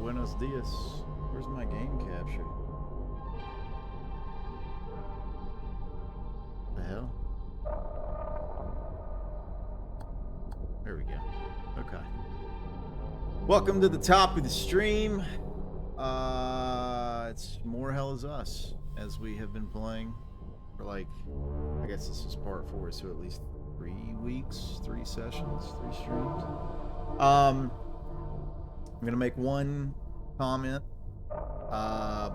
Buenos dias. Where's my game capture? The hell? There we go. Okay. Welcome to the top of the stream. It's More Hell Is Us, as we have been playing for I guess this is part 4, so at least 3 weeks, 3 sessions, 3 streams. I'm gonna make one comment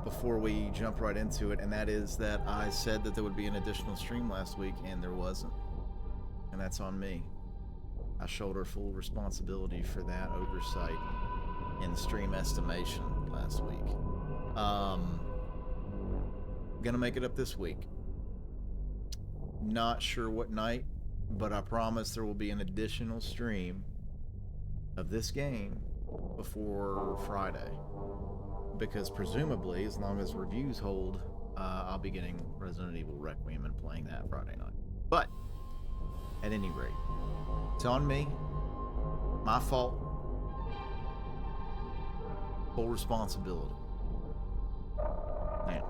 before we jump right into it, and that is that I said that there would be an additional stream last week, and there wasn't, and that's on me. I shoulder full responsibility for that oversight in stream estimation last week. Gonna make it up this week. Not sure what night, but I promise there will be an additional stream of this game before Friday, because presumably, as long as reviews hold, I'll be getting Resident Evil Requiem and playing that Friday night. But at any rate, it's on me, my fault, full responsibility. Now,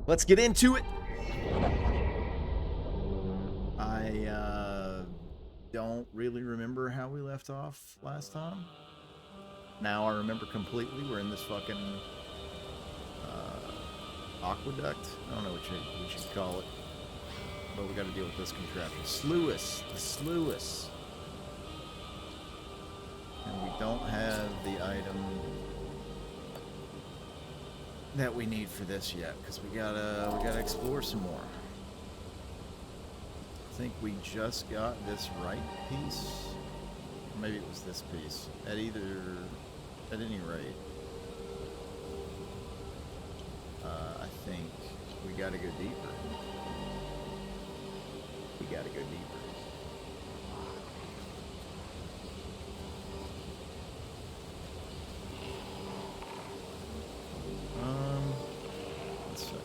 Let's get into it. I don't really remember how we left off last time. Now I remember completely. We're in this fucking aqueduct. I don't know what you should call it. But we got to deal with this contraption. The sluice. And we don't have the item that we need for this yet, because we gotta explore some more. I think we just got this right piece. Maybe it was this piece. At any rate, I think we gotta go deeper. One second.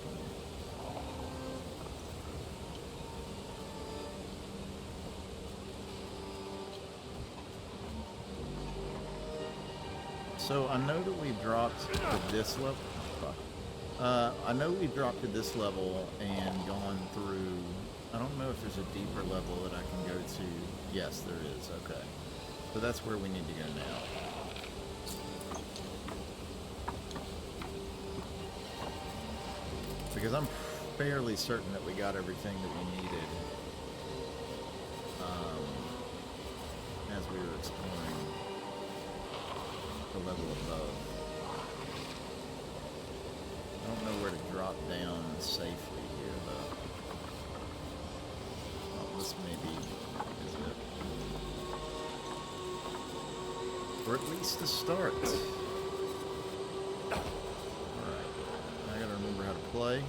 So I know that we've dropped to this level. I know we've dropped to this level and gone through. I don't know if there's a deeper level that I can go to. Yes, there is. Okay. So that's where we need to go now. Because I'm fairly certain that we got everything that we needed as we were exploring the level above. I don't know where to drop down safely here, though. Oh, this maybe is it. Or at least the start. Alright. I gotta remember how to play.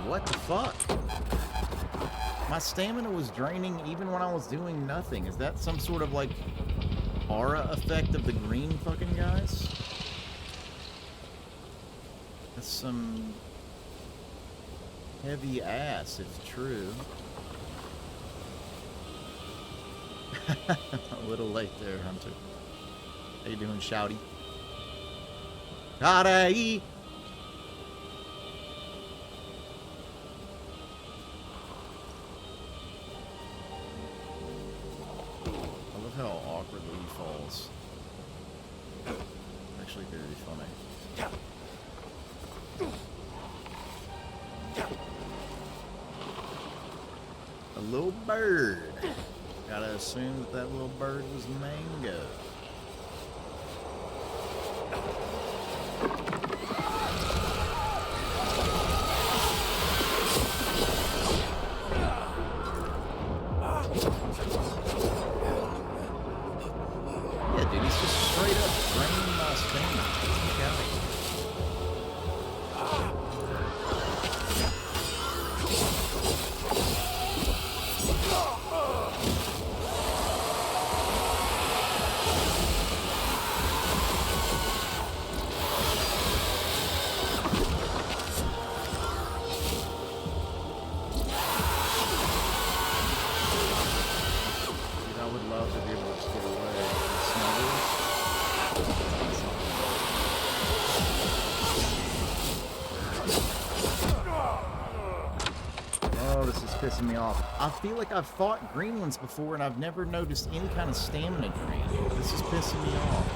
What the fuck? My stamina was draining even when I was doing nothing. Is that some sort of like aura effect of the green fucking guys? That's some heavy ass if true. A little late there, Hunter. How you doing, Shouty? Howdy! How awkwardly he falls. Actually very funny. A little bird. Gotta assume that that little bird was Mango. Pissing me off. I feel like I've fought green ones before and I've never noticed any kind of stamina drain. This is pissing me off.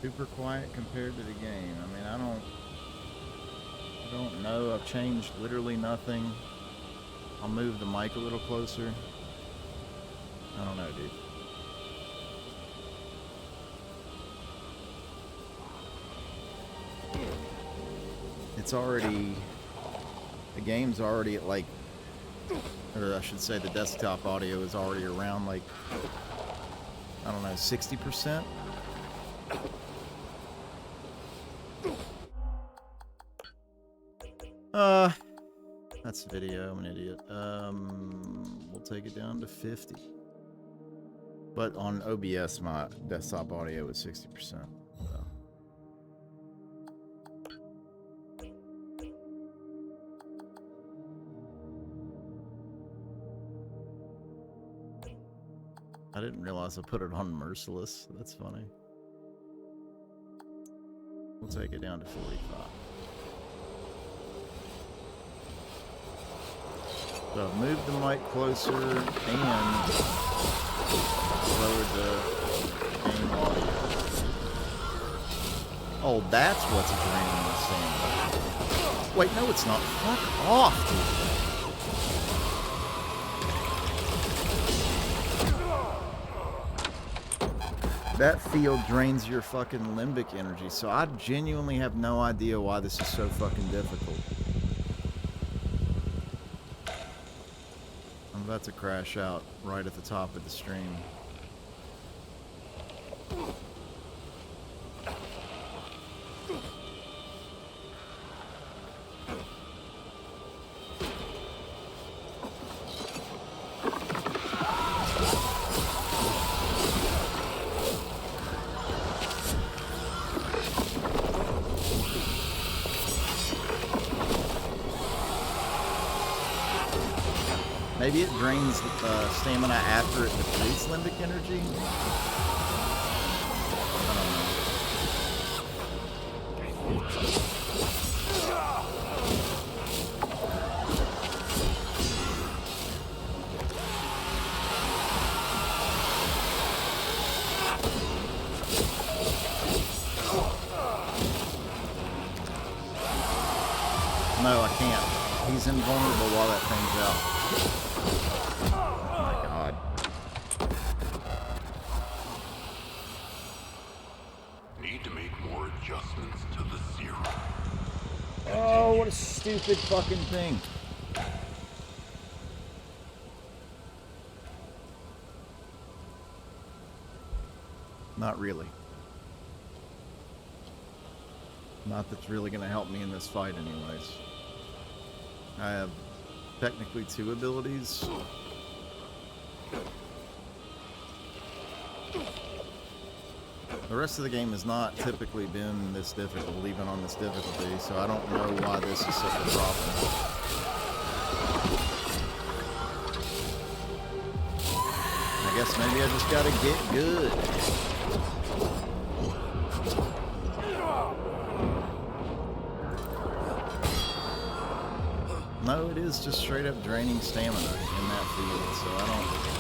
Super quiet compared to the game. I mean, I don't know. I've changed literally nothing. I'll move the mic a little closer. I don't know, dude. It's already, the game's already at like, or I should say the desktop audio is already around like I don't know, 60%? That's video. I'm an idiot. We'll take it down to 50. But on OBS, my desktop audio is 60%. So. I didn't realize I put it on merciless. That's funny. We'll take it down to 45. So I've moved the mic closer and lowered the game audio. Oh, that's what's draining the same. Wait, no, it's not. Fuck off, dude. That field drains your fucking limbic energy, so I genuinely have no idea why this is so fucking difficult. I'm about to crash out right at the top of the stream. Maybe it drains stamina after it depletes limbic energy? I don't know. No, I can't. He's invulnerable while that thing's out. Oh, what a stupid fucking thing. Not really. Not that's really going to help me in this fight anyways. I have technically 2 abilities. The rest of the game has not typically been this difficult, even on this difficulty, so I don't know why this is such a problem. I guess maybe I just gotta get good. No, it is just straight up draining stamina in that field, so I don't...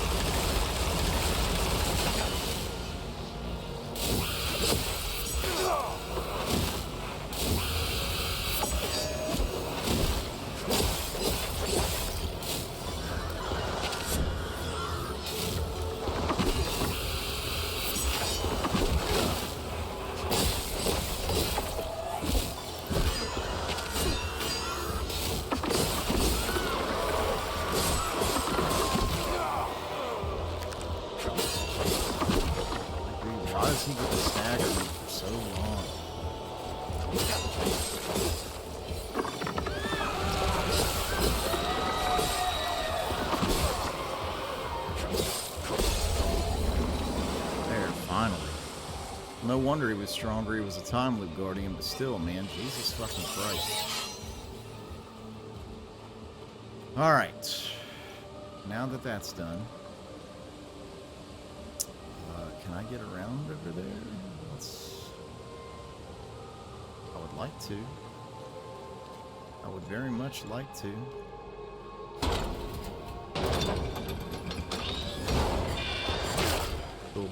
No wonder he was stronger. He was a time loop guardian, but still, man, Jesus fucking Christ. Alright. Now that that's done, can I get around over there? I would like to. I would very much like to. Cool.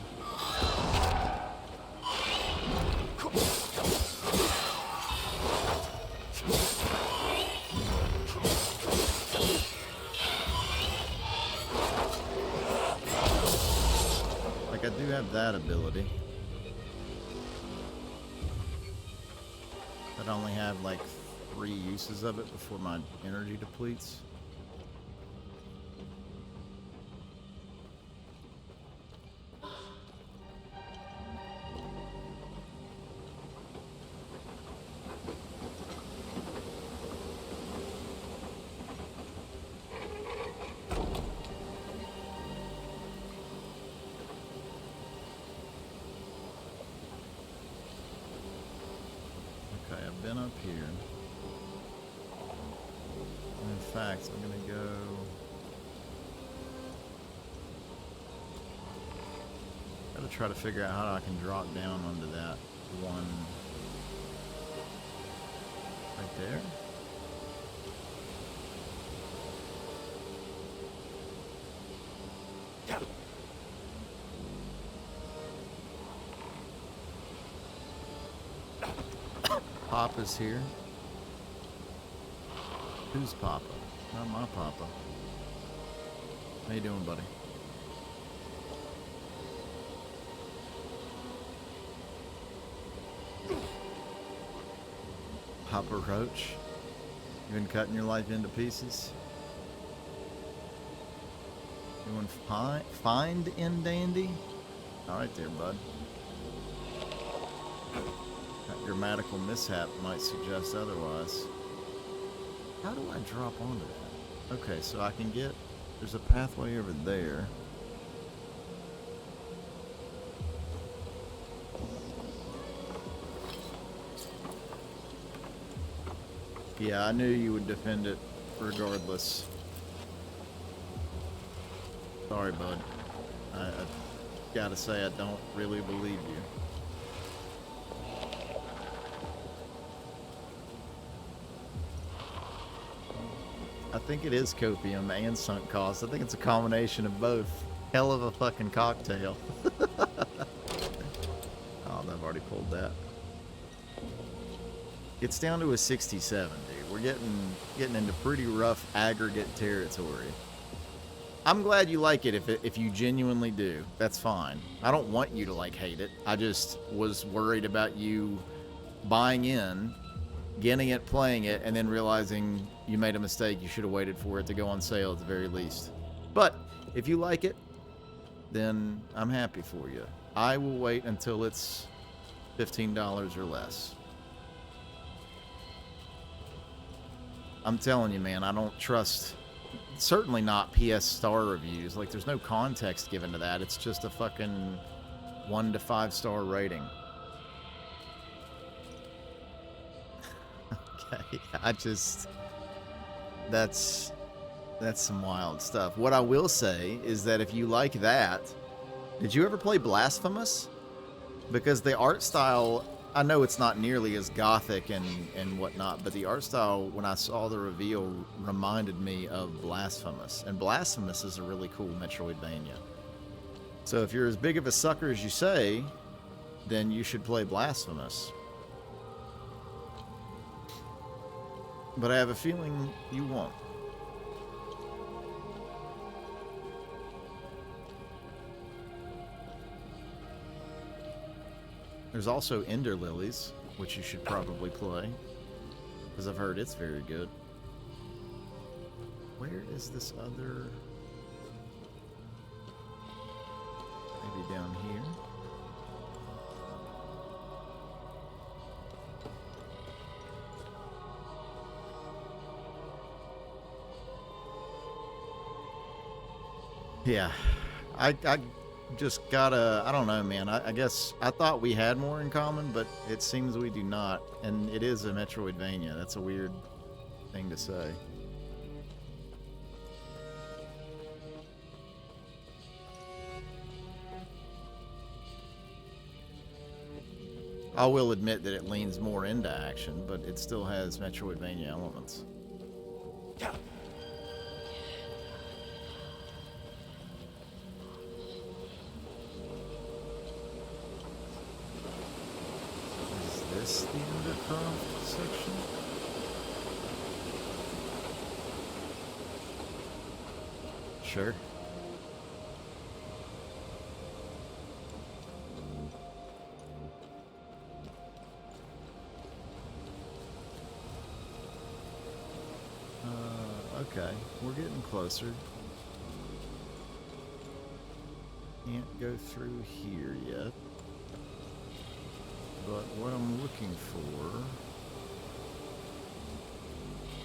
I do have that ability. But I only have like 3 uses of it before my energy depletes. Okay, I've been up here. In fact, I'm gonna go. Gotta try to figure out how I can drop down onto that one right there. Papa's here. Who's Papa? Not my Papa. How you doing, buddy? Papa Roach? You been cutting your life into pieces? You want find in dandy? Alright there, bud. That grammatical mishap might suggest otherwise. How do I drop onto that? Okay, so I can get... There's a pathway over there. Yeah, I knew you would defend it regardless. Sorry, bud. I gotta say, I don't really believe you. I think it is copium and sunk cost. I think it's a combination of both. Hell of a fucking cocktail. Oh, I've already pulled that. It's down to a 67, dude. We're getting into pretty rough aggregate territory. I'm glad you like it if you genuinely do. That's fine. I don't want you to like hate it. I just was worried about you buying in, getting it, playing it, and then realizing you made a mistake. You should have waited for it to go on sale at the very least. But if you like it, then I'm happy for you. I will wait until it's $15 or less. I'm telling you, man, I don't trust, certainly not PS Star reviews. Like, there's no context given to that. It's just a fucking 1 to 5 star rating. Okay, that's some wild stuff. What I will say is that if you like that, did you ever play Blasphemous? Because the art style, I know it's not nearly as gothic and whatnot, but the art style, when I saw the reveal, reminded me of Blasphemous. And Blasphemous is a really cool Metroidvania. So if you're as big of a sucker as you say, then you should play Blasphemous. But I have a feeling you won't. There's also Ender Lilies, which you should probably play, because I've heard it's very good. Where is this other... Maybe down here? Yeah, I just gotta, I don't know, man. I guess I thought we had more in common, but it seems we do not. And it is a Metroidvania. That's a weird thing to say. I will admit that it leans more into action, but it still has Metroidvania elements. Yeah. Is this the Undercroft section? Sure. Okay, we're getting closer. Can't go through here yet. But what I'm looking for,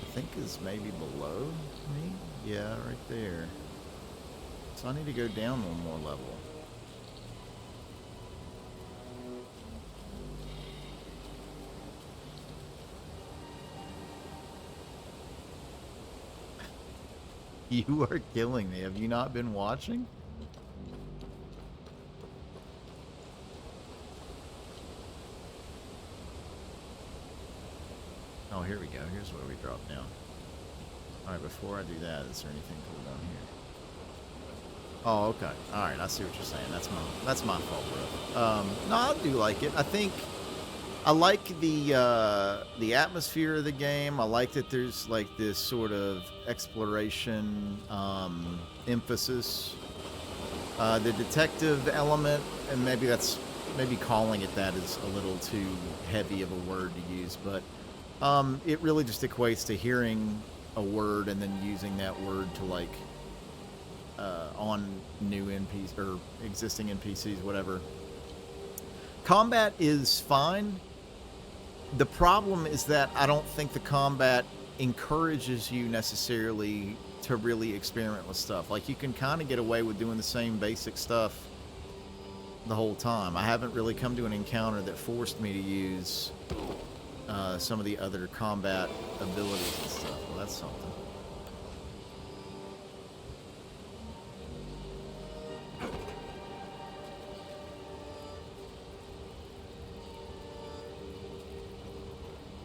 I think, is maybe below me. Yeah, right there. So I need to go down one more level. You are killing me. Have you not been watching? Oh, here we go. Here's where we drop down. Alright, before I do that, is there anything cool down here? Oh, okay. Alright, I see what you're saying. That's my fault, bro. No, I do like it. I think I like the atmosphere of the game. I like that there's like this sort of exploration emphasis. The detective element, and maybe calling it that is a little too heavy of a word to use, but it really just equates to hearing a word and then using that word to like on new NPCs or existing NPCs, whatever. Combat is fine. The problem is that I don't think the combat encourages you necessarily to really experiment with stuff. Like, you can kind of get away with doing the same basic stuff the whole time. I haven't really come to an encounter that forced me to use some of the other combat abilities and stuff. Well, that's something.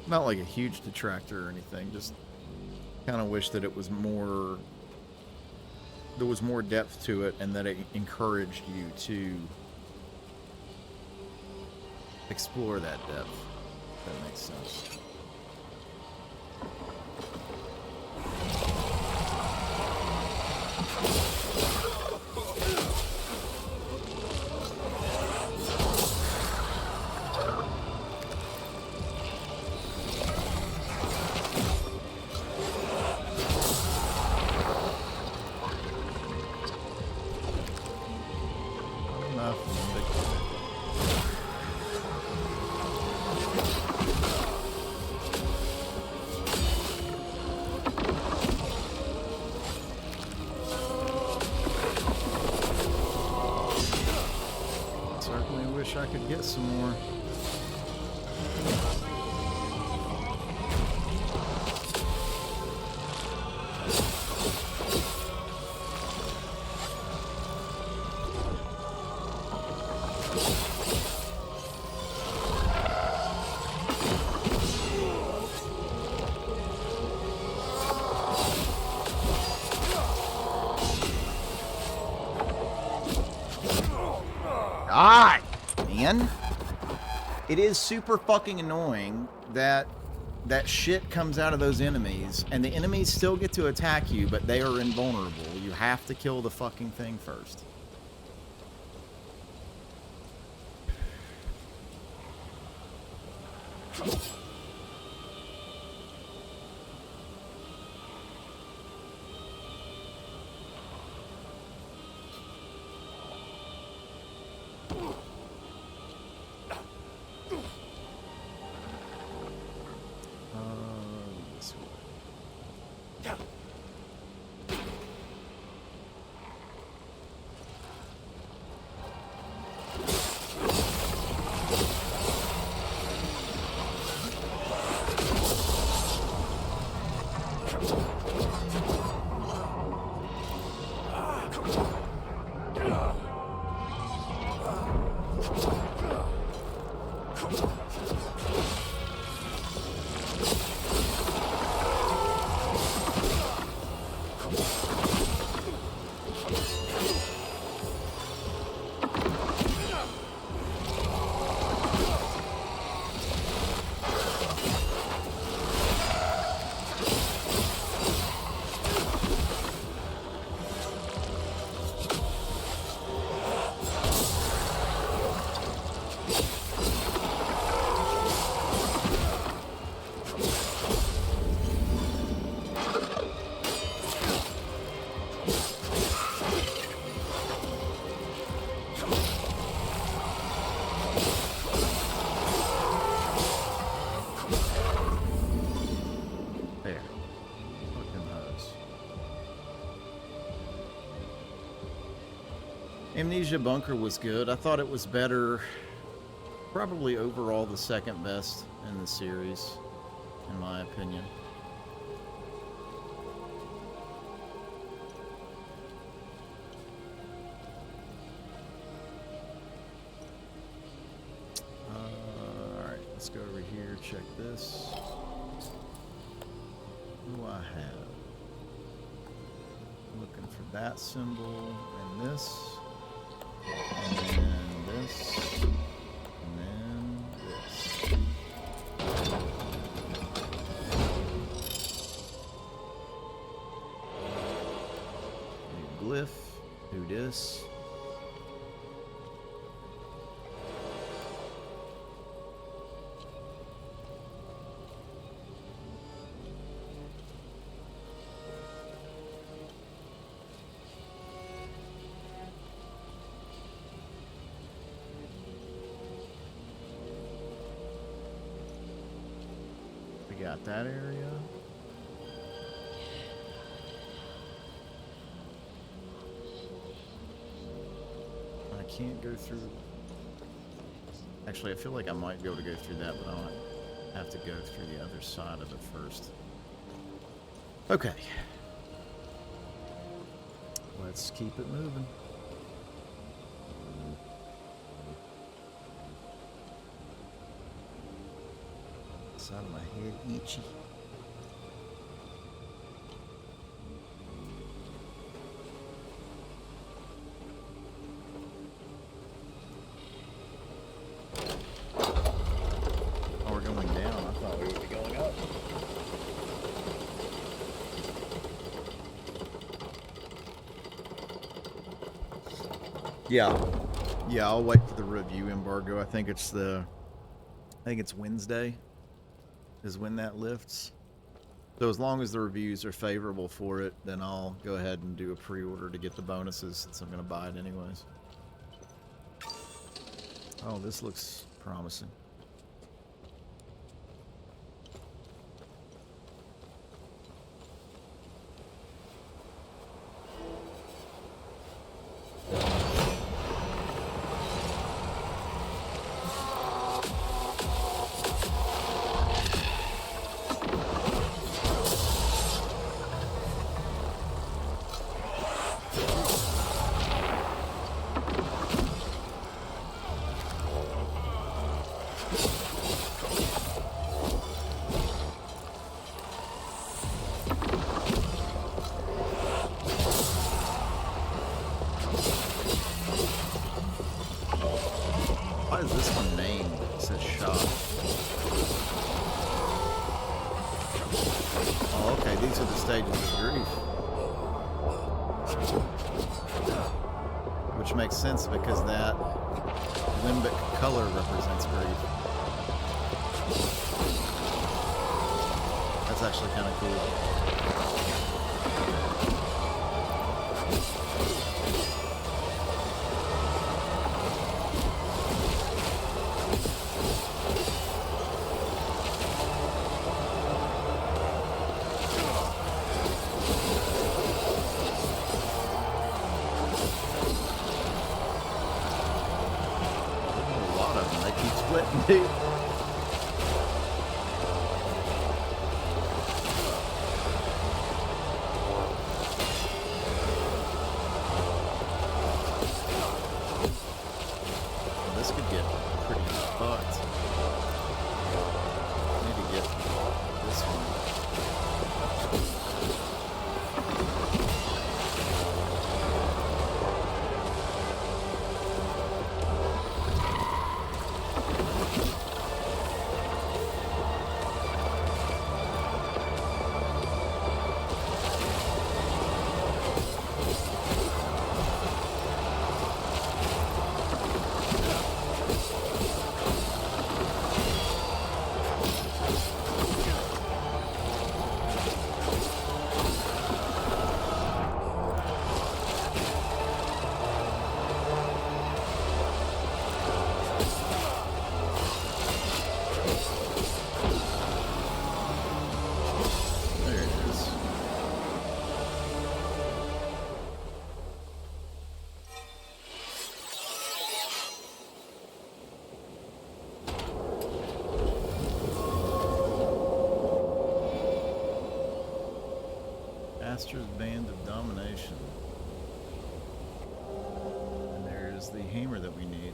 Not like a huge detractor or anything, just kind of wish that it was more, there was more depth to it, and that it encouraged you to explore that depth, if that makes sense. I could get some more. God, man. It is super fucking annoying that that shit comes out of those enemies, and the enemies still get to attack you, but they are invulnerable. You have to kill the fucking thing first. Amnesia Bunker was good. I thought it was better, probably overall the second best in the series, in my opinion. Let's go over here, check this. What do I have? Looking for that symbol and this. And then this. And then this. New glyph. Do this. Got that area. I can't go through. Actually, I feel like I might be able to go through that, but I'll have to go through the other side of it first. Okay. Let's keep it moving. Side of my head itchy. Oh, we're going down. I thought we would be going up. Yeah, I'll wait for the review embargo. I think it's Wednesday is when that lifts. So as long as the reviews are favorable for it, then I'll go ahead and do a pre-order to get the bonuses since I'm going to buy it anyways. Oh, this looks promising. Sense because that limbic color represents grief. That's actually kind of cool. This could get pretty fucked. I need to get this one. Master's Band of Domination. And there's the hammer that we need.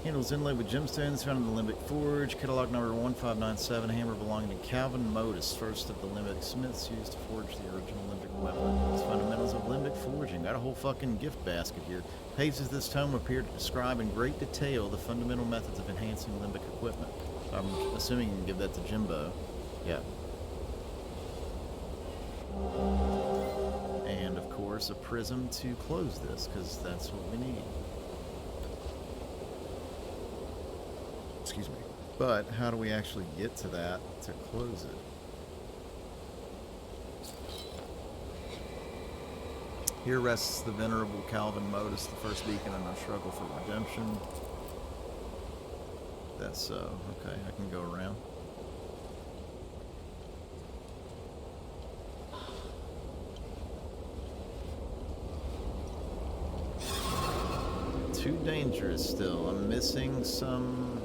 Handles inlaid with gemstones found in the Limbic Forge. Catalog number 1597. Hammer belonging to Calvin Modus, first of the Limbic smiths used to forge the original Limbic weapon. Fundamentals of Limbic forging. Got a whole fucking gift basket here. Pages of this tome appear to describe in great detail the fundamental methods of enhancing Limbic equipment. So I'm assuming you can give that to Jimbo. Yeah. And of course, a prism to close this, because that's what we need. Excuse me. But how do we actually get to that to close it? Here rests the venerable Calvin Modus, the first beacon in our struggle for redemption. That's so. Okay, I can go around. Too dangerous still. I'm missing some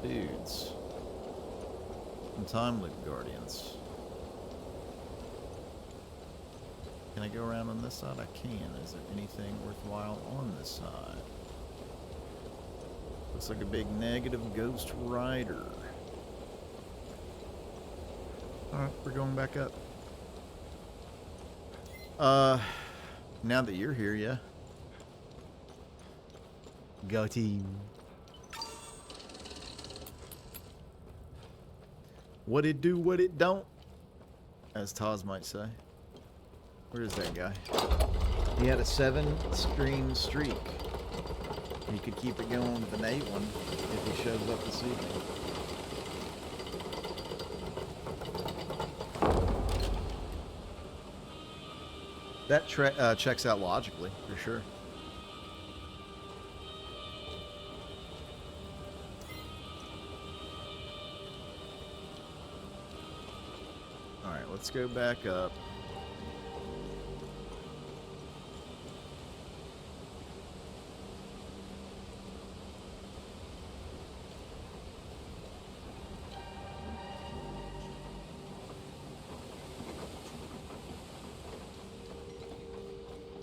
dudes. Some time loop guardians. Can I go around on this side? I can. Is there anything worthwhile on this side? Looks like a big negative Ghost Rider. Alright, we're going back up. Now that you're here, yeah. Go team. What it do, what it don't, as Taz might say. Where is that guy? He had a 7-stream streak. He could keep it going with an 8 one if he shows up this evening. That checks out logically, for sure. Alright, let's go back up.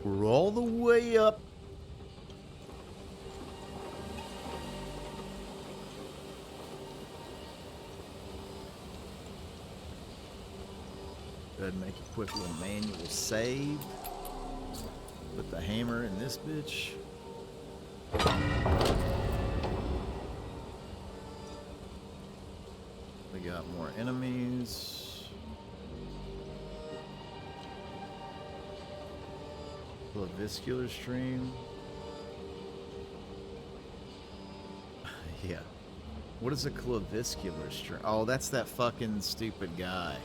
We're all the way up. Go ahead and make a quick little manual save. Put the hammer in this bitch. We got more enemies. Claviscular stream. Yeah. What is a claviscular stream? Oh, that's that fucking stupid guy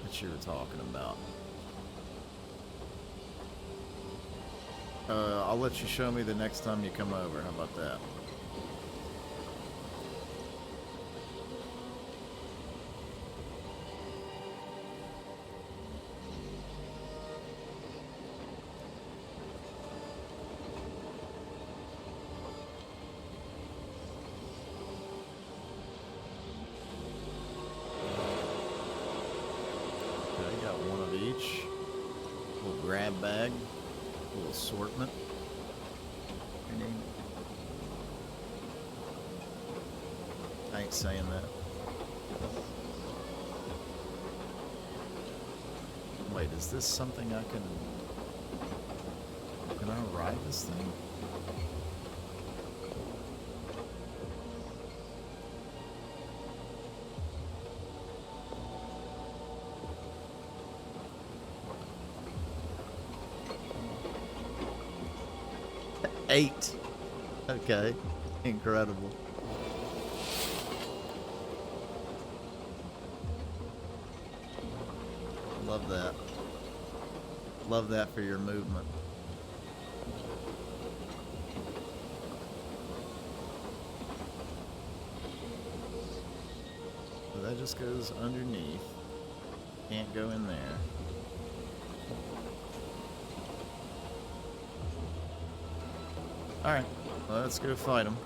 that you were talking about. I'll let you show me the next time you come over. How about that? Grab bag, little assortment. I ain't saying that. Wait, is this something I can I ride this thing? Eight. Okay. Incredible. Love that. Love that for your movement. So that just goes underneath. Can't go in there. Alright, well, let's go fight him.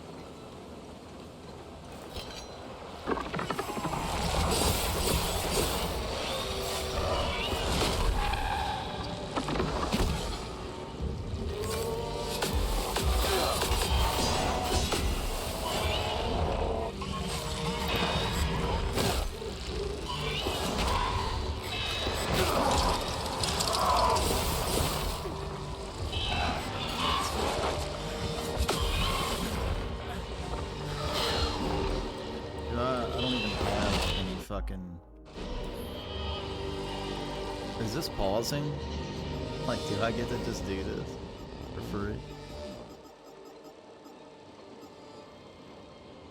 fucking... Is this pausing? Like, did I get to just do this for free?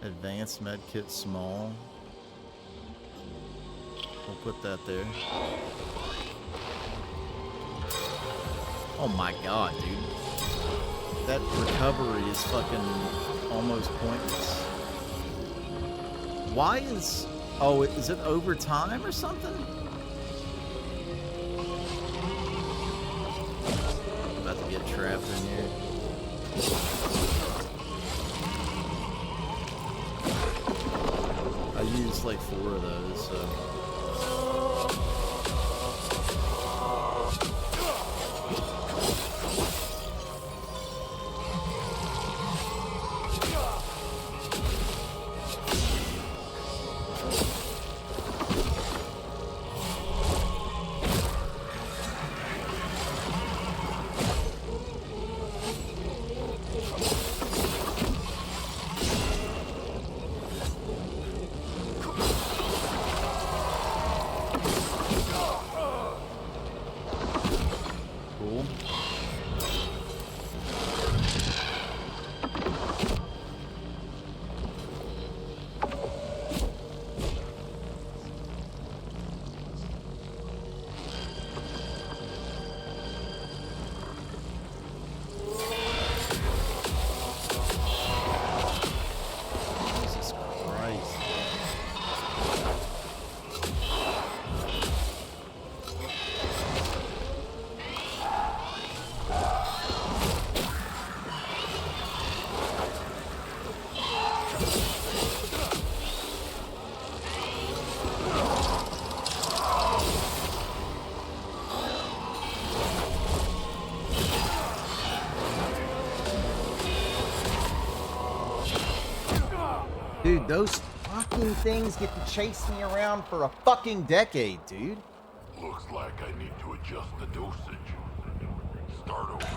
Advanced medkit small. We'll put that there. Oh my god, dude. That recovery is fucking almost pointless. Why is... Oh, is it over time or something? I'm about to get trapped in here. I used like 4 of those, so... Dude, those fucking things get to chase me around for a fucking decade, dude. Looks like I need to adjust the dosage. Start over.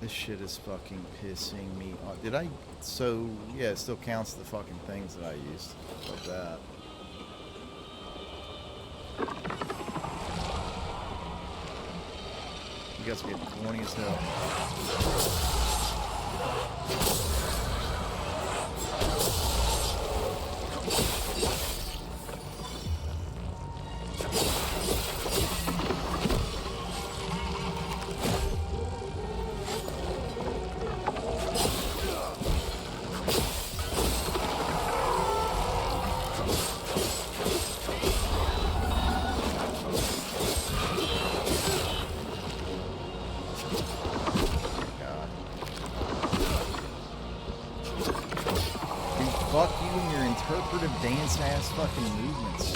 This shit is fucking pissing me off. Did I... So, yeah, it still counts the fucking things that I used. Like that. You guys are getting corny as hell. Dance-ass fucking movements.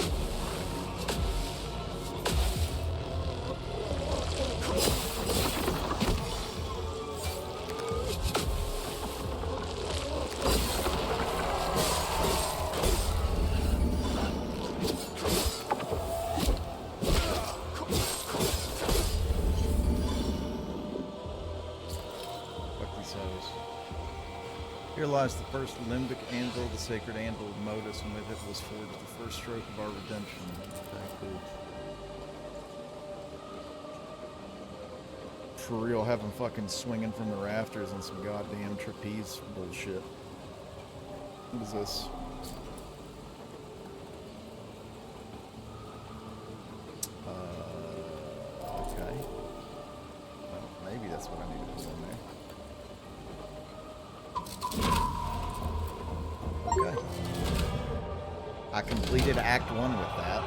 Fuck these hoes. Here lies the first limbic anvil, the sacred anvil of Modus, and with it was forged the first stroke of our redemption. Okay, cool. For real, have him fucking swinging from the rafters on some goddamn trapeze bullshit. What is this? Okay. Well, maybe that's what I need to put in there. Okay. I completed Act 1 with that.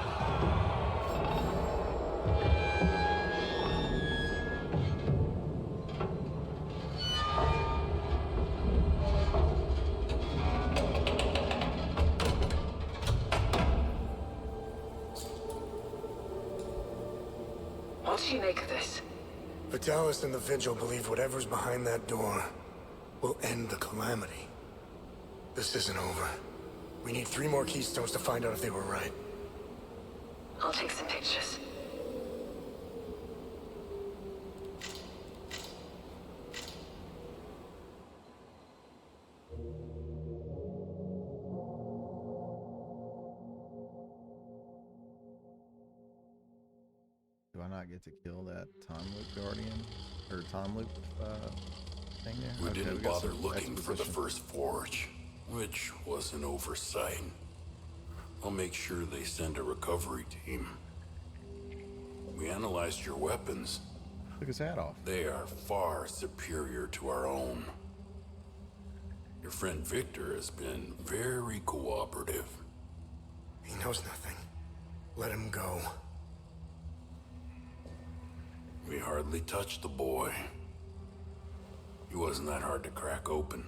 What do you make of this? Vitalis and the Vigil believe whatever's behind that door will end the calamity. This isn't over. We need 3 more keystones to find out if they were right. I'll take some pictures. not get to kill that time loop guardian or time loop thing there? We Okay, didn't got bother some looking for the exposition. first forge, which was an oversight. I'll make sure they send a recovery team. We analyzed your weapons. Took his hat off. They are far superior to our own. Your friend Victor has been very cooperative. He knows nothing. Let him go. We hardly touched the boy. He wasn't that hard to crack open.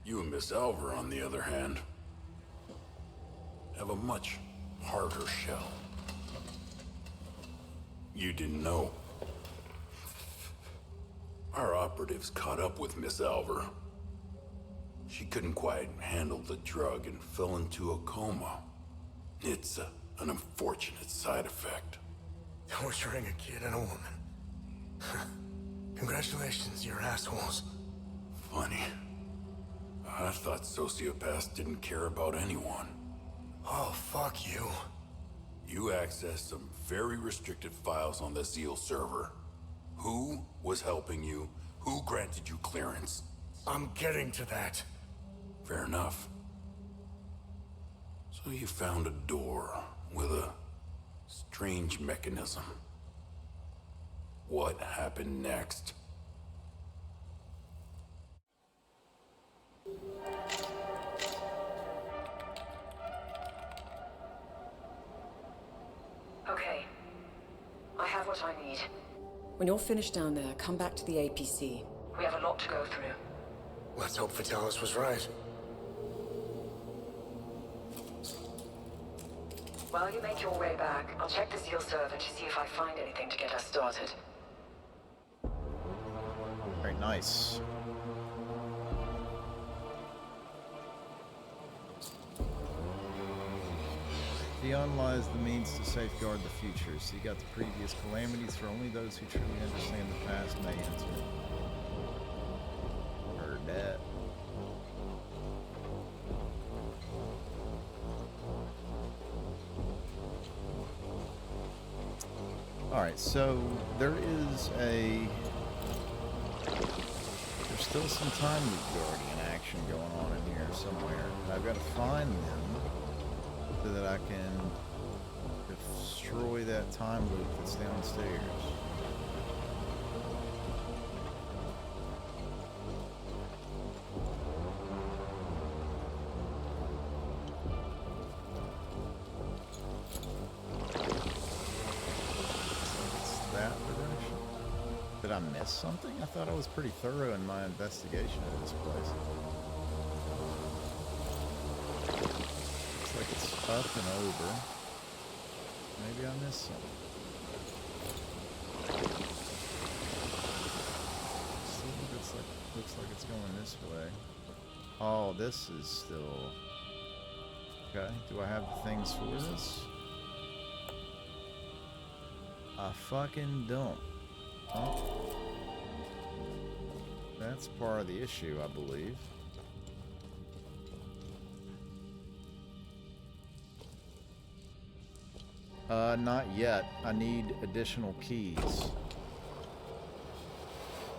You and Miss Alver, on the other hand, have a much harder shell. You didn't know. Our operatives caught up with Miss Alver. She couldn't quite handle the drug and fell into a coma. It's an unfortunate side effect. Torturing a kid and a woman. Congratulations, you're assholes. Funny. I thought sociopaths didn't care about anyone. Oh, fuck you. You accessed some very restricted files on the Zeal server. Who was helping you? Who granted you clearance? I'm getting to that. Fair enough. So you found a door with a strange mechanism. What happened next? Okay. I have what I need. When you're finished down there, come back to the APC. We have a lot to go through. Let's hope Vitalis was right. While you make your way back, I'll check the Zeal server to see if I find anything to get us started. Very nice. Beyond lies the means to safeguard the future. Seek out the previous calamities, for only those who truly understand the past may enter. Heard that. Alright, so there is a... There's still some time loop guardian action going on in here somewhere. I've got to find them so that I can destroy that time loop that's downstairs. Did I miss something? I thought I was pretty thorough in my investigation of this place. Looks like it's up and over. Maybe I missed something. Looks like it's going this way. Oh, this is still... Okay, do I have the things for this? I fucking don't. Oh. That's part of the issue, I believe. Not yet. I need additional keys.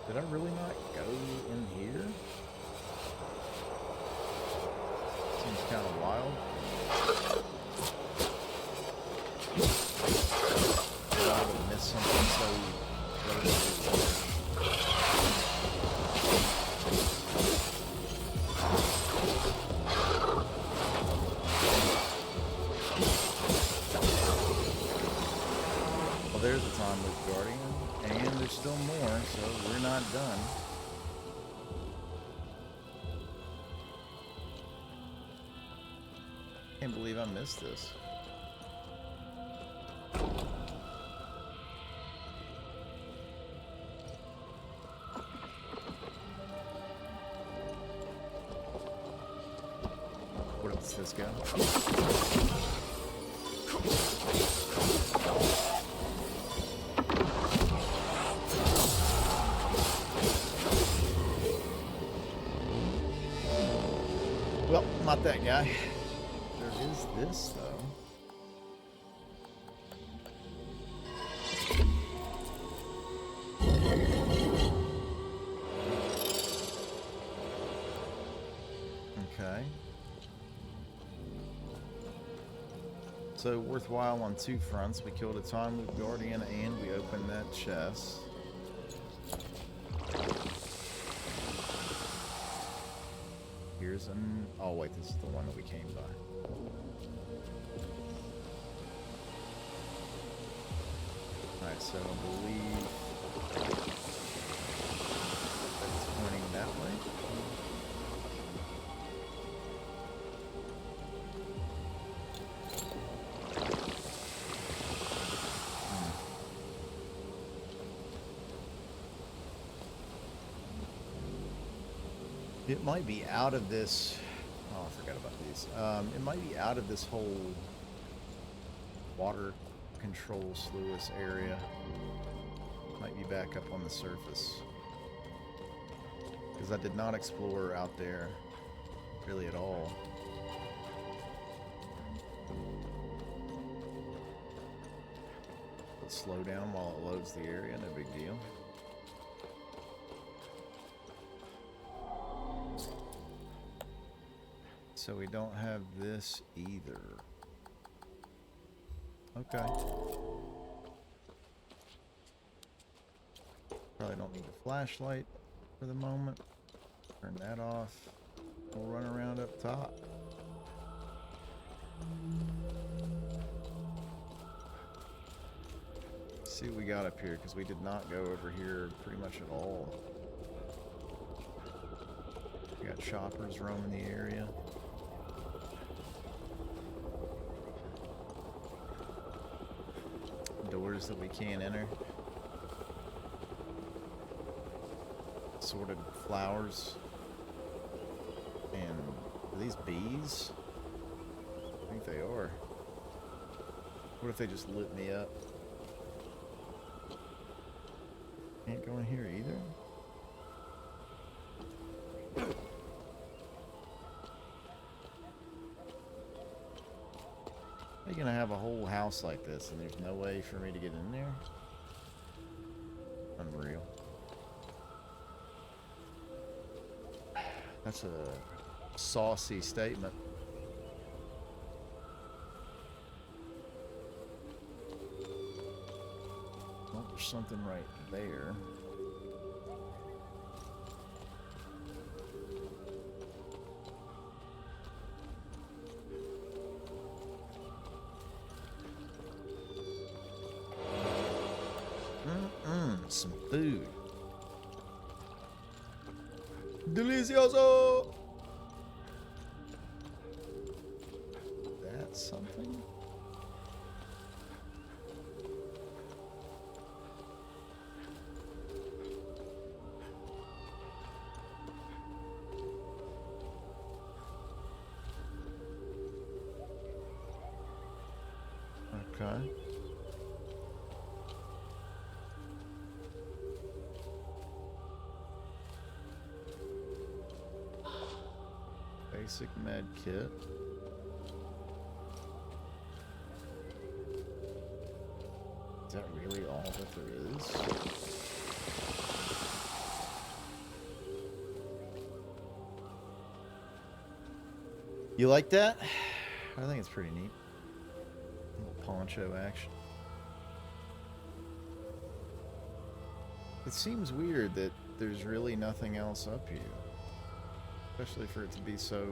Did I really not go in here? Seems kind of wild. I would miss something so... Well, there's the time loop guardian, and there's still more, so we're not done. Can't believe I missed this. Where does this go? Well, not that guy. There is this, though. So worthwhile on two fronts. We killed a time loop guardian and we opened that chest. Here's an... Oh wait, this is the one that we came by. Alright, so I believe it's pointing that way. It might be out of this... Oh, I forgot about these. It might be out of this whole water control sluice area. Might be back up on the surface. Because I did not explore out there really at all. Let's slow down while it loads the area, no big deal. So we don't have this either. Okay. Probably don't need a flashlight for the moment. Turn that off. We'll run around up top. See what we got up here, because we did not go over here pretty much at all. We got choppers roaming the area. Doors that we can't enter. Sorted flowers. And are these bees? I think they are. What if they just lit me up? Can't go in here either. How are you gonna have a whole house like this and there's no way for me to get in there? Unreal. That's a saucy statement. Well, there's something right there. Some food. Delicioso! That's something? Okay. Basic med kit. Is that really all that there is? You like that? I think it's pretty neat. Little poncho action. It seems weird that there's really nothing else up here. Especially for it to be so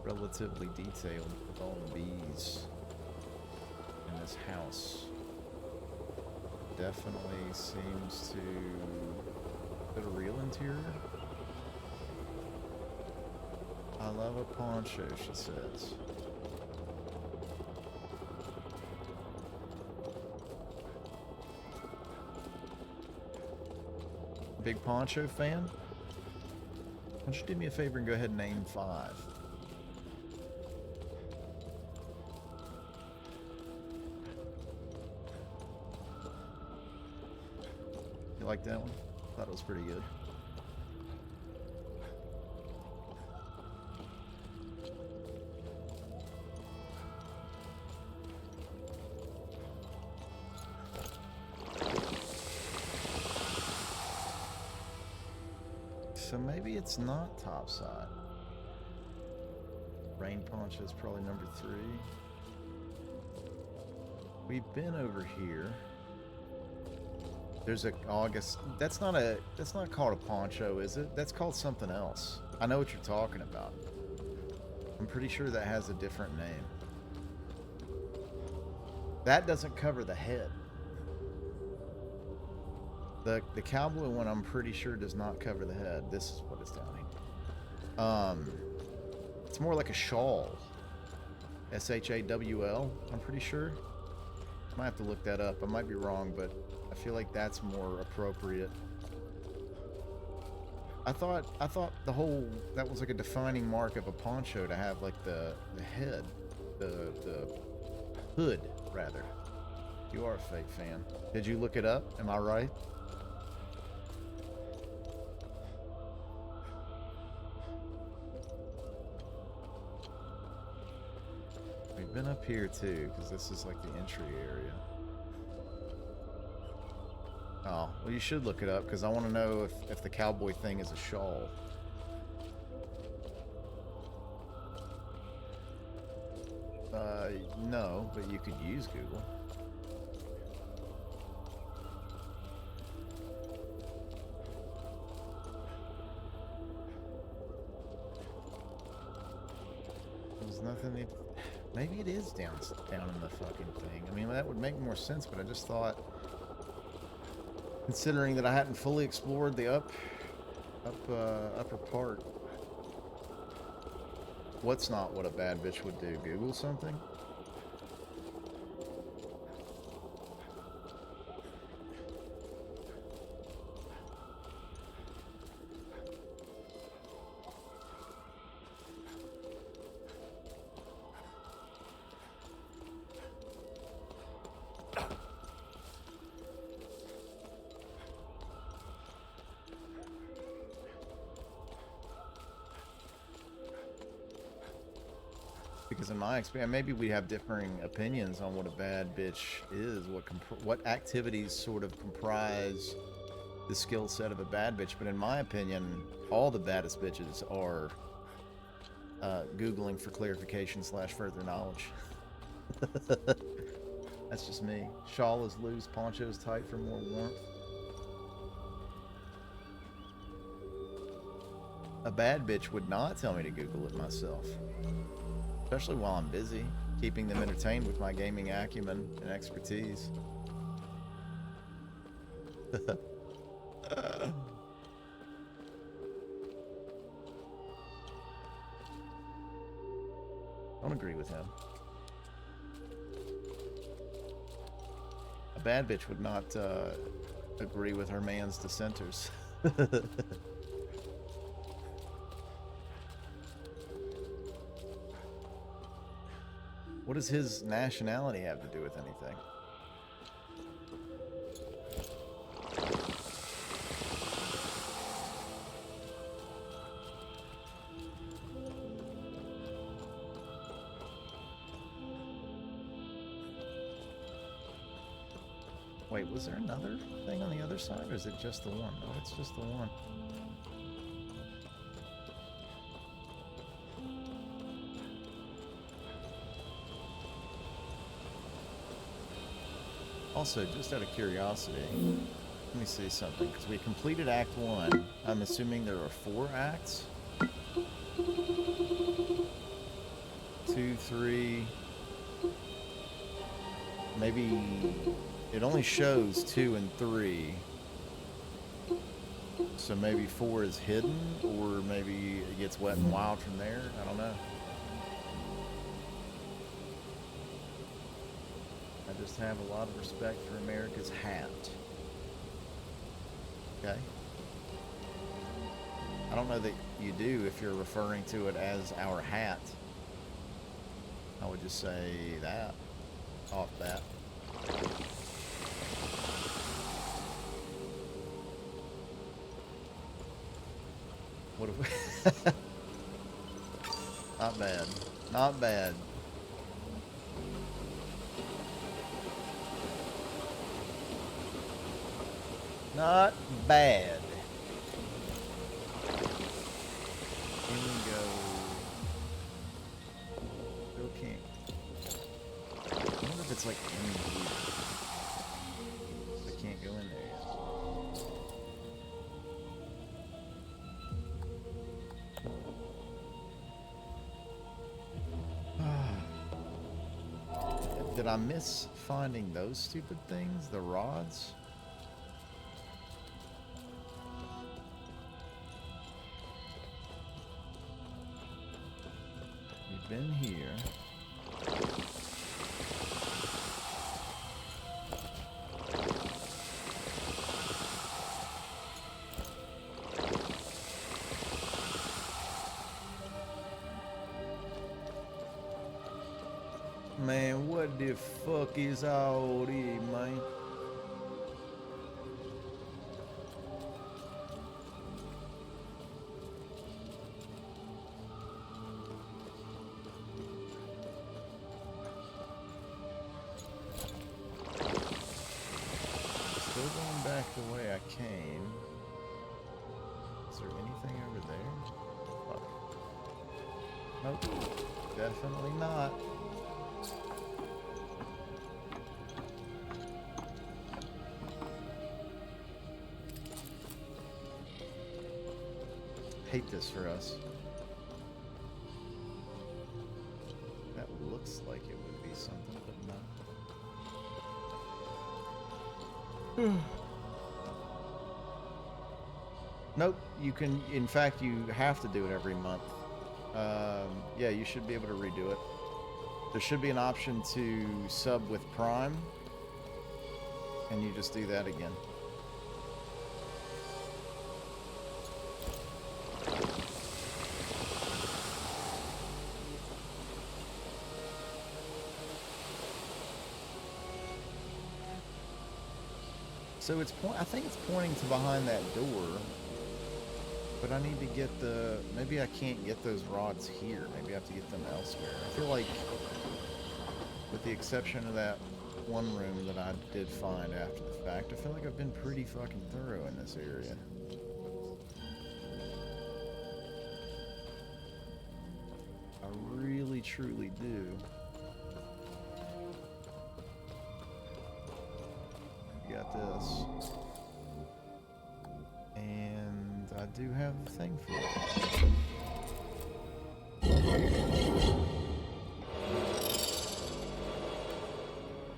relatively detailed with all the bees in this house. Definitely seems to put a real interior. I love a poncho, she says. Big poncho fan? Why don't you do me a favor and go ahead and name 5? You like that one? Thought it was pretty good. So maybe it's not topside. Rain poncho is probably number 3. We've been over here. There's a August. That's not called a poncho, is it? That's called something else. I know what you're talking about. I'm pretty sure that has a different name. That doesn't cover the head. The cowboy one, I'm pretty sure, does not cover the head. This is what it's down here. It's more like a shawl. S-H-A-W-L, I'm pretty sure. I might have to look that up. I might be wrong, but I feel like that's more appropriate. I thought that was like a defining mark of a poncho to have like the head, the hood rather. You are a fake fan. Did you look it up? Am I right? We've been up here too, because this is like the entry area. Oh, well, you should look it up, because I want to know if the cowboy thing is a shawl. No, but you could use Google. There's nothing. Maybe it is down in the fucking thing. I mean, that would make more sense, but I just thought, considering that I hadn't fully explored the upper part. What's not what a bad bitch would do? Google something? Because in my experience, maybe we have differing opinions on what a bad bitch is, what activities sort of comprise the skill set of a bad bitch. But in my opinion, all the baddest bitches are Googling for clarification / further knowledge. That's just me. Shawl is loose, poncho is tight for more warmth. A bad bitch would not tell me to Google it myself. Especially while I'm busy, keeping them entertained with my gaming acumen and expertise. I don't agree with him. A bad bitch would not agree with her man's dissenters. What does his nationality have to do with anything? Wait, was there another thing on the other side, or is it just the one? Oh, it's just the one. Also, just out of curiosity, let me see something, because we completed Act 1. I'm assuming there are 4 acts? 2, 3... Maybe... It only shows 2 and 3. So maybe 4 is hidden, or maybe it gets wet and wild from there? I don't know. I just have a lot of respect for America's hat. Okay? I don't know that you do if you're referring to it as our hat. I would just say that off bat. What if we... Not bad. Not bad. Not bad. Here we go. Bill King. I wonder if it's it's like in here. I can't go in there yet. Did I miss finding those stupid things? The rods? We've been here. Man, what the fuck is all this, man? Still going back the way I came. Is there anything over there? Fuck. Nope. Definitely not. Hate this for us. That looks like it would be something, but no. Nope, you can, in fact, you have to do it every month. Yeah, you should be able to redo it. There should be an option to sub with Prime, and you just do that again. So it's I think it's pointing to behind that door, but I need to get the, maybe I can't get those rods here. Maybe I have to get them elsewhere. I feel like, with the exception of that one room that I did find after the fact, I feel like I've been pretty fucking thorough in this area. I really, truly do. Got this. And I do have a thing for it.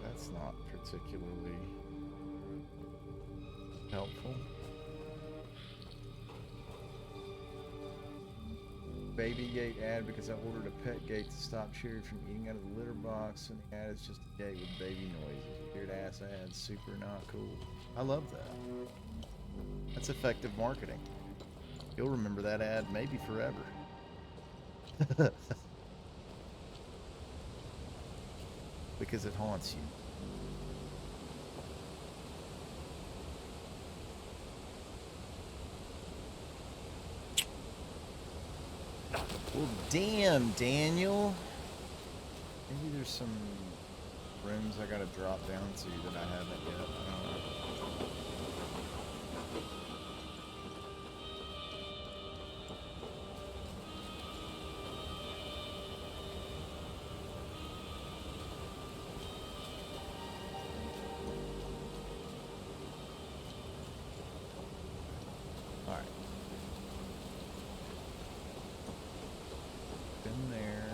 That's not particularly helpful. Baby gate ad because I ordered a pet gate to stop Cherry from eating out of the litter box, and the ad is just a gate with baby noises. Weird ass ad, super not cool. I love that. That's effective marketing. You'll remember that ad maybe forever. Because it haunts you. Well, damn, Daniel. Maybe there's some rooms I gotta drop down to that I haven't yet. I don't know. Alright. Been there.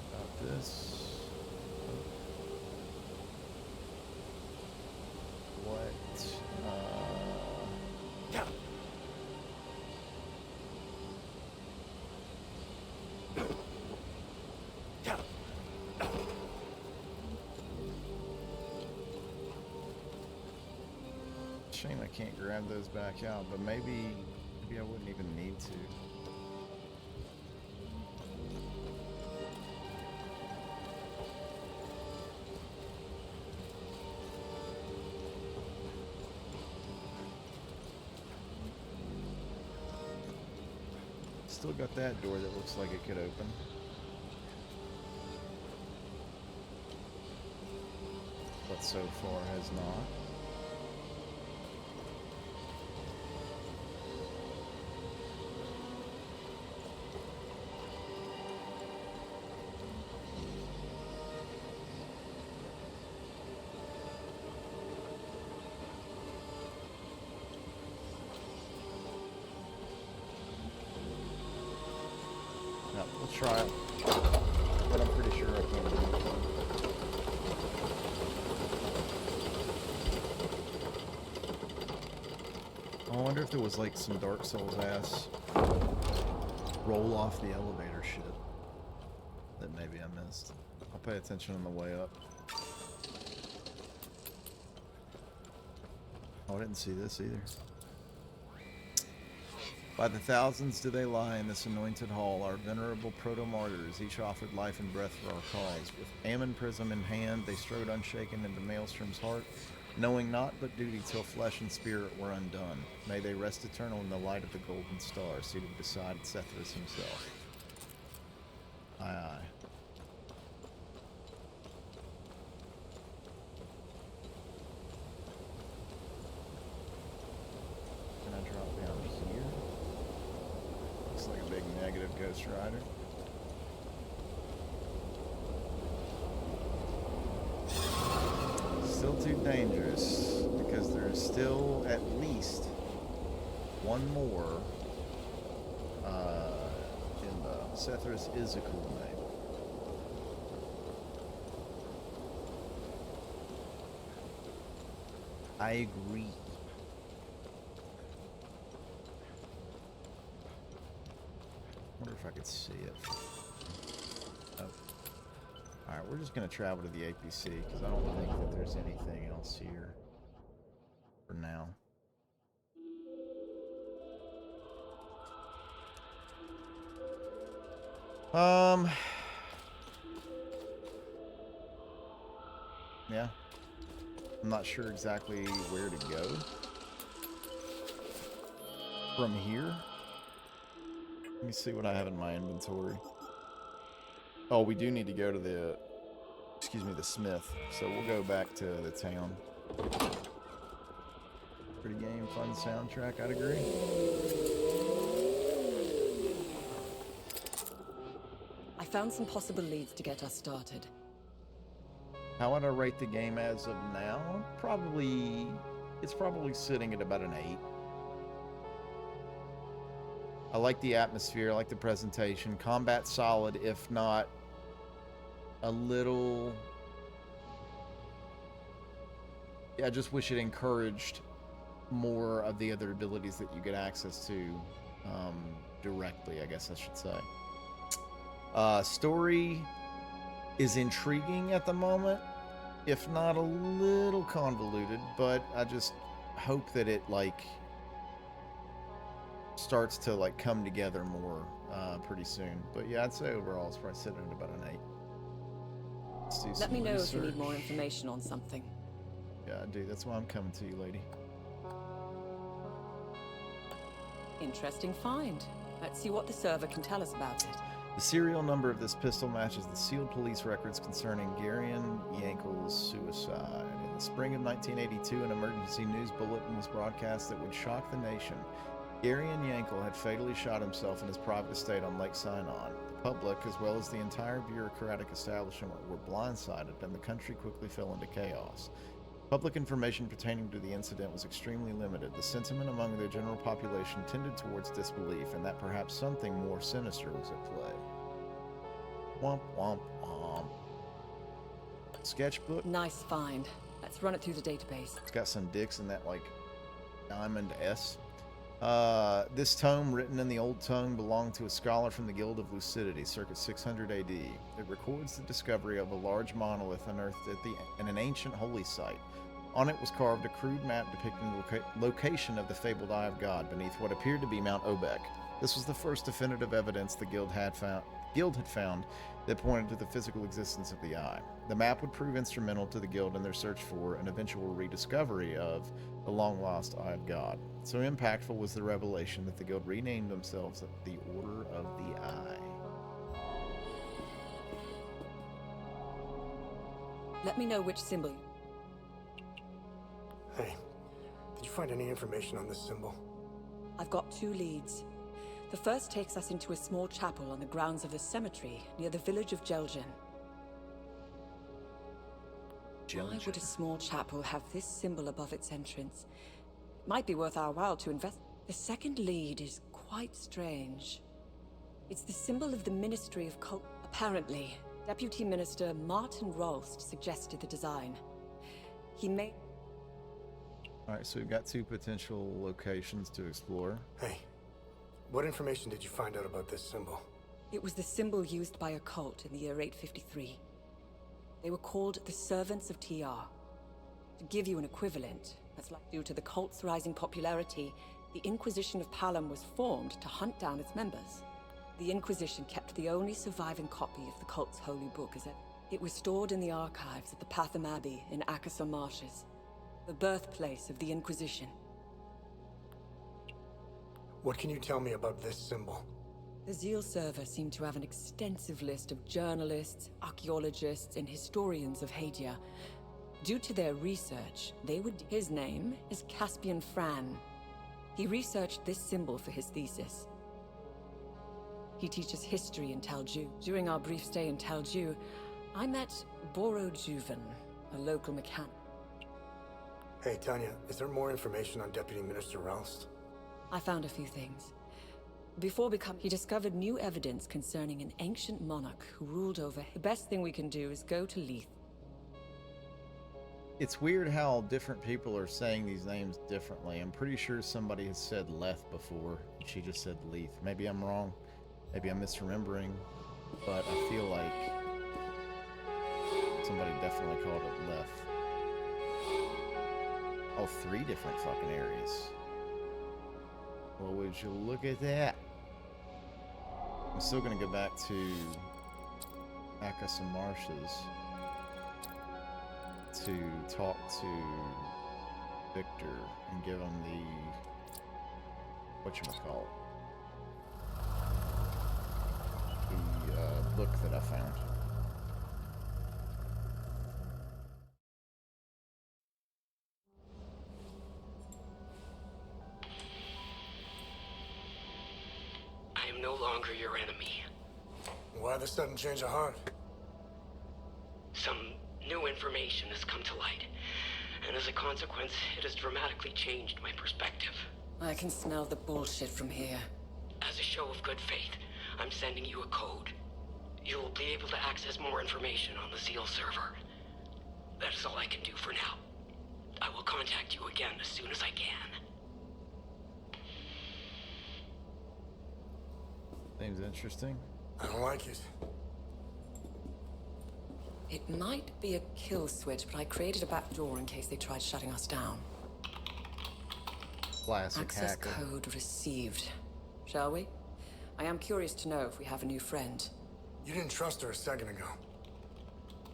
About this. What? Shame I can't grab those back out, but maybe I wouldn't even need to. Still got that door that looks like it could open. But so far has not. try it, but I'm pretty sure I can't do it. I wonder if there was like some Dark Souls ass roll off the elevator shit that maybe I missed. I'll pay attention on the way up. Oh, I didn't see this either. By the thousands do they lie in this anointed hall, our venerable proto-martyrs, each offered life and breath for our cause. With Ammon prism in hand, they strode unshaken into Maelstrom's heart, knowing naught but duty till flesh and spirit were undone. May they rest eternal in the light of the golden star, seated beside Sethris himself. Aye, aye. Can I drop down here? Looks like a big negative Ghost Rider. Still too dangerous, because there's still at least one more. And Sethris is a cool name. I agree. Wonder if I could see it. Oh. Alright, we're just going to travel to the APC, because I don't think that there's anything else here for now. Yeah. I'm not sure exactly where to go from here. Let me see what I have in my inventory. Oh, we do need to go to the, the smith. So we'll go back to the town. Pretty game, fun soundtrack, I'd agree. I found some possible leads to get us started. How would I rate the game as of now? It's probably sitting at about an 8. I like the atmosphere, I like the presentation. Combat solid, if not a little... Yeah, I just wish it encouraged more of the other abilities that you get access to directly, I guess I should say. Story is intriguing at the moment, if not a little convoluted, but I just hope that it, like, starts to, like, come together more pretty soon. But yeah, I'd say overall it's probably sitting at about an 8. Let's do some Let me know if you need research. more information on something. Yeah, I do. That's why I'm coming to you, lady. Interesting find. Let's see what the server can tell us about it. The serial number of this pistol matches the sealed police records concerning Garion Yankel's suicide. In the spring of 1982, an emergency news bulletin was broadcast that would shock the nation. Garion Yankel had fatally shot himself in his private estate on Lake Sinon. The public, as well as the entire bureaucratic establishment, were blindsided, and the country quickly fell into chaos. Public information pertaining to the incident was extremely limited. The sentiment among the general population tended towards disbelief, and that perhaps something more sinister was at play. Womp womp womp. Sketchbook. Nice find. Let's run it through the database. It's got some dicks in that, like, diamond S. This tome, written in the Old Tongue, belonged to a scholar from the Guild of Lucidity, circa 600 AD. It records the discovery of a large monolith unearthed in an ancient holy site. On it was carved a crude map depicting the location of the fabled Eye of God beneath what appeared to be Mount Obek. This was the first definitive evidence the Guild had found that pointed to the physical existence of the Eye. The map would prove instrumental to the Guild in their search for an eventual rediscovery of the long-lost Eye of God. So impactful was the revelation that the Guild renamed themselves the Order of the Eye. Let me know which symbol. Hey, did you find any information on this symbol? I've got 2 leads. The first takes us into a small chapel on the grounds of the cemetery near the village of Jelgen. Why would a small chapel have this symbol above its entrance? Might be worth our while to invest. The second lead is quite strange. It's the symbol of the Ministry of Cult. Apparently, Deputy Minister Martin Rolst suggested the design. He made... Alright, so we've got 2 potential locations to explore. Hey, what information did you find out about this symbol? It was the symbol used by a cult in the year 853. They were called the Servants of TR. To give you an equivalent, that's like due to the cult's rising popularity, the Inquisition of Palam was formed to hunt down its members. The Inquisition kept the only surviving copy of the cult's holy book as it was stored in the archives at the Patham Abbey in Akasor Marshes, the birthplace of the Inquisition. What can you tell me about this symbol? The Zeal server seemed to have an extensive list of journalists, archaeologists, and historians of Hadia. Due to their research, his name is Caspian Fran. He researched this symbol for his thesis. He teaches history in Talju. During our brief stay in Talju, I met Boro Juven, a local mechanic. Hey, Tanya, is there more information on Deputy Minister Roust? I found a few things. Before he discovered new evidence concerning an ancient monarch who ruled over... The best thing we can do is go to Leith. It's weird how different people are saying these names differently. I'm pretty sure somebody has said Leth before, and she just said Leith. Maybe I'm wrong. Maybe I'm misremembering. But I feel like somebody definitely called it Leth. Oh, 3 different fucking areas. Well, would you look at that? I'm still gonna go back to Akasor Marshes to talk to Victor and give him the whatchamacallit, the book that I found. I am no longer your enemy. Why the sudden change of heart? Some new information has come to light, and as a consequence, it has dramatically changed my perspective. I can smell the bullshit from here. As a show of good faith, I'm sending you a code. You'll be able to access more information on the Zeal server. That is all I can do for now. I will contact you again as soon as I can. Seems interesting. I don't like it. It might be a kill switch, but I created a back door in case they tried shutting us down. Classic Access hacker. code received. Shall we? I am curious to know if we have a new friend. You didn't trust her a second ago.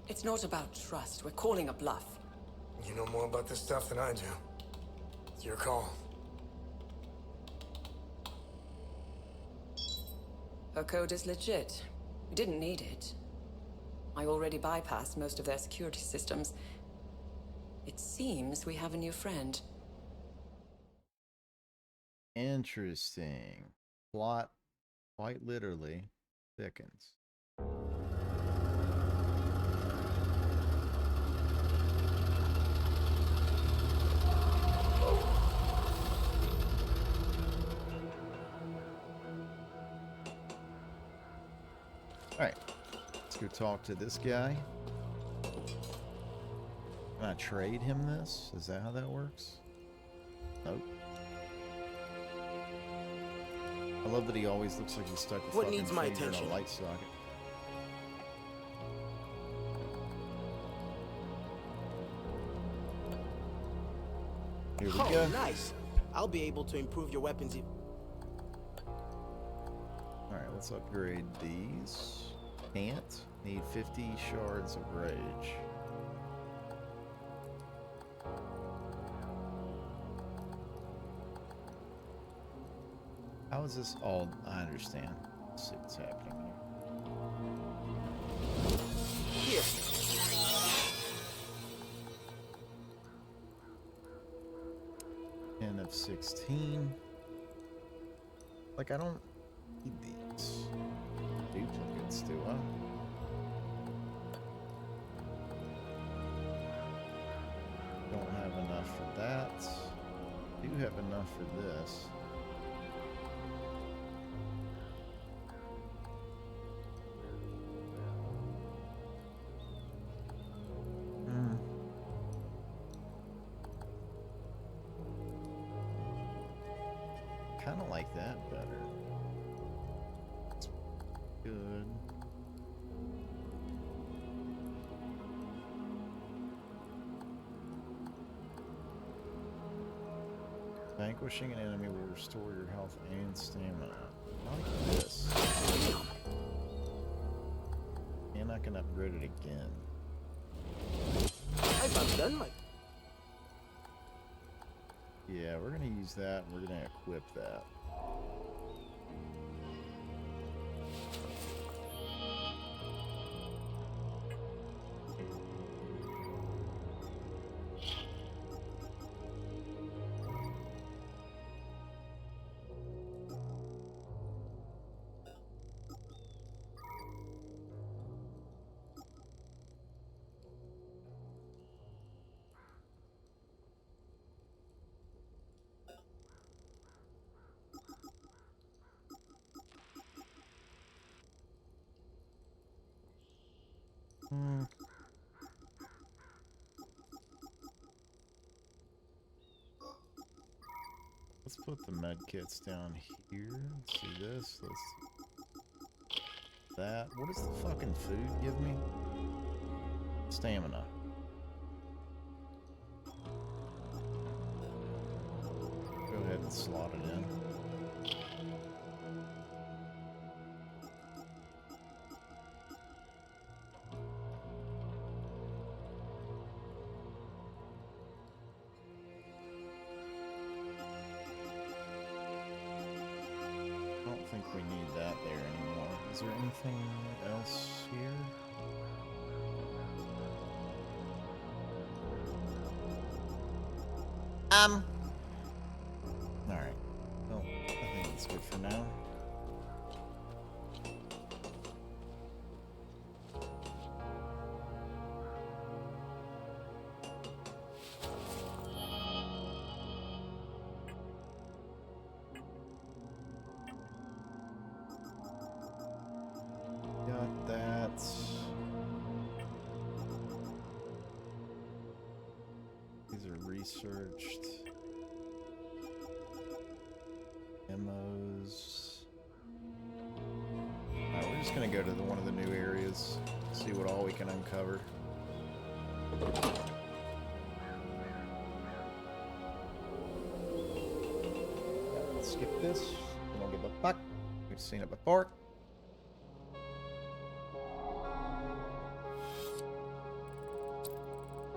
It's not about trust. We're calling a bluff. You know more about this stuff than I do. It's your call. Her code is legit. We didn't need it. I already bypassed most of their security systems. It seems we have a new friend. Interesting. Plot, quite literally, thickens. Alright, let's go talk to this guy. Can I trade him this? Is that how that works? Nope. I love that he always looks like he's stuck with What fucking needs my finger in attention? a light socket. Here we Oh, go. nice. I'll be able to improve your weapons. Alright, let's upgrade these. Can't. Need 50 shards of rage. How is this all? I understand. Let's see what's happening here. Here. 10 of 16. Like, I don't need these duplicates, do I? Don't have enough for that. Do have enough for this. kind of like that better. It's good. Vanquishing an enemy will restore your health and stamina. I like this. And I can upgrade it again. I've done like. Yeah, we're gonna use that and we're gonna equip that. Let's put the med kits down here. Let's do this. Let's that. What does the fucking food give me? Stamina. Go ahead and slot it in. I don't think we need that there anymore. Is there anything else here? Alright. Well, I think it's good for now. Got that. These are researched. Demos. Alright, we're just gonna go to one of the new areas, see what all we can uncover. Let's skip this. We don't give a fuck. We've seen it before.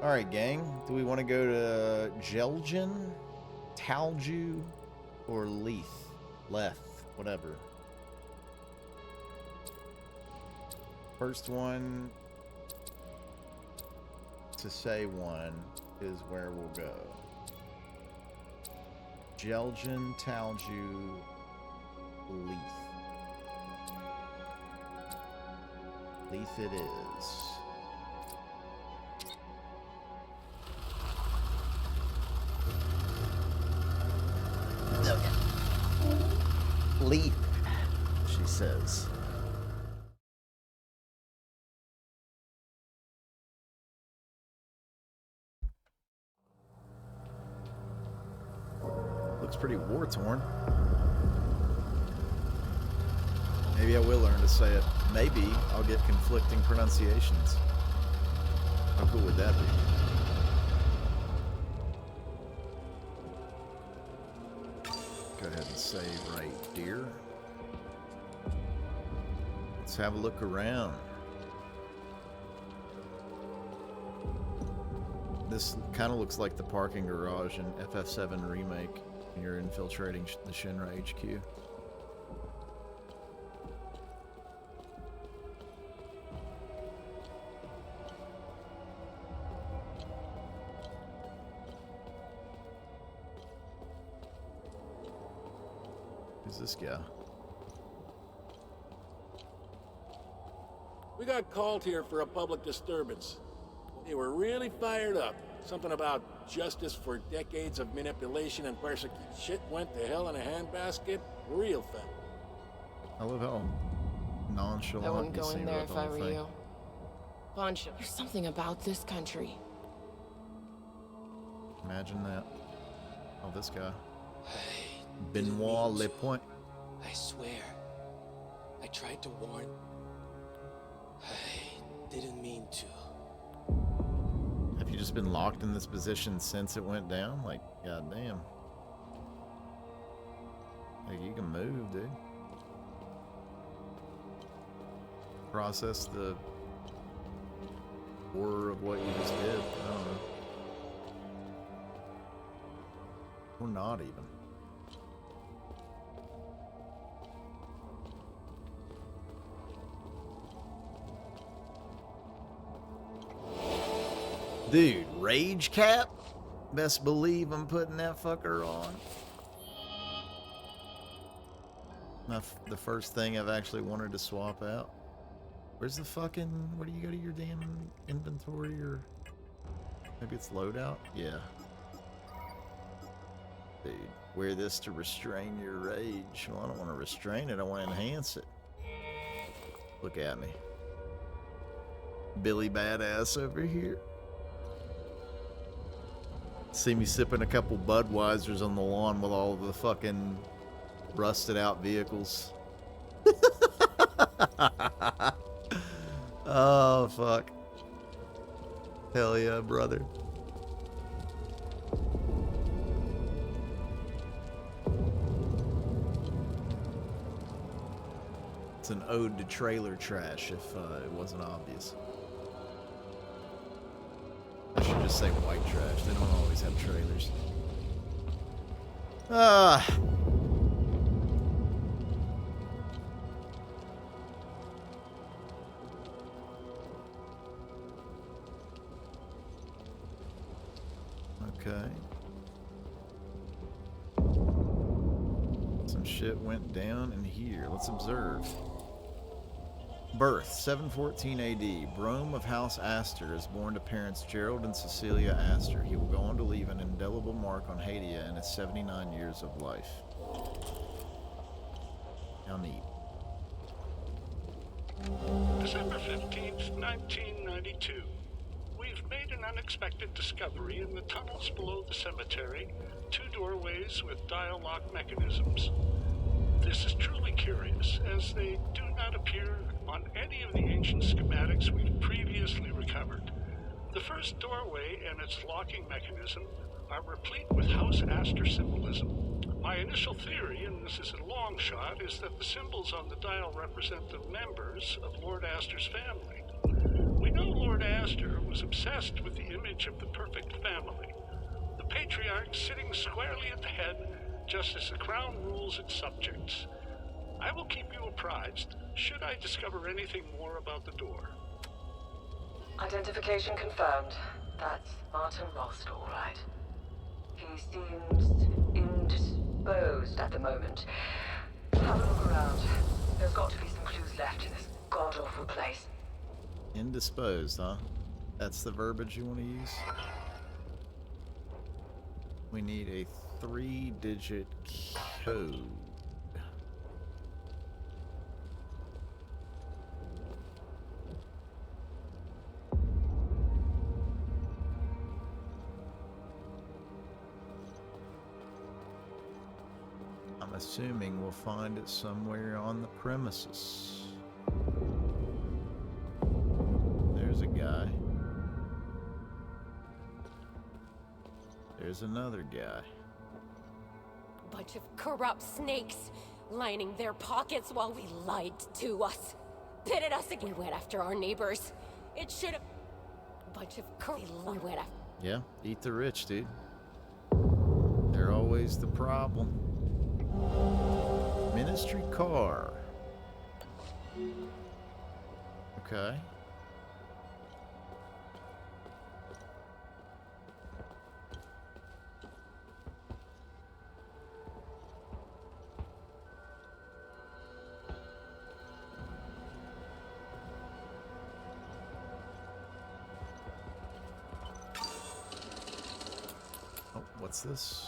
Alright, gang. Do we want to go to Jelgen, Talju, or Leith? Leth, whatever. First one to say one is where we'll go. Jelgen, Talju, Leith. Leith it is. Leith, she says. Looks pretty war-torn. Maybe I will learn to say it. Maybe I'll get conflicting pronunciations. How cool would that be? Go ahead and save right here. Let's have a look around. This kind of looks like the parking garage in FF7 Remake when you're infiltrating the Shinra HQ. Who's this guy? We got called here for a public disturbance. They were really fired up. Something about justice for decades of manipulation and persecution. Shit went to hell in a handbasket real fast. I love how nonchalant I wouldn't you go in seem there about if the I whole were thing. you. Bunch. There's something about this country. Imagine that. Oh, this guy. Benoit Le Point. I swear. I tried to warn. I didn't mean to. Have you just been locked in this position since it went down? Like, goddamn. Like, you can move, dude. Process the horror of what you just did. I don't know. Or not even. Dude, rage cap? Best believe I'm putting that fucker on. The first thing I've actually wanted to swap out. Where's the fucking... Where do you go to your damn inventory? Or maybe it's loadout? Yeah. Dude, wear this to restrain your rage. Well, I don't want to restrain it. I want to enhance it. Look at me. Billy Badass over here. See me sipping a couple Budweisers on the lawn with all of the fucking rusted out vehicles. Oh, fuck. Hell yeah, brother. It's an ode to trailer trash, if it wasn't obvious. I should just say white trash. They don't always have trailers. Ah. Okay. Some shit went down in here. Let's observe. Birth, 714 AD. Brome of House Astor is born to parents Gerald and Cecilia Astor. He will go on to leave an indelible mark on Hadia in his 79 years of life. How neat. December 15th, 1992. We've made an unexpected discovery in the tunnels below the cemetery. 2 doorways with dial lock mechanisms. This is truly curious, as they do not appear on any of the ancient schematics we've previously recovered. The first doorway and its locking mechanism are replete with House Astor symbolism. My initial theory, and this is a long shot, is that the symbols on the dial represent the members of Lord Astor's family. We know Lord Astor was obsessed with the image of the perfect family. The patriarch sitting squarely at the head, just as the crown rules its subjects. I will keep you apprised, should I discover anything more about the door. Identification confirmed. That's Martin Rost, all right. He seems indisposed at the moment. Have a look around. There's got to be some clues left in this god-awful place. Indisposed, huh? That's the verbiage you want to use? We need a 3-digit code. I'm assuming we'll find it somewhere on the premises. There's a guy. There's another guy. Bunch of corrupt snakes lining their pockets while we lied to us. Pitted us again. We went after our neighbors. It should have... Bunch of we went after... Yeah, eat the rich, dude. They're always the problem. Ministry car. Okay. What's this?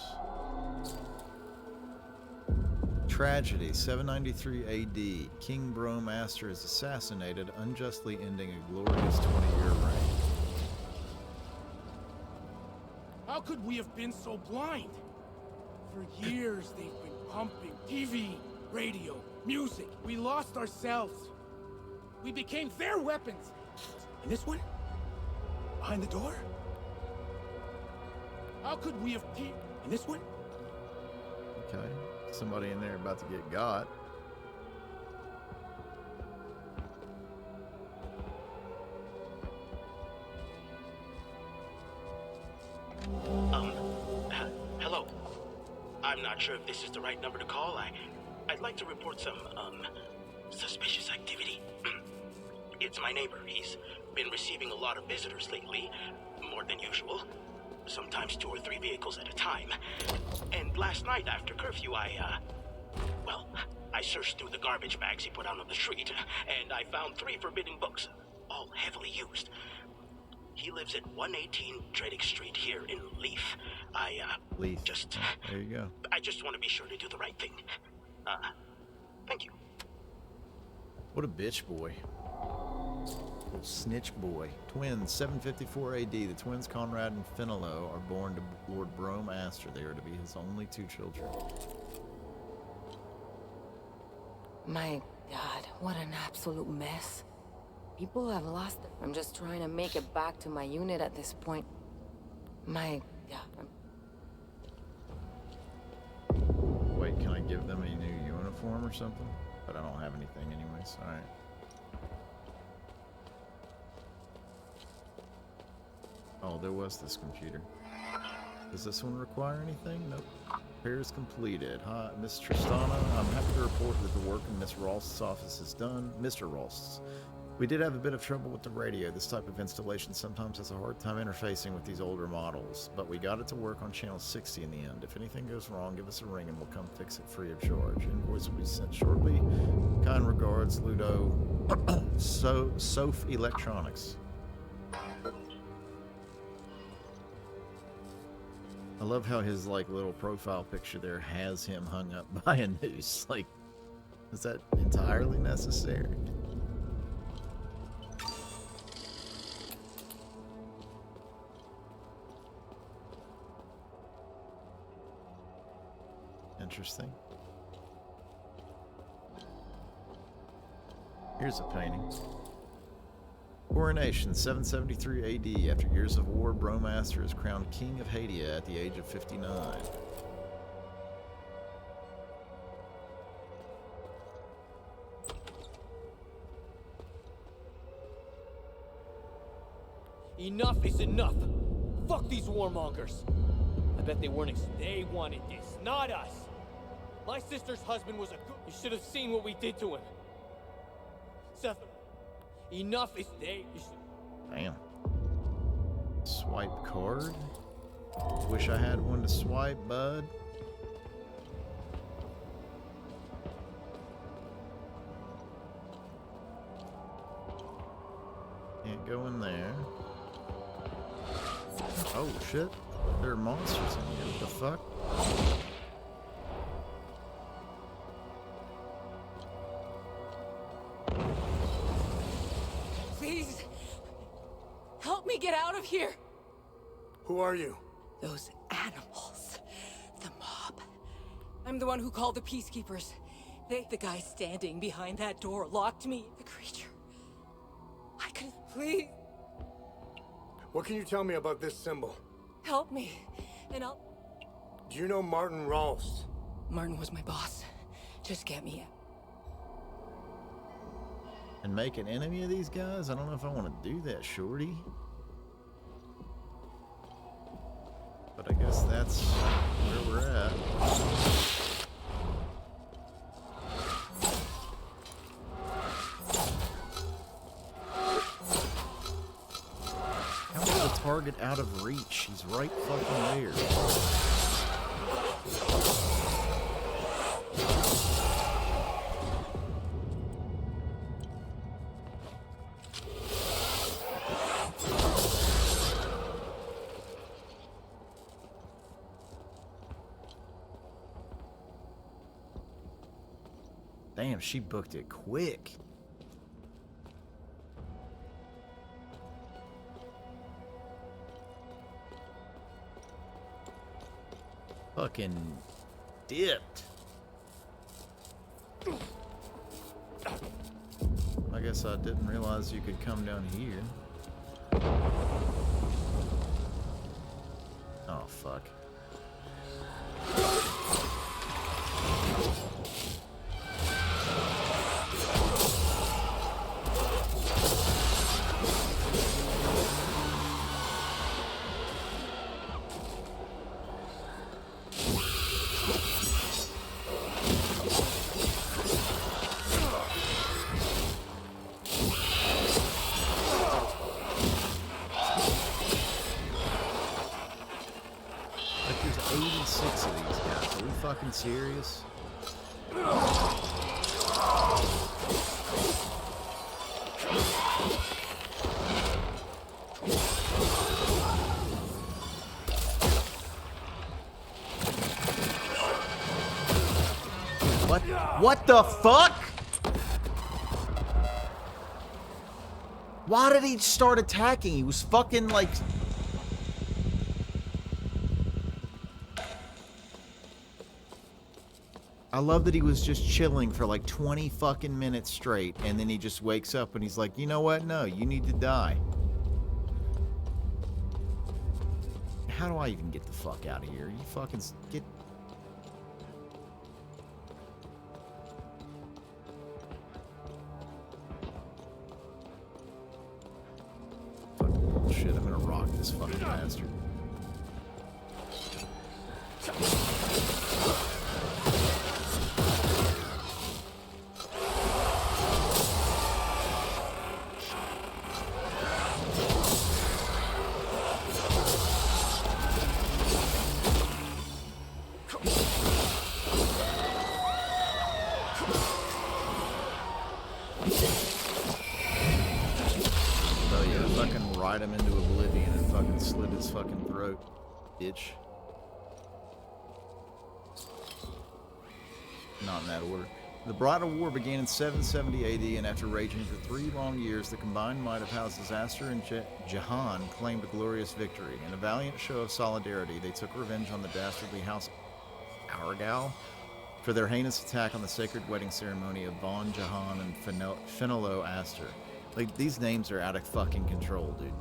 Tragedy, 793 AD. King Brome Astor is assassinated, unjustly ending a glorious 20-year reign. How could we have been so blind? For years, they've been pumping TV, radio, music. We lost ourselves. We became their weapons. And this one? Behind the door? How could we have And this one? Okay. Somebody in there about to get got. Hello. I'm not sure if this is the right number to call. I'd like to report some, suspicious activity. It's my neighbor. He's been receiving a lot of visitors lately, more than usual. Sometimes 2 or 3 vehicles at a time. And last night after curfew, I searched through the garbage bags he put out on the street, and I found 3 forbidden books, all heavily used. He lives at 118 Trading Street here in Leaf. Leaf. There you go. I just want to be sure to do the right thing. Thank you. What a bitch boy. Little snitch boy. Twins, 754 AD. The twins Conrad and Fenello are born to Lord Brome Astor. They are to be his only 2 children. My God, what an absolute mess. People have lost it. I'm just trying to make it back to my unit at this point. My God. Wait, can I give them a new uniform or something? But I don't have anything anyways. Alright. Oh, there was this computer. Does this one require anything? Nope. Repair is completed. Hi, Miss Tristana. I'm happy to report that the work in Miss Rolst's office is done. Mr. Rolst's. We did have a bit of trouble with the radio. This type of installation sometimes has a hard time interfacing with these older models, but we got it to work on channel 60 in the end. If anything goes wrong, give us a ring and we'll come fix it free of charge. Invoice will be sent shortly. Kind regards, Ludo. Soph Electronics. I love how his like little profile picture there has him hung up by a noose. Like, is that entirely necessary? Interesting. Here's a painting. Coronation, 773 AD. After years of war, Brome Astor is crowned King of Hadia at the age of 59. Enough is enough! Fuck these warmongers! I bet they weren't they wanted this, not us! My sister's husband was a good— You should have seen what we did to him. Seth, enough is Damn. Swipe card? Wish I had one to swipe, bud. Can't go in there. Oh shit. There are monsters in here. What the fuck? Please, help me get out of here. Who are you? Those animals. The mob. I'm the one who called the peacekeepers. The guy standing behind that door locked me. The creature. I couldn't. Please. What can you tell me about this symbol? Help me, and I'll... Do you know Martin Rolst? Martin was my boss. Just get me out. And make an enemy of these guys? I don't know if I want to do that, shorty. But I guess that's where we're at. How is the target out of reach? He's right fucking there. Damn, she booked it quick. Fucking dipped. I guess I didn't realize you could come down here. Oh, fuck. Serious? What the fuck? Why did he start attacking? He was fucking like... I love that he was just chilling for like 20 fucking minutes straight, and then he just wakes up and he's like, you know what? No, you need to die. How do I even get the fuck out of here? You fucking get... Fucking bullshit, I'm gonna rock this fucking bastard. Him into oblivion and fucking slit his fucking throat, bitch. Not in that order. The bridal war began in 770 AD, and after raging for 3 long years, the combined might of houses Aster and Jahan claimed a glorious victory. In a valiant show of solidarity, they took revenge on the dastardly house Argal for their heinous attack on the sacred wedding ceremony of Von Jahan and Finelo Aster. Like, these names are out of fucking control, dude.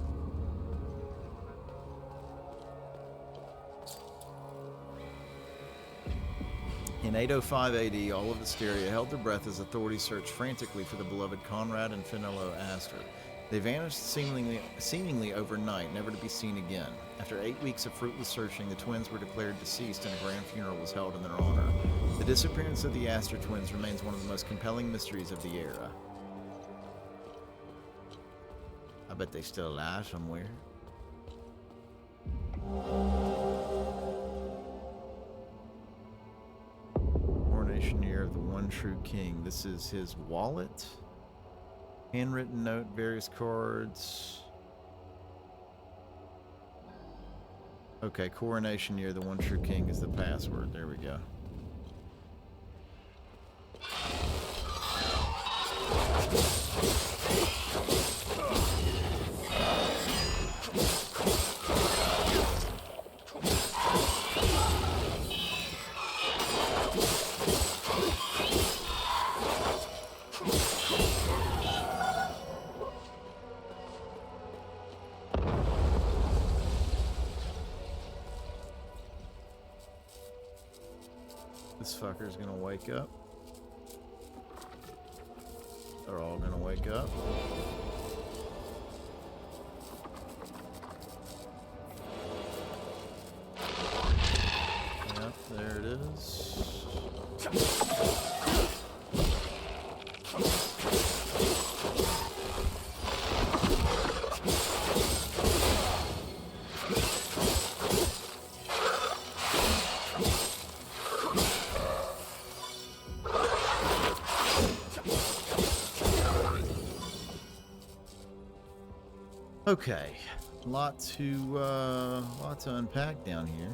In 805 AD, all of Asteria held their breath as authorities searched frantically for the beloved Conrad and Finelo Aster. They vanished seemingly overnight, never to be seen again. After 8 weeks of fruitless searching, the twins were declared deceased and a grand funeral was held in their honor. The disappearance of the Aster twins remains one of the most compelling mysteries of the era. I bet they still alive somewhere. Coronation year of the one true king. This is his wallet. Handwritten note, various cards. Okay, coronation year, the one true king is the password. There we go. This fucker's gonna wake up. They're all gonna wake up. Yep, there it is. Okay, lot to unpack down here.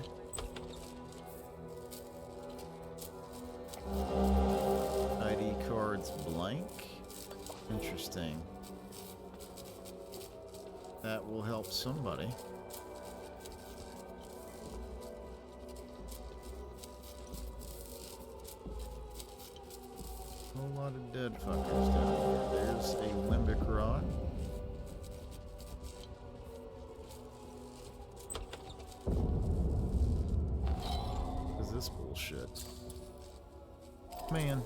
ID cards blank. Interesting. That will help somebody. whole lot of dead fuckers down here. There's a limbic rod. What is this bullshit? Man,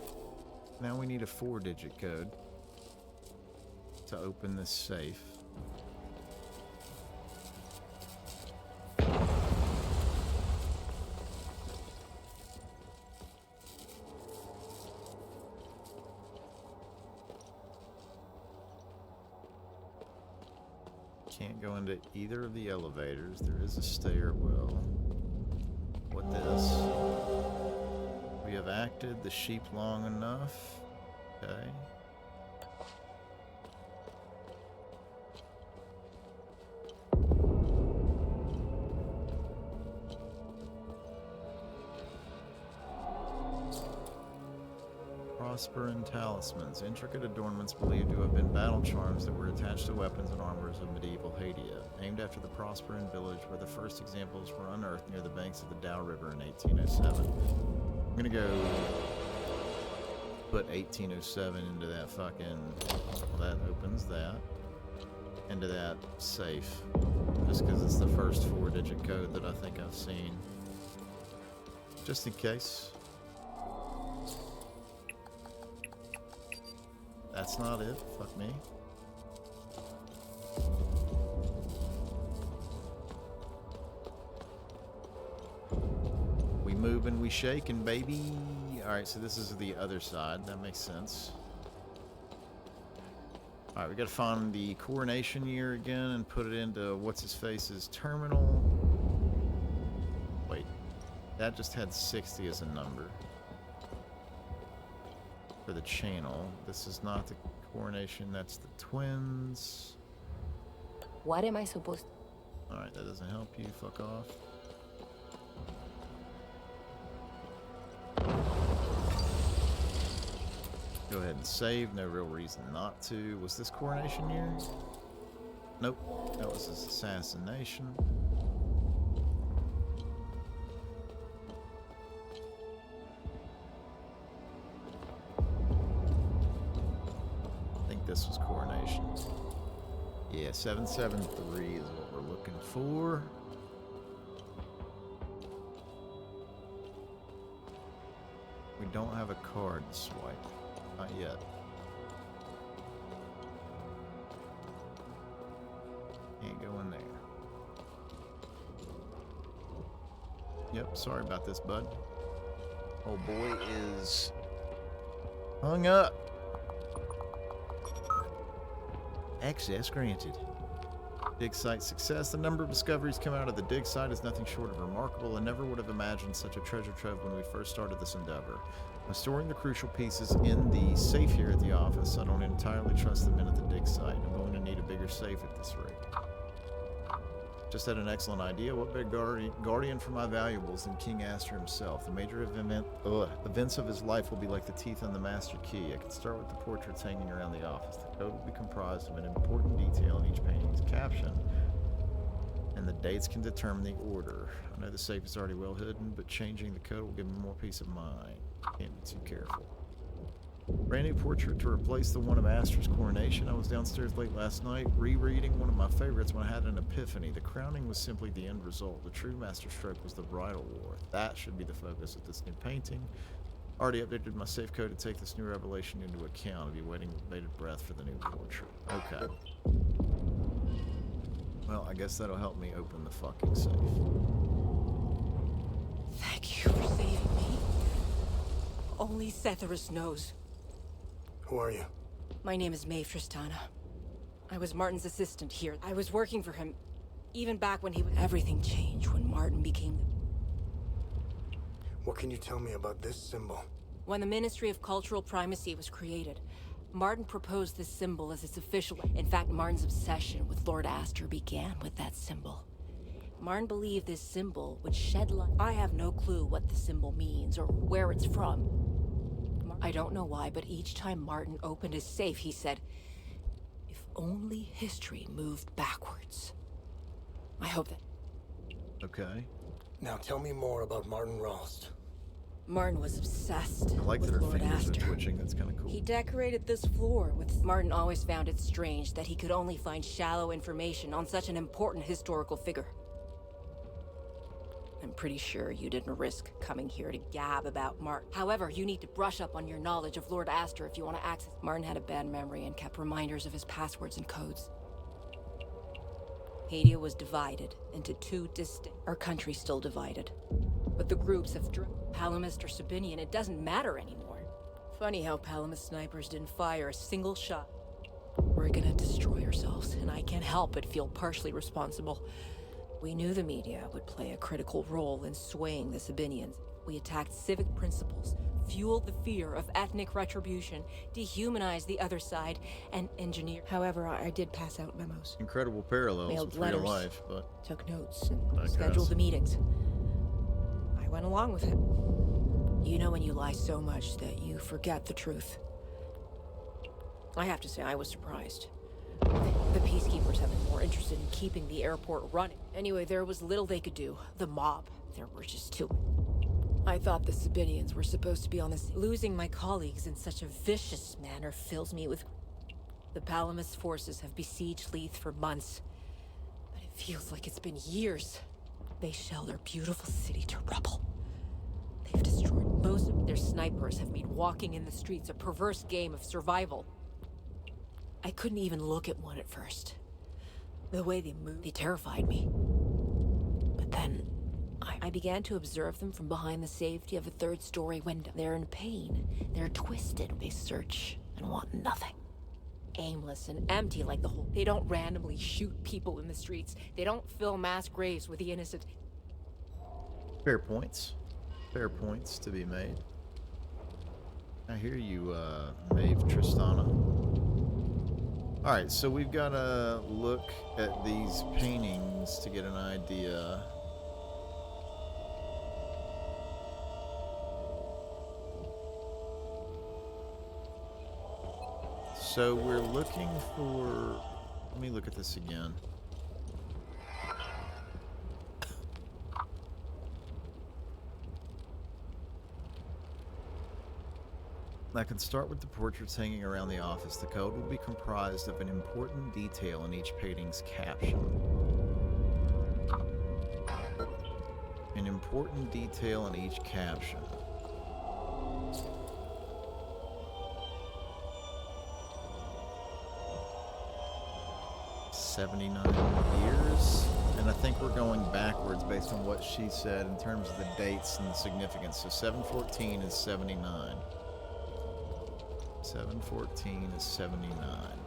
now we need a 4-digit code to open this safe. Can't go into either of the elevators. There is a stairwell. What this? We have acted the sheep long enough. Okay. Prosperin talismans, intricate adornments believed to have been battle charms that were attached to weapons and armors of medieval Hadia, named after the Prosperin village where the first examples were unearthed near the banks of the Dow River in 1807. I'm gonna go put 1807 into that fucking, well, that opens that, into that safe, just because it's the first 4-digit code that I think I've seen, just in case. That's not it. Fuck me. We moving, we shaking, baby. Alright, so this is the other side. That makes sense. Alright, we gotta find the coronation year again and put it into what's-his-face's terminal. Wait. That just had 60 as a number. For the channel. This is not the coronation, that's the twins. What am I supposed to? Alright, that doesn't help you. Fuck off. Go ahead and save. No real reason not to. Was this coronation year? Nope. That was his assassination. This was coronation. Yeah, 773 is what we're looking for. We don't have a card to swipe. Not yet. Can't go in there. Yep, sorry about this, bud. Old boy is hung up. Access granted. Dig site success. The number of discoveries come out of the dig site is nothing short of remarkable, and never would have imagined such a treasure trove when we first started this endeavor. I'm storing the crucial pieces in the safe here at the office. I don't entirely trust the men at the dig site. I'm going to need a bigger safe at this rate. Just had an excellent idea. What better guardian for my valuables than King Astor himself? The major events of his life will be like the teeth on the master key. I can start with the portraits hanging around the office. The code will be comprised of an important detail in each painting's caption, and the dates can determine the order. I know the safe is already well hidden, but changing the code will give me more peace of mind. Can't be too careful. Brand new portrait to replace the one of Astor's coronation. I was downstairs late last night rereading one of my favorites when I had an epiphany. The crowning was simply the end result. The true masterstroke was the bridal war. That should be the focus of this new painting. Already updated my safe code to take this new revelation into account. I'll be waiting with bated breath for the new portrait. Okay. Well, I guess that'll help me open the fucking safe. Thank you for saving me. Only Setherus knows. Who are you? My name is Maeve Tristana. I was Martin's assistant here. I was working for him, even back when he was... Everything changed when Martin became the... What can you tell me about this symbol? When the Ministry of Cultural Primacy was created, Martin proposed this symbol as its official... In fact, Martin's obsession with Lord Astor began with that symbol. Martin believed this symbol would shed light... I have no clue what the symbol means or where it's from. I don't know why, but each time Martin opened his safe, he said, if only history moved backwards. I hope that... Okay. Now tell me more about Martin Rost. Martin was obsessed I like with that her Lord fingers Astor. are twitching. That's kind of cool. He decorated this floor with... Martin always found it strange that he could only find shallow information on such an important historical figure. I'm pretty sure you didn't risk coming here to gab about Martin. However, you need to brush up on your knowledge of Lord Astor if you want to access... Martin had a bad memory and kept reminders of his passwords and codes. Hadia was divided into two distinct... Our country's still divided. But the groups have... Palamist or Sabinian, it doesn't matter anymore. Funny how Palamist snipers didn't fire a single shot. We're gonna destroy ourselves, and I can't help but feel partially responsible. We knew the media would play a critical role in swaying the Sabinians. We attacked civic principles, fueled the fear of ethnic retribution, dehumanized the other side, and engineered... However, I did pass out memos. Incredible parallels Mailed with letters, real life, but... took notes, and I scheduled guess. the meetings. I went along with it. You know when you lie so much that you forget the truth. I have to say, I was surprised. The peacekeepers have been more interested in keeping the airport running. Anyway, there was little they could do. The mob, there were just too... I thought the Sabinians were supposed to be on this... Losing my colleagues in such a vicious manner fills me with... The Palamist forces have besieged Leith for months. But it feels like it's been years. They shell their beautiful city to rubble. They've destroyed most of their snipers, have made walking in the streets a perverse game of survival. I couldn't even look at one at first. The way they moved, they terrified me. But then, I began to observe them from behind the safety of a third-story window. They're in pain. They're twisted. They search and want nothing. Aimless and empty like the whole... They don't randomly shoot people in the streets. They don't fill mass graves with the innocent. Fair points. Fair points to be made. I hear you, Maeve Tristana. Alright, so we've got to look at these paintings to get an idea. So we're looking for... Let me look at this again. I can start with the portraits hanging around the office. The code will be comprised of an important detail in each painting's caption. An important detail in each caption. "79 years," and I think we're going backwards based on what she said in terms of the dates and the significance. So 7/14 is 79. 7/14 is 79.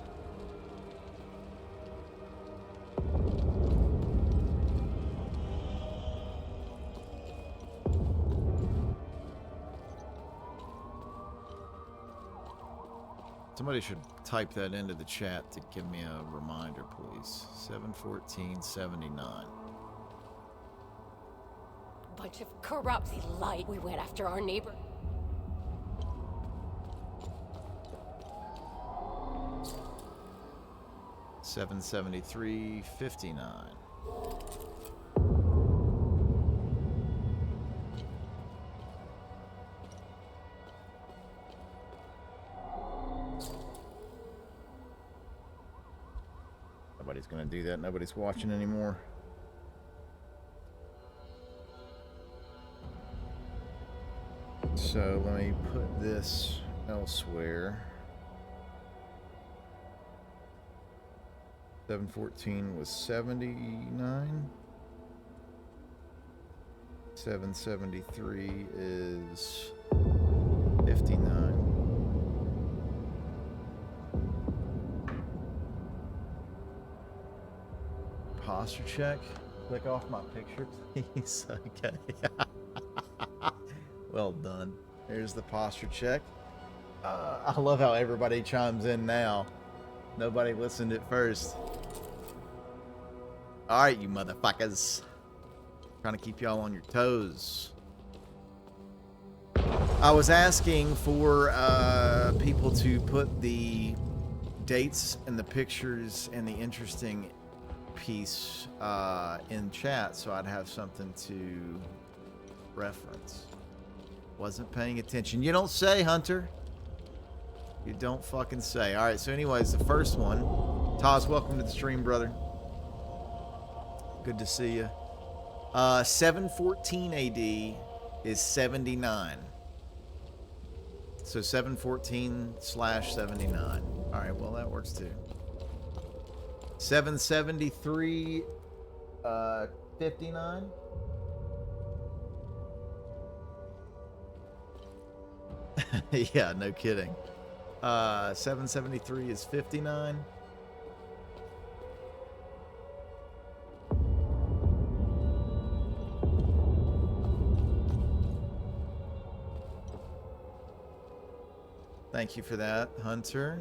Somebody should type that into the chat to give me a reminder, please. 7/14/79. Bunch of corrupt light. We went after our neighbor. "773/59. Nobody's gonna do that. Nobody's watching anymore. So let me put this elsewhere. 7/14 was 79. 773 is 59. Posture check. Click off my picture, please. Okay. Well done. There's the posture check. I love how everybody chimes in now. Nobody listened at first. Alright, you motherfuckers. Trying to keep y'all on your toes. I was asking for people to put the dates and the pictures and the interesting piece in chat so I'd have something to reference. Wasn't paying attention. You don't say, Hunter. You don't fucking say. All right, so anyways, the first one. Taz, welcome to the stream, brother. Good to see you. 714 AD is 79. So 714/79. All right, well, that works too. 773, 59. Yeah, no kidding. 773 is 59. Thank you for that, Hunter.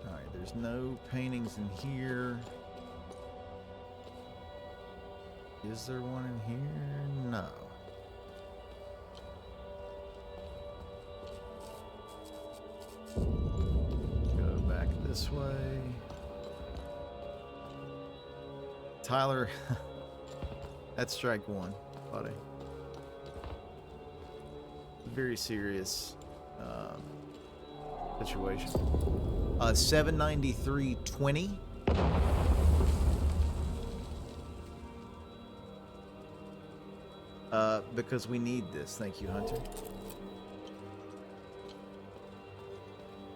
Alright, there's no paintings in here. Is there one in here? No. Go back this way. Tyler, that's strike one, buddy. Very serious situation. 793.20. Because we need this. Thank you, Hunter.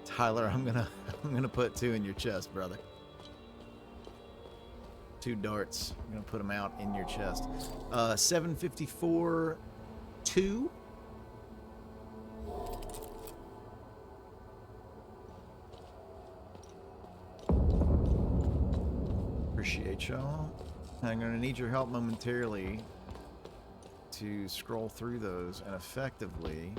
Tyler, I'm gonna put 2 in your chest, brother. 2 darts. I'm gonna put them out in your chest. 754.2. Appreciate y'all. I'm gonna need your help momentarily to scroll through those and effectively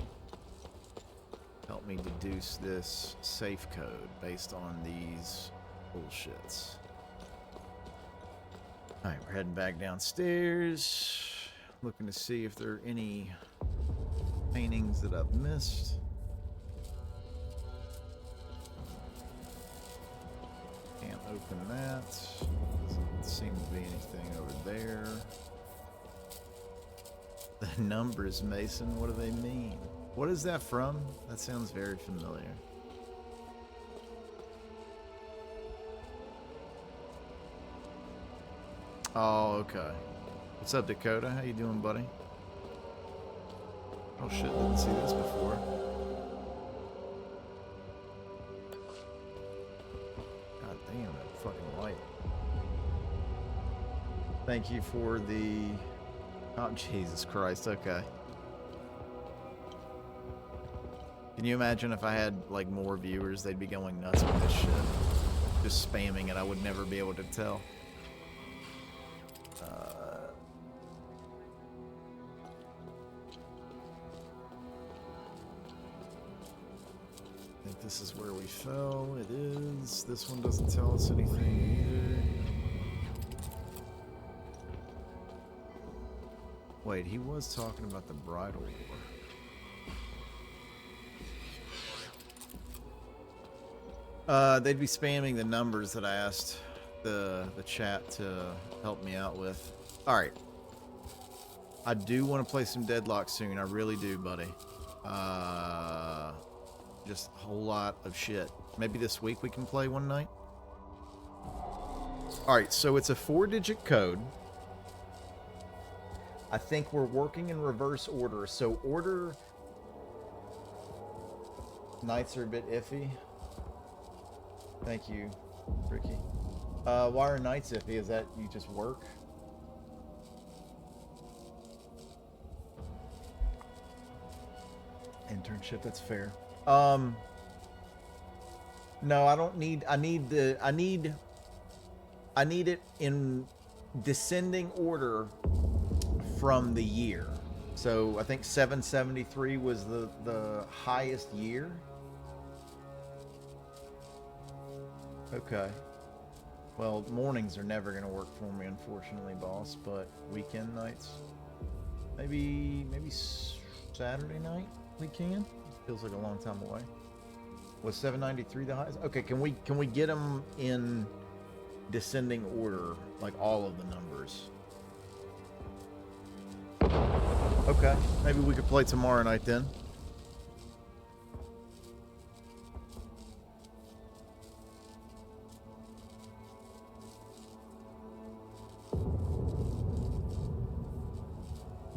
help me deduce this safe code based on these bullshits. Alright, we're heading back downstairs. Looking to see if there are any paintings that I've missed. Can't open that. Doesn't seem to be anything over there. The numbers, Mason, what do they mean? What is that from? That sounds very familiar. Oh, okay. What's up, Dakota? How you doing, buddy? Oh shit, didn't see this before. God damn, that fucking light. Thank you for the... Oh, Jesus Christ, okay. Can you imagine if I had, like, more viewers? They'd be going nuts with this shit. Just spamming it, I would never be able to tell. I think this is where we fell. It is. This one doesn't tell us anything either. Wait, he was talking about the bridal war. They'd be spamming the numbers that I asked the chat to help me out with. Alright. I do want to play some Deadlock soon. I really do, buddy. Just a whole lot of shit. Maybe this week we can play one night? Alright, so it's a 4-digit code. I think we're working in reverse order. So order... Nights are a bit iffy. Thank you, Ricky. Why are nights iffy? Is that you just work? Internship, that's fair. No, I don't need... I need it in descending order from the year. So I think 773 was the highest year. Okay. Well, mornings are never gonna work for me, unfortunately, boss. But weekend nights, maybe Saturday night we can. Feels like a long time away. Was 793 the highest? Okay, can we get them in descending order, like all of the numbers? Okay, maybe we could play tomorrow night then.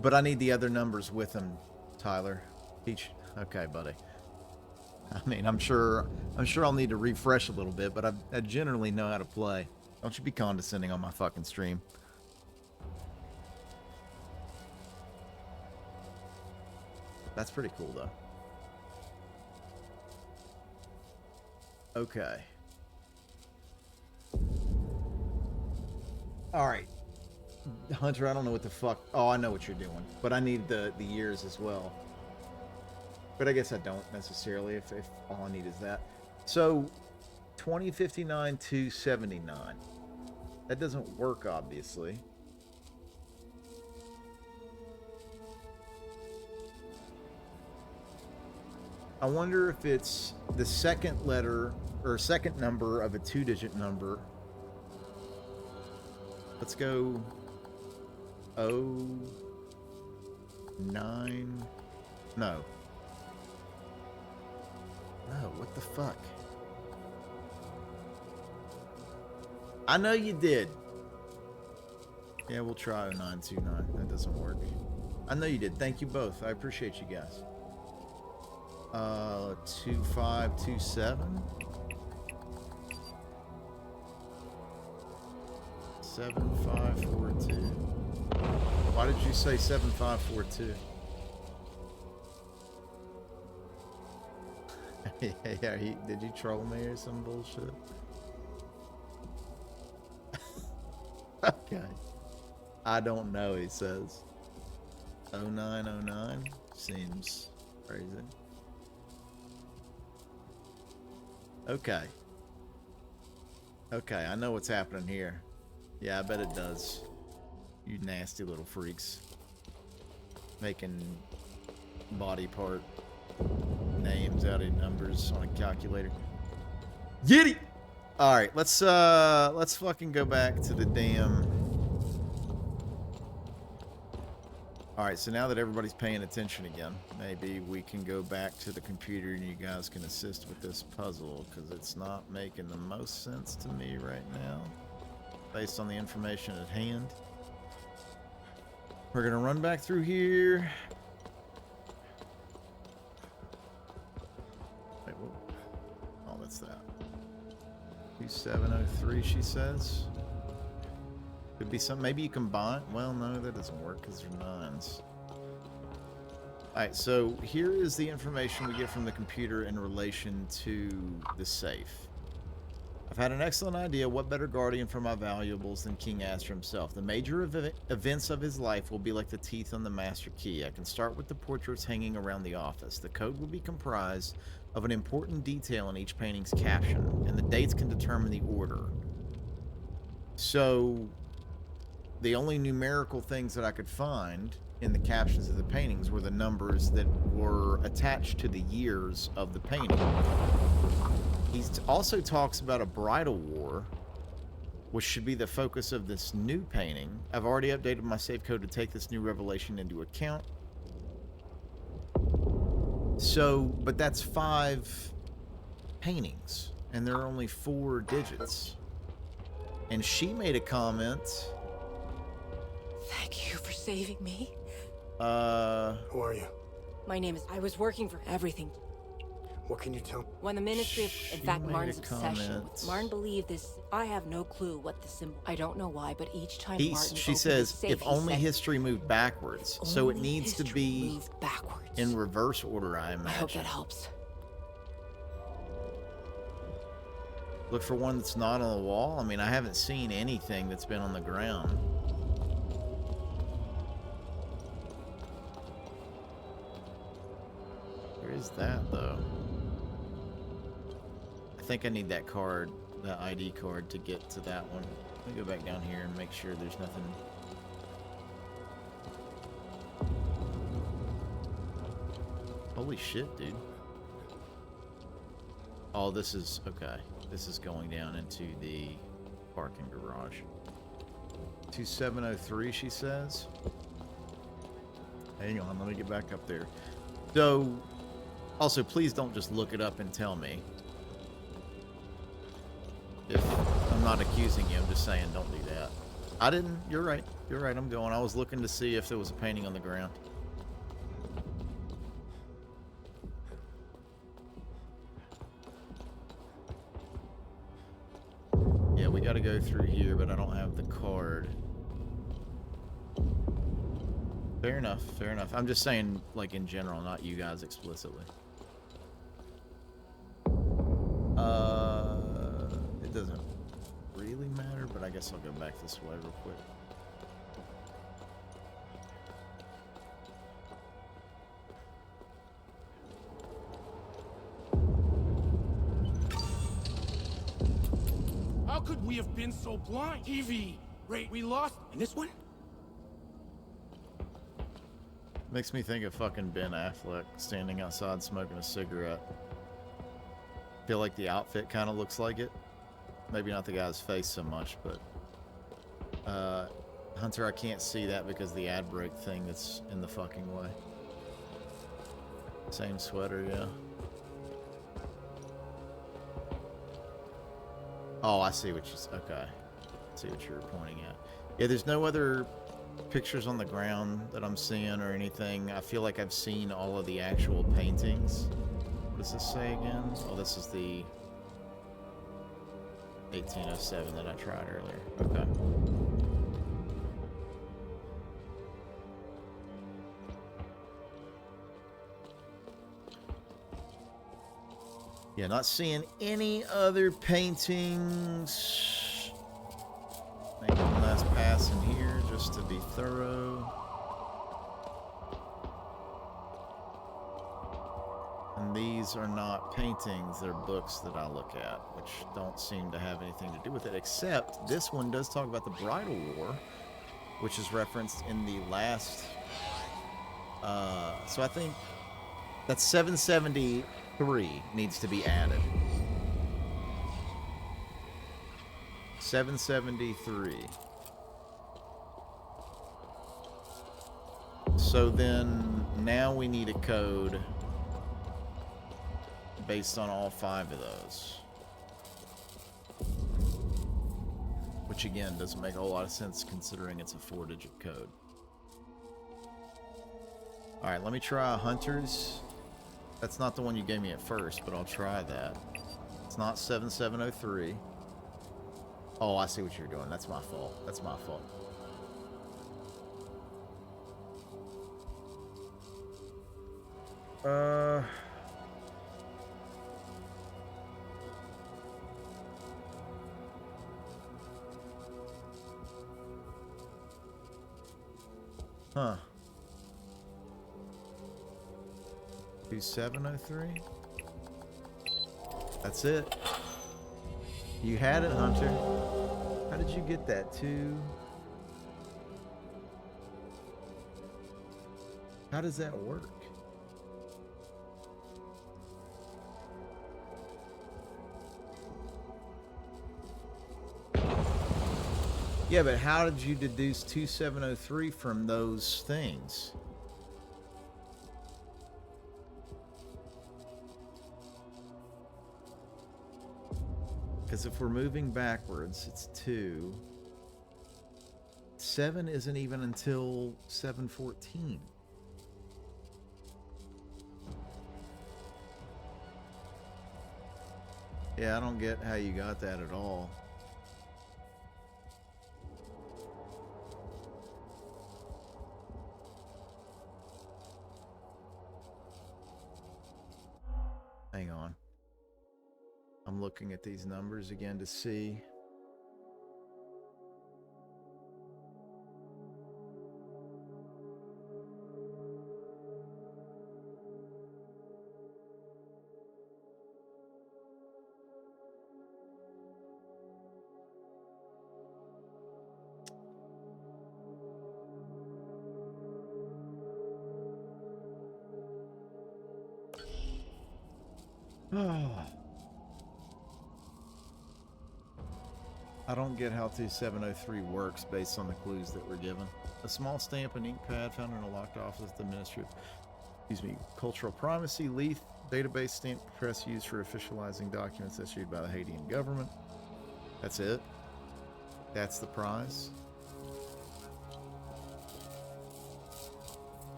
But I need the other numbers with him, Tyler. Okay, buddy. I mean, I'm sure I'll need to refresh a little bit, but I generally know how to play. Don't you be condescending on my fucking stream. That's pretty cool, though. Okay. All right. Hunter, I don't know what the fuck... Oh, I know what you're doing. But I need the years as well. But I guess I don't necessarily if all I need is that. So, 2059 to 79. That doesn't work, obviously. I wonder if it's the second letter or second number of a 2-digit number. Let's go 09. No. No, what the fuck? I know you did. Yeah, we'll try 0929. That doesn't work. I know you did. Thank you both. I appreciate you guys. 2527. 7542. Why did you say 7542? Yeah, did you troll me or some bullshit? Okay. I don't know, he says. 0909 seems crazy. Okay. Okay, I know what's happening here. Yeah, I bet it does. You nasty little freaks. Making body part names out of numbers on a calculator. Giddy! Alright, let's fucking go back to the damn... Alright, so now that everybody's paying attention again, maybe we can go back to the computer and you guys can assist with this puzzle, because it's not making the most sense to me right now, based on the information at hand. We're gonna run back through here. Wait, whoa. Oh, that's that. 2703, she says. Could be some. Maybe you combine. Well, no, that doesn't work because they're nines. Alright, so here is the information we get from the computer in relation to the safe. I've had an excellent idea. What better guardian for my valuables than King Astor himself? The major events of his life will be like the teeth on the master key. I can start with the portraits hanging around the office. The code will be comprised of an important detail in each painting's caption, and the dates can determine the order. So, the only numerical things that I could find in the captions of the paintings were the numbers that were attached to the years of the painting. He also talks about a bridal war, which should be the focus of this new painting. I've already updated my save code to take this new revelation into account. So, but that's 5 paintings, and there are only 4 digits. And she made a comment. Thank you for saving me. Who are you? My name is... I was working for everything. What can you tell me? When the Ministry of... In fact, Martin's obsession with... Martin believed this... I have no clue what the symbol... I don't know why, but each time Martin... She says, if only history moved backwards. So it needs to be in reverse order, I imagine. I hope that helps. Look for one that's not on the wall. I mean, I haven't seen anything that's been on the ground. Where is that, though? I think I need that card, that ID card, to get to that one. Let me go back down here and make sure there's nothing. Holy shit, dude. Oh, this is... okay. This is going down into the parking garage. 2703, she says. Hang on, let me get back up there. So, also, please don't just look it up and tell me. If I'm not accusing you, I'm just saying don't do that. I didn't. You're right. You're right. I'm going. I was looking to see if there was a painting on the ground. Yeah, we got to go through here, but I don't have the card. Fair enough. Fair enough. I'm just saying, like, in general, not you guys explicitly. It doesn't really matter, but I guess I'll go back this way real quick. How could we have been so blind? TV, Ray, we lost. And this one? Makes me think of fucking Ben Affleck standing outside smoking a cigarette. Feel like the outfit kind of looks like it. Maybe not the guy's face so much, but Hunter, I can't see that because the ad break thing that's in the fucking way. Same sweater, yeah. Oh, I see what you... Okay. I see what you're pointing at. Yeah, there's no other pictures on the ground that I'm seeing or anything. I feel like I've seen all of the actual paintings. What does this say again? Oh, this is the 1807 that I tried earlier. Okay. Yeah, not seeing any other paintings. Make one last pass in here just to be thorough. And these are not paintings, they're books that I look at, which don't seem to have anything to do with it, except this one does talk about the Bridal War, which is referenced in the last... so I think that's 773 needs to be added. 773. So then now we need a code based on all 5 of those. Which again doesn't make a whole lot of sense considering it's a 4-digit code. Alright, let me try Hunters. That's not the one you gave me at first, but I'll try that. It's not 7703. Oh, I see what you're doing. That's my fault. That's my fault. Huh. 2703? That's it. You had it, Hunter. How did you get that, too? How does that work? Yeah, but how did you deduce 2703 from those things? Because if we're moving backwards, it's 2. 7 isn't even until 714. Yeah, I don't get how you got that at all. Hang on. I'm looking at these numbers again to see. I don't get how 2703 works based on the clues that were given. A small stamp and ink pad found in a locked office at the Ministry of, Cultural Primacy. Leith database stamp press used for officializing documents issued by the Haitian government. That's it. That's the prize.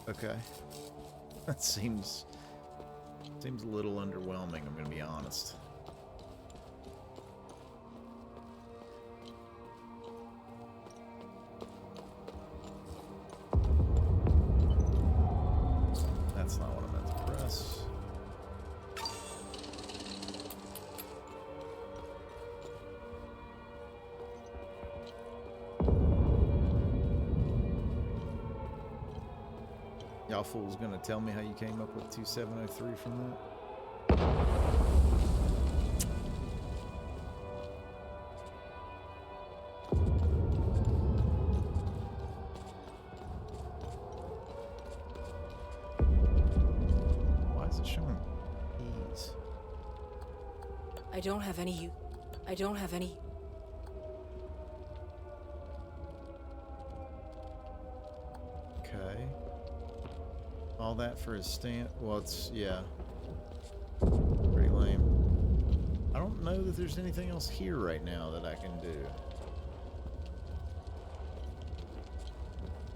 Okay. That seems a little underwhelming, I'm gonna be honest. That's not what I meant to press. Y'all fools gonna tell me how you came up with 2703 from that? Why is it showing E's? I don't have any. Okay. All that for his stamp. Well, it's, yeah. Pretty lame. I don't know that there's anything else here right now that I can do.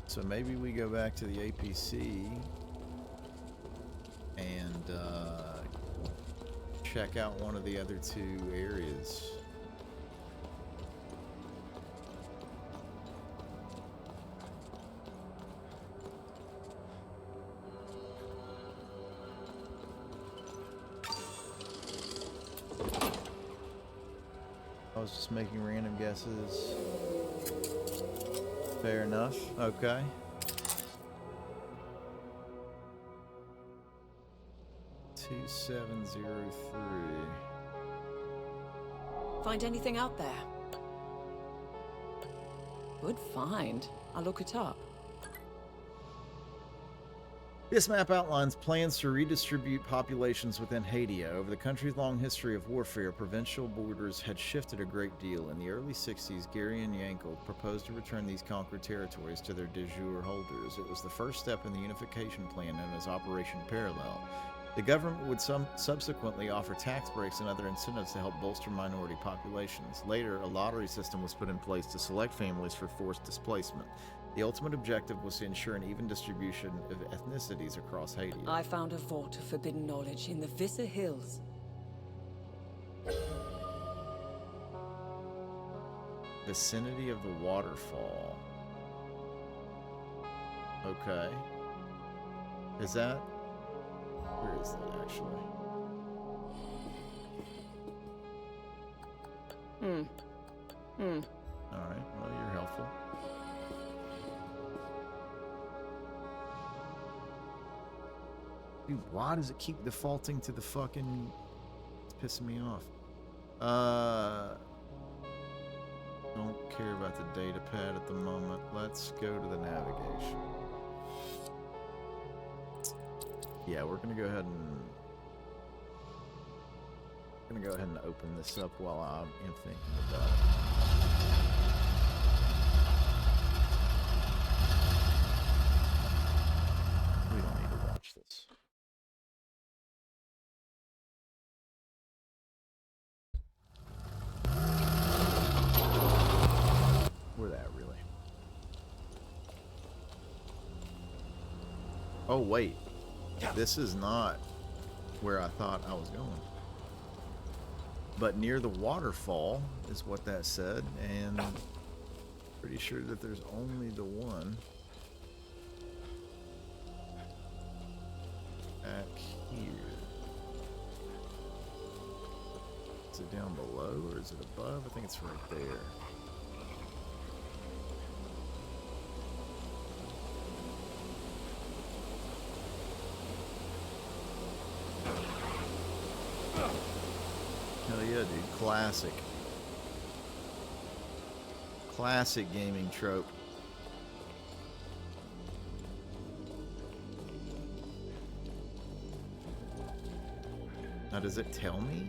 So maybe we go back to the APC and check out one of the other two areas. I was just making random guesses. Fair enough. Okay. Two 703. Find anything out there? Good find. I'll look it up. This map outlines plans to redistribute populations within Haiti. Over the country's long history of warfare, provincial borders had shifted a great deal. In the early 60s, Gary and Yankel proposed to return these conquered territories to their de jure holders. It was the first step in the unification plan known as Operation Parallel. The government would subsequently offer tax breaks and other incentives to help bolster minority populations. Later, a lottery system was put in place to select families for forced displacement. The ultimate objective was to ensure an even distribution of ethnicities across Haiti. I found a vault of forbidden knowledge in the Vissa Hills. Vicinity of the waterfall. Okay. Is that... Where is that actually? Alright, well, you're helpful. Dude, why does it keep defaulting to the fucking... It's pissing me off. Don't care about the data pad at the moment. Let's go to the navigation. Yeah, we're gonna go ahead and open this up while I am thinking about it. We don't need to watch this. Where that really? Oh wait. This is not where I thought I was going. But near the waterfall is what that said, and pretty sure that there's only the one back here. Is it down below or is it above? I think it's right there. Hell yeah, dude. Classic. Classic gaming trope. Now, does it tell me?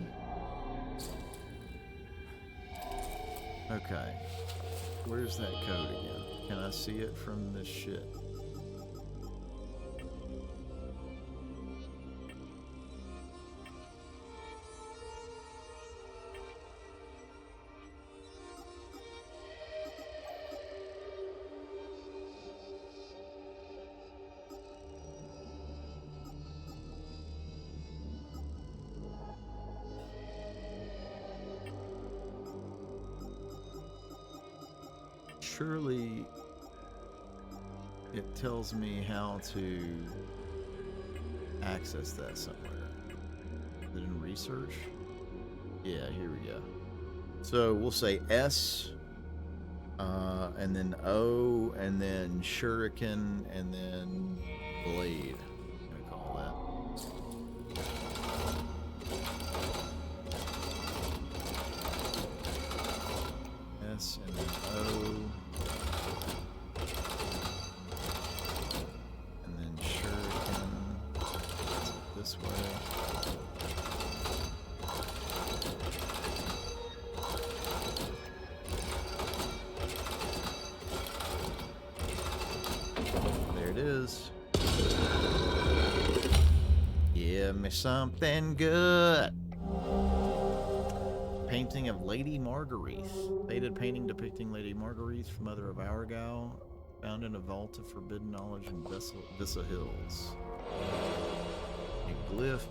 Okay. Where's that code again? Can I see it from this shit? Surely it tells me how to access that somewhere. Is it in research? Yeah, here we go. So we'll say S, and then O, and then shuriken, and then blade. I'm gonna call that. S and then O. And then shuriken. This way. There it is. Give me something good. Painting of Lady Marguerite. Faded painting depicting Lady Marguerite, mother of Argyle, found in a vault of forbidden knowledge in Vissa Hills. A glyph.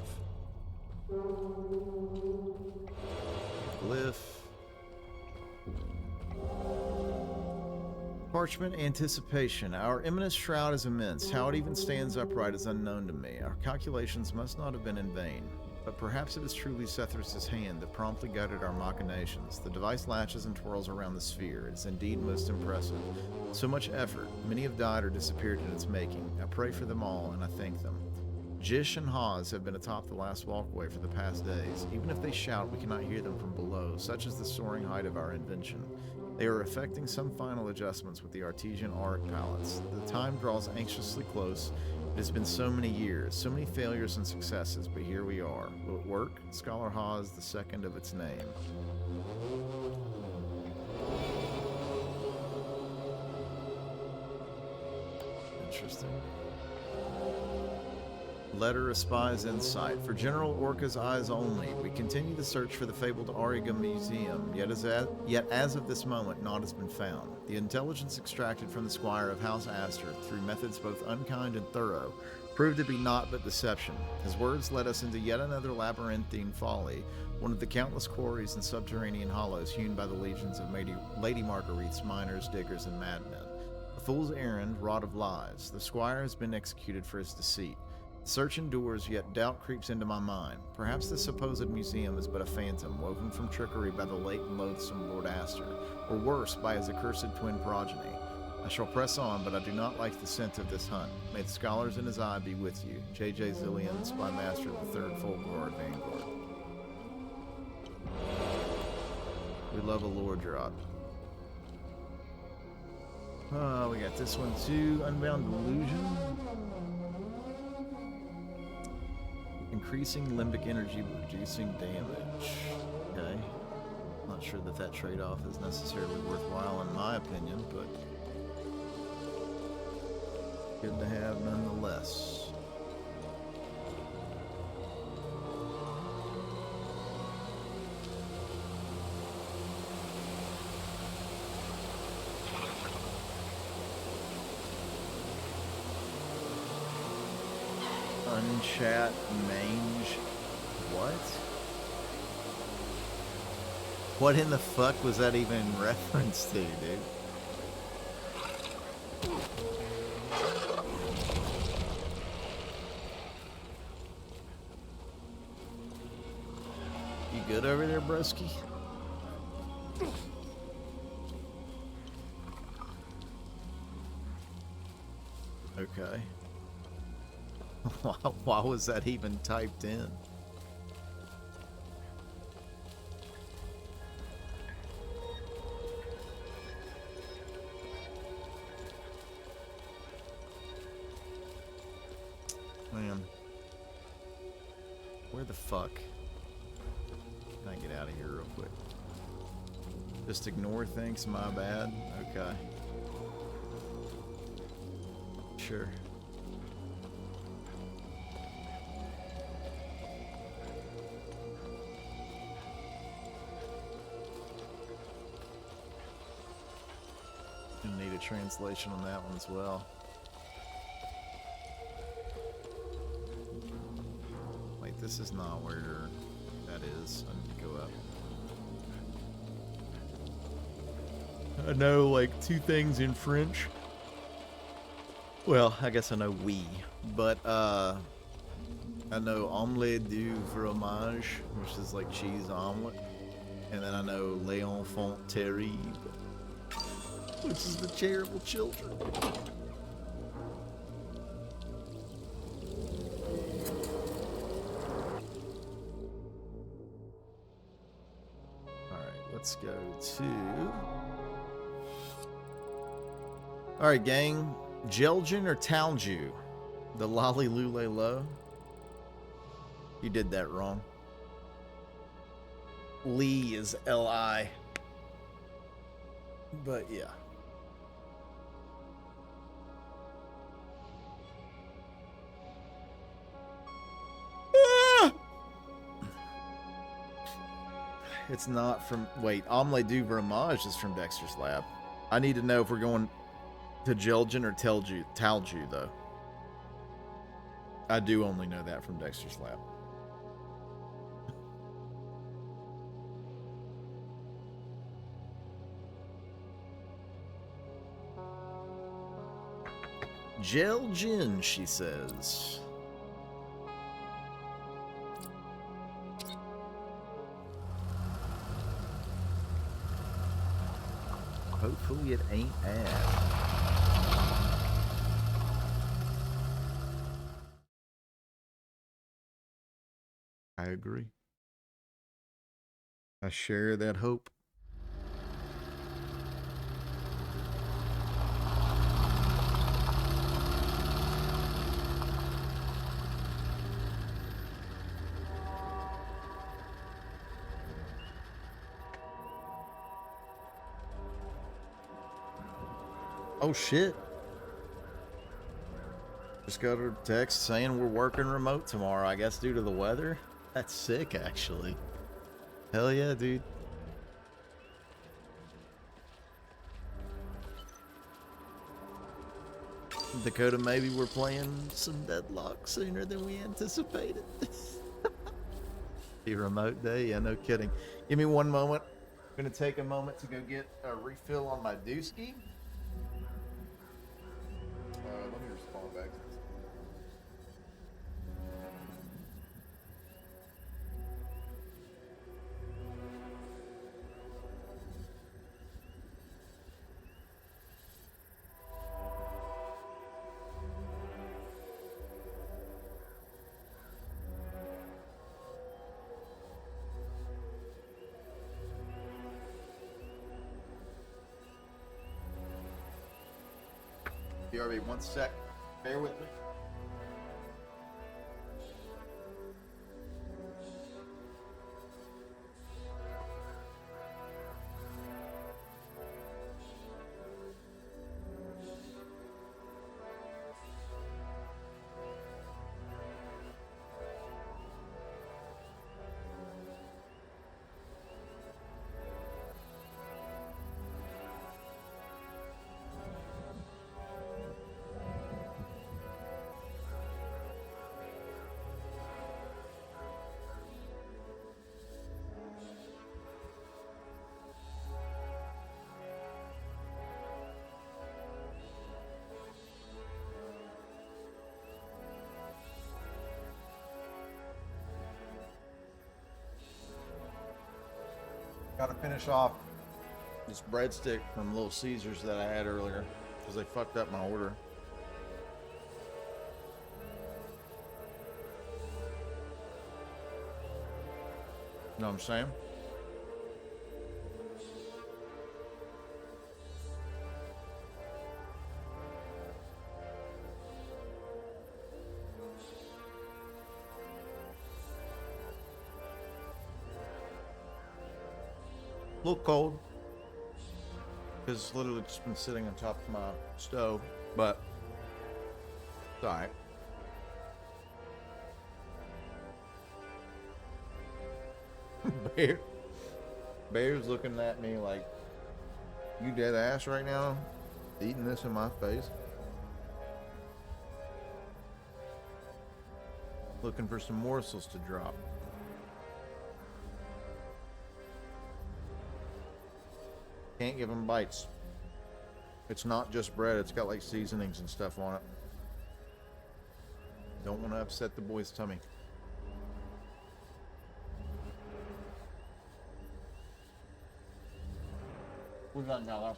Parchment anticipation. Our imminent shroud is immense. How it even stands upright is unknown to me. Our calculations must not have been in vain. But perhaps it is truly Sethris' hand that promptly guided our machinations. The device latches and twirls around the sphere. It is indeed most impressive. So much effort. Many have died or disappeared in its making. I pray for them all, and I thank them. Jish and Haz have been atop the last walkway for the past days. Even if they shout, we cannot hear them from below, such is the soaring height of our invention. They are effecting some final adjustments with the Artesian auric palettes. The time draws anxiously close. It has been so many years, so many failures and successes, but here we are. Will it work? Scholar Haz, the second of its name. Interesting. Letter of Spy's Insight. For General Orca's eyes only, we continue the search for the fabled Auriga Museum, yet as of this moment, naught has been found. The intelligence extracted from the Squire of House Astor, through methods both unkind and thorough, proved to be naught but deception. His words led us into yet another labyrinthine folly, one of the countless quarries and subterranean hollows hewn by the legions of Lady Marguerite's miners, diggers, and madmen. A fool's errand, wrought of lies. The Squire has been executed for his deceit. Search endures, yet doubt creeps into my mind. Perhaps the supposed museum is but a phantom, woven from trickery by the late and loathsome Lord Astor, or worse, by his accursed twin progeny. I shall press on, but I do not like the scent of this hunt. May the scholars in his eye be with you. J.J. Zillion, Spy Master of the 3rd Fulguard Vanguard. We love a lore drop. We got this one too. Unbound Delusion. Increasing limbic energy, reducing damage. Okay. Not sure that trade-off is necessarily worthwhile in my opinion, but good to have nonetheless. Unchat mange. What? What in the fuck was that even in reference to, dude? You good over there, broski? Okay. Why was that even typed in? Man. Where the fuck? Can I get out of here real quick? Just ignore things, my bad. Okay. Sure. You need a translation on that one as well. Wait, this is not where that is. I need to go up. I know like two things in French. Well, I guess I know oui, but I know omelette du fromage, which is like cheese omelet, and then I know les enfants terribles, which is the terrible children. Alright, let's go to... Alright, gang. Jelgin or Talju? The Lolly Lule Low? You did that wrong. Lee is L-I. But yeah. Ah! It's not from... Wait, Omelette du Fromage is from Dexter's Lab. I need to know if we're going to Jelgin or Talju, though. I do only know that from Dexter's Lab. Jelgin, she says. Hopefully it ain't ad. I agree. I share that hope. Oh shit. Just got a text saying we're working remote tomorrow, I guess due to the weather. That's sick, actually. Hell yeah, dude. Dakota, maybe we're playing some Deadlock sooner than we anticipated. The remote day? Yeah, no kidding. Give me one moment. I'm going to take a moment to go get a refill on my dooski. Let me respond back to this. BRB, one sec. Bear with me. Gotta finish off this breadstick from Little Caesars that I had earlier because they fucked up my order. You know what I'm saying? A little cold. because it's literally just been sitting on top of my stove, but it's alright. Bear's looking at me like, you dead ass right now? Eating this in my face? Looking for some morsels to drop. Can't give him bites. It's not just bread, it's got like seasonings and stuff on it. Don't want to upset the boy's tummy. What's that now?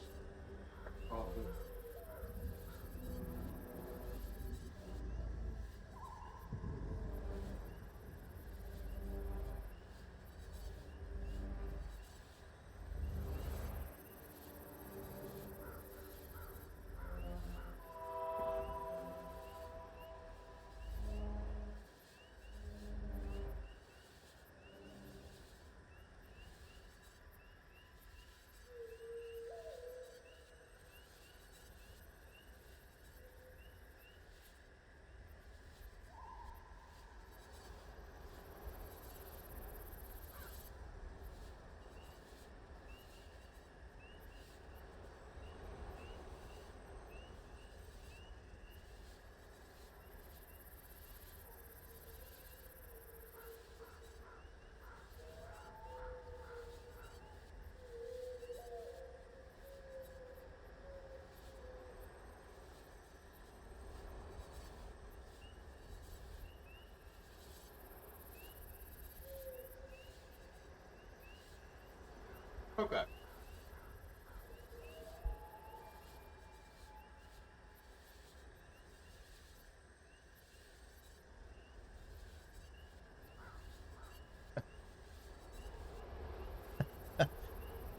Okay.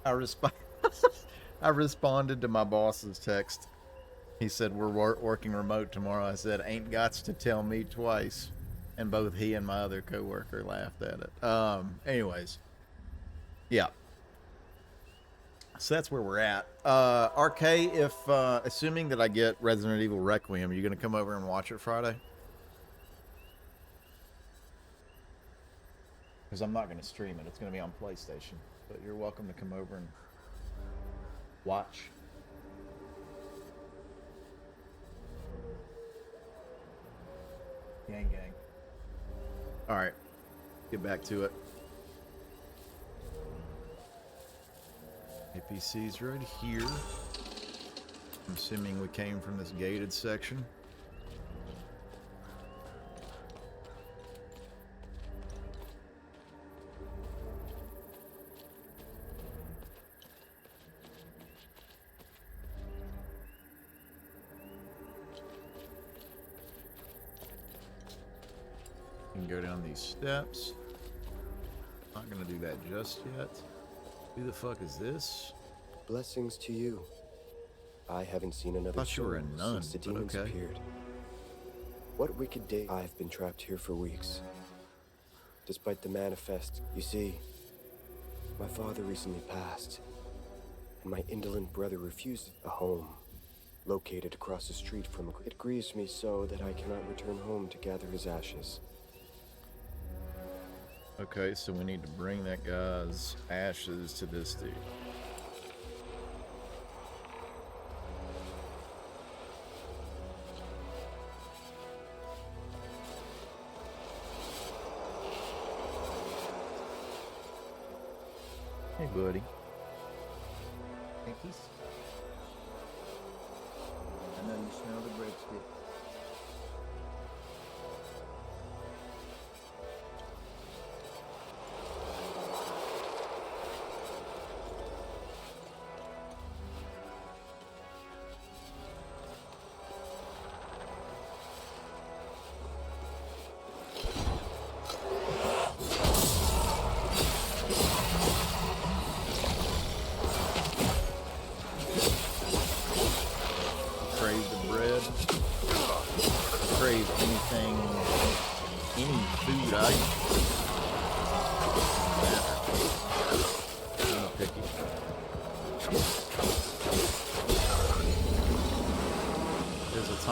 I responded to my boss's text. He said, we're working remote tomorrow. I said, ain't gots to tell me twice. And both he and my other coworker laughed at it. Anyways. Yeah. So that's where we're at. RK, if, assuming that I get Resident Evil Requiem, are you going to come over and watch it Friday? Because I'm not going to stream it. It's going to be on PlayStation. But you're welcome to come over and watch. Gang, gang. All right. Get back to it. APC's right here. I'm assuming we came from this gated section. You can go down these steps. Not gonna do that just yet. Who the fuck is this? Blessings to you. I haven't seen another Thought you were a nun, since the but demons okay. appeared. What wicked day? I've been trapped here for weeks. Despite the manifest, you see, my father recently passed, and my indolent brother refused a home located across the street from a... It grieves me so that I cannot return home to gather his ashes. Okay, so we need to bring that guy's ashes to this dude. Hey, buddy. Thankies. I know you smell the breadstick.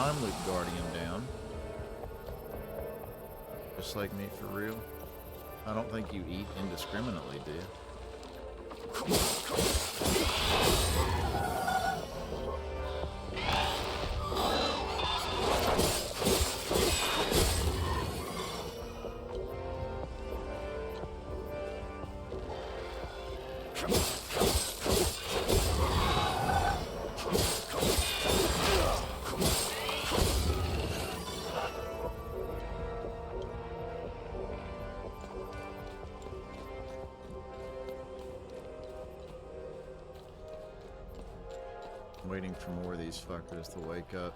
time loop guardian down. Just like me, for real. I don't think you eat indiscriminately, do you? Waiting for more of these fuckers to wake up.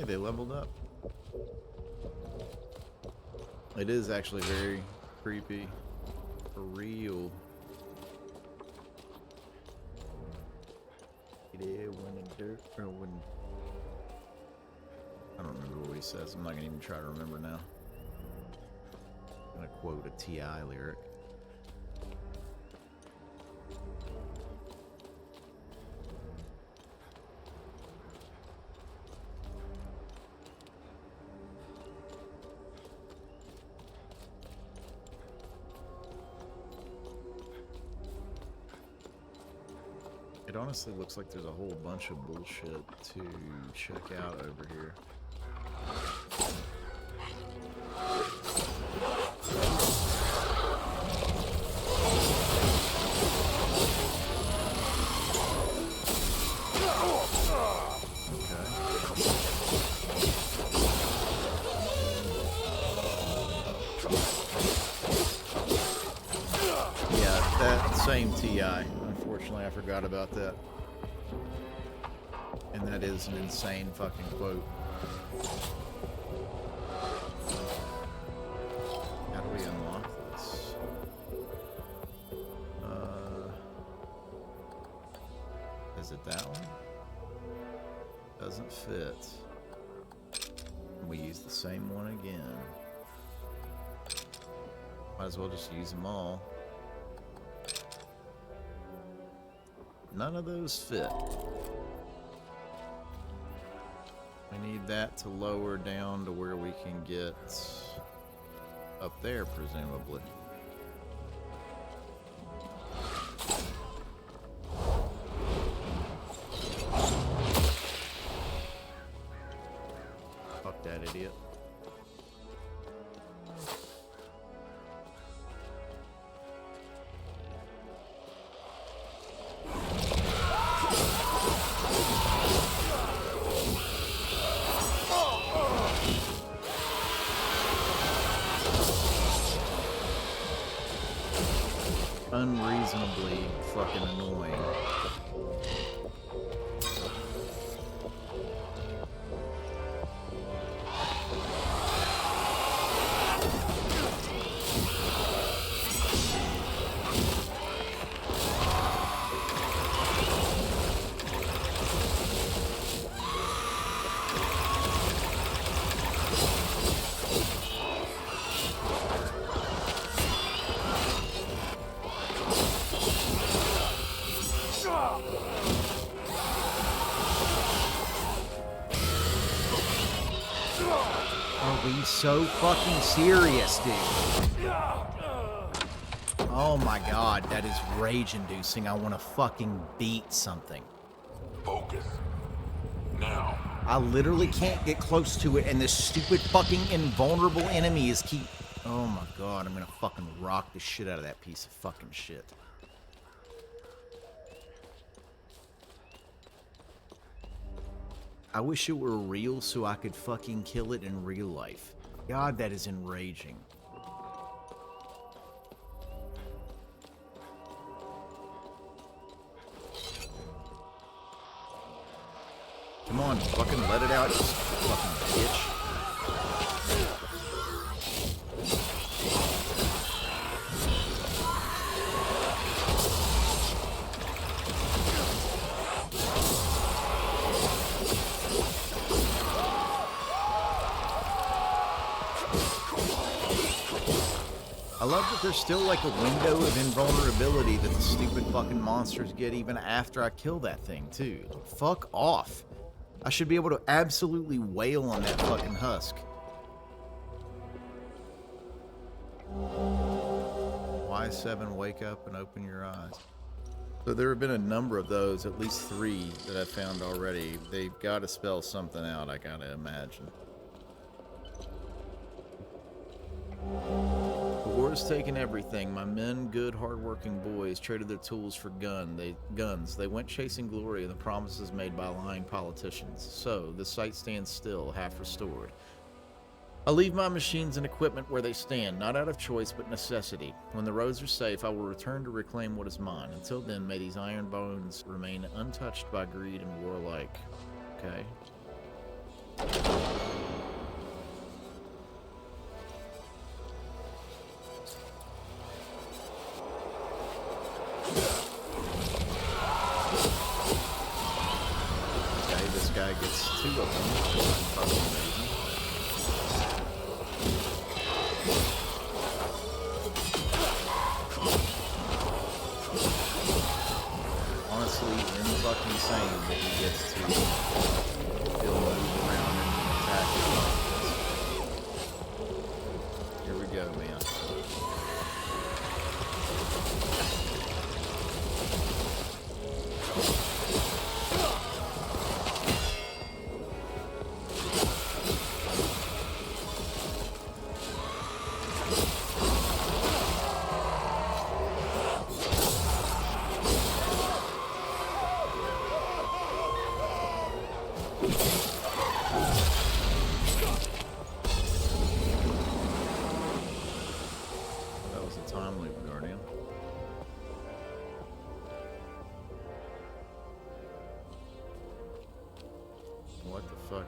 They leveled up. It is actually very creepy. For real. Yeah, when the dirt, or when... I don't remember what he says. I'm not gonna even try to remember now. I'm gonna quote a T.I. lyric. It honestly looks like there's a whole bunch of bullshit to check out over here. Yeah, that same TI. Unfortunately, I forgot about that. And that is an insane fucking quote. How do we unlock this? Is it that one? Doesn't fit. We use the same one again. Might as well just use them all. None of those fit. We need that to lower down to where we can get up there, presumably. Fuck that idiot. Unreasonably fucking annoying. Are we so fucking serious, dude? Oh my god, that is rage-inducing. I want to fucking beat something. Focus. Now. I literally can't get close to it, and this stupid fucking invulnerable enemy is keep... Oh my god, I'm gonna fucking rock the shit out of that piece of fucking shit. I wish it were real so I could fucking kill it in real life. God, that is enraging. Come on, fucking let it out, you fucking bitch. I love that there's still like a window of invulnerability that the stupid fucking monsters get even after I kill that thing too. Fuck off. I should be able to absolutely wail on that fucking husk. Y7, wake up and open your eyes. So there have been a number of those, at least 3 that I've found already. They've got to spell something out, I gotta imagine. The war's taken everything. My men, good, hard-working boys, traded their tools for guns. They went chasing glory and the promises made by lying politicians. So, the site stands still, half restored. I leave my machines and equipment where they stand, not out of choice, but necessity. When the roads are safe, I will return to reclaim what is mine. Until then, may these iron bones remain untouched by greed and war alike. Okay. Okay, this guy gets 2 of them. Fucking amazing. Honestly, insane that he gets to still move around and attack. Here we go, man.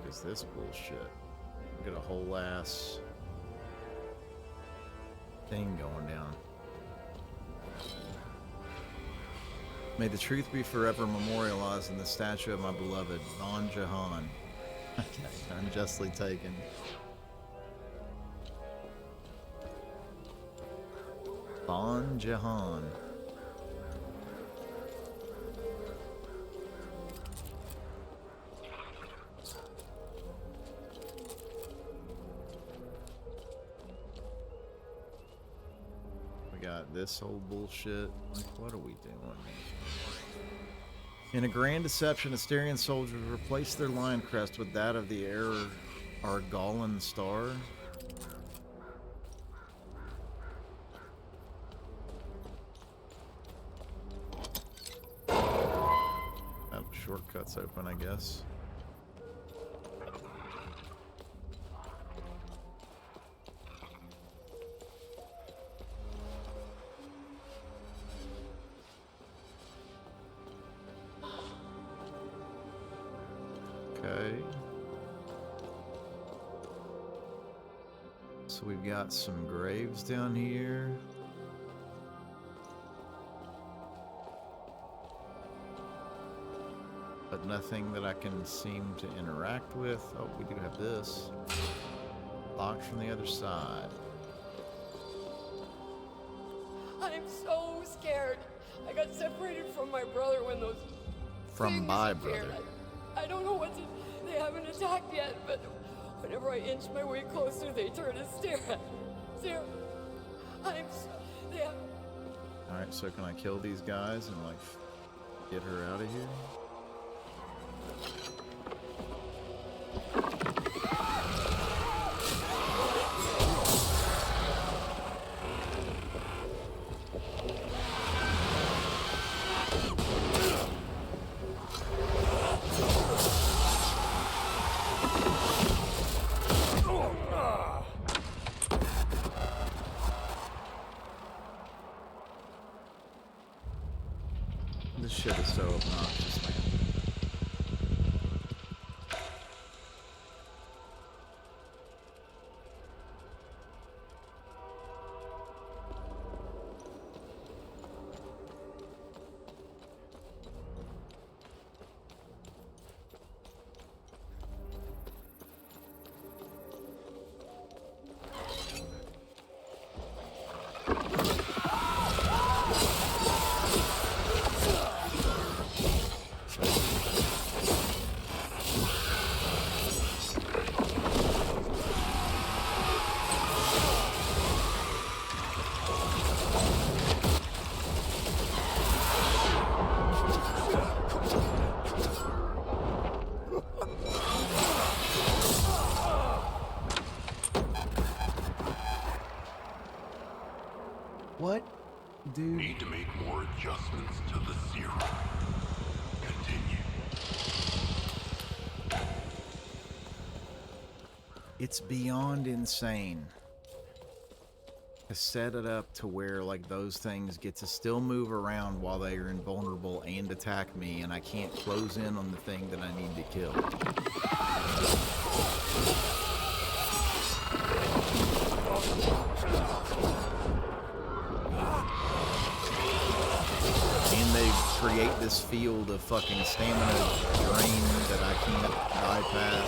Is this bullshit? Get a whole ass thing going down. May the truth be forever memorialized in the statue of my beloved Bon Jahan. Unjustly taken. Bon Jahan. This whole bullshit. Like, what are we doing? In a grand deception, Asterian soldiers replaced their lion crest with that of the Argolan star. Oh, shortcuts open, I guess. So we've got some graves down here. But nothing that I can seem to interact with. Oh, we do have this. Locked from the other side. I'm so scared. I got separated from my brother when those From my brother. I don't know what to... They haven't attacked yet, but whenever I inch my way closer, they turn and stare at me. I'm so... They have... Alright, so can I kill these guys and, like, get her out of here? shit is so obnoxious, man. What? Dude. Need to make more adjustments to the serum. Continue. It's beyond insane to set it up to where like those things get to still move around while they are invulnerable and attack me, and I can't close in on the thing that I need to kill. And they create this field of fucking stamina drain that I can't bypass.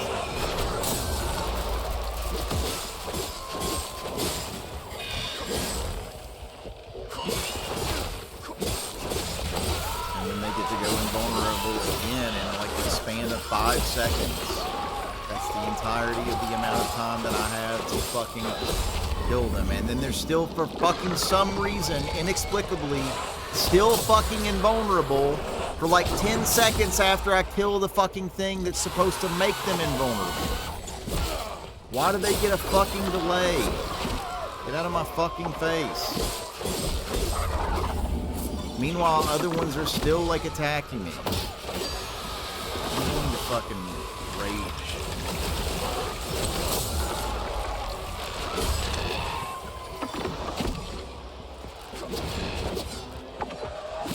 And then they get to go invulnerable again in like the span of 5 seconds. That's the entirety of the amount of time that I have to fucking kill them. And then they're still, for fucking some reason, inexplicably, still fucking invulnerable for like 10 seconds after I kill the fucking thing that's supposed to make them invulnerable. Why do they get a fucking delay? Get out of my fucking face. Meanwhile, other ones are still like attacking me. I'm going to fucking rage.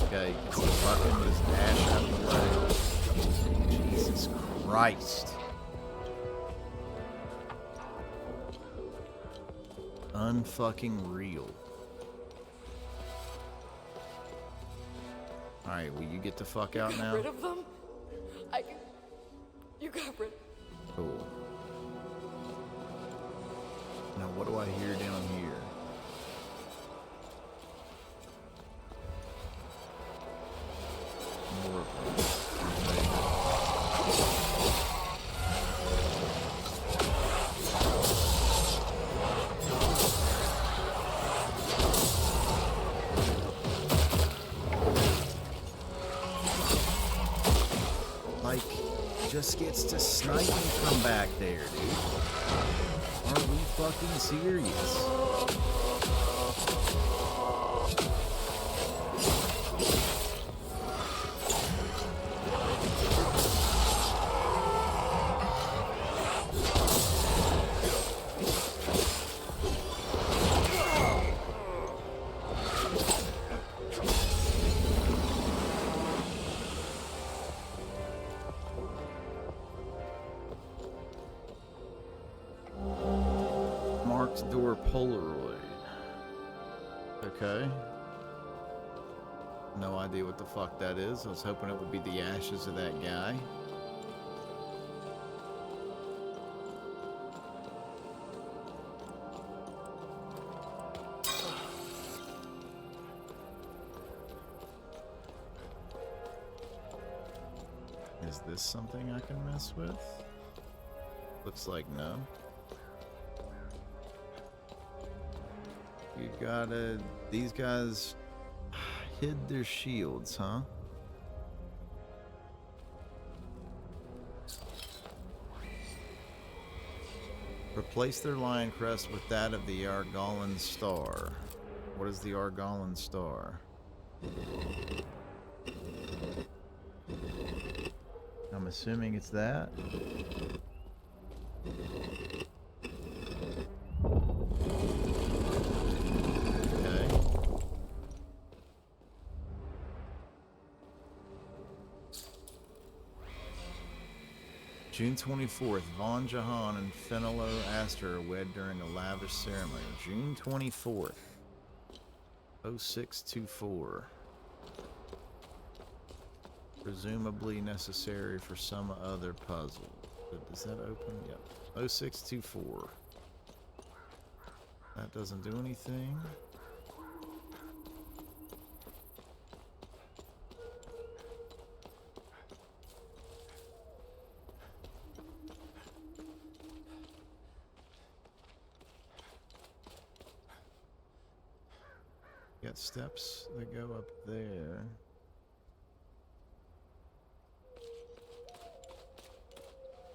Okay, it's the fucking just dash out of the way. Jesus Christ. Unfucking real. Alright, will you get the fuck out now? Rid of them? You got rid. Cool. Now what do I hear down here? More of them. Like, just gets to snipe me from back there, dude. Are we fucking serious? Marked door Polaroid. Okay. No idea what the fuck that is. I was hoping it would be the ashes of that guy. Is this something I can mess with? Looks like no. You gotta... These guys hid their shields, huh? Replace their lion crest with that of the Argolan Star. What is the Argolan Star? I'm assuming it's that. Okay. June 24th, Von Jahan and Fenelo Astor are wed during a lavish ceremony. June 24th, 0624. Presumably necessary for some other puzzle. Does that open? Yep. 0624. That doesn't do anything. Got steps that go up there.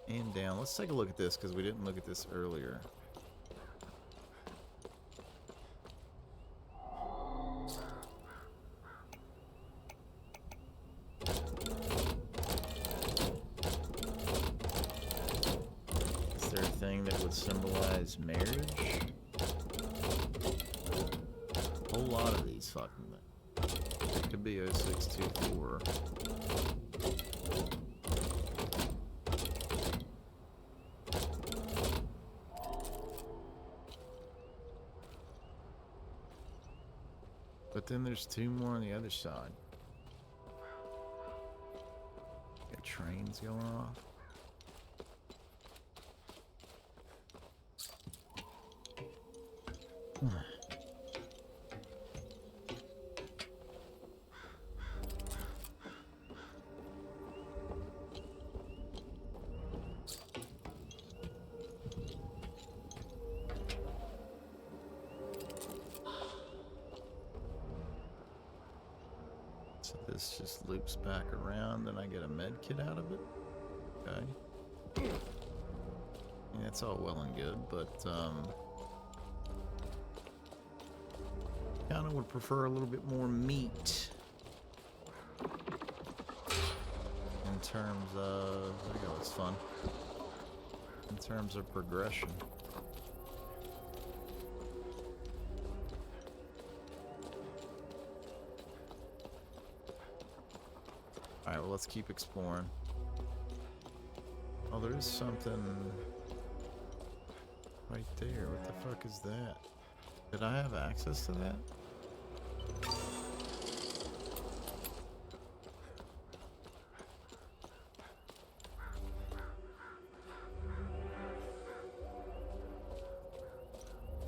And down. Let's take a look at this because we didn't look at this earlier. Is there a thing that would symbolize marriage? A whole lot of these fucking things. It could be 0624. But then there's two more on the other side. Got trains going off. So this just loops back around, and I get a med kit out of it. Okay. I mean, that's all well and good, but kind of would prefer a little bit more meat in terms of, there you go, it's fun. In terms of progression. Alright, well, let's keep exploring. Oh, there is something right there. What the fuck is that? Did I have access to that?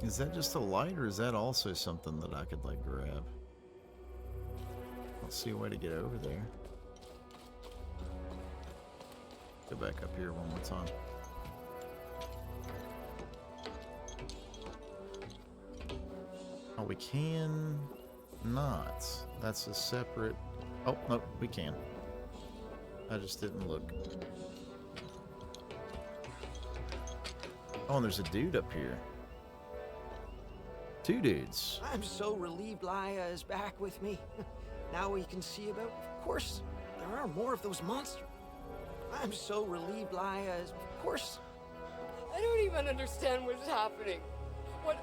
Is that just a light, or is that also something that I could, like, grab? I don't see a way to get over there. Go back up here one more time. Oh, we can not. That's a separate... Oh, nope, we can. I just didn't look. Oh, and there's a dude up here. Two dudes. I'm so relieved Laia is back with me. Now we can see about... Of course, there are more of those monsters. I'm so relieved Laia is... Of course. I don't even understand what's happening. What?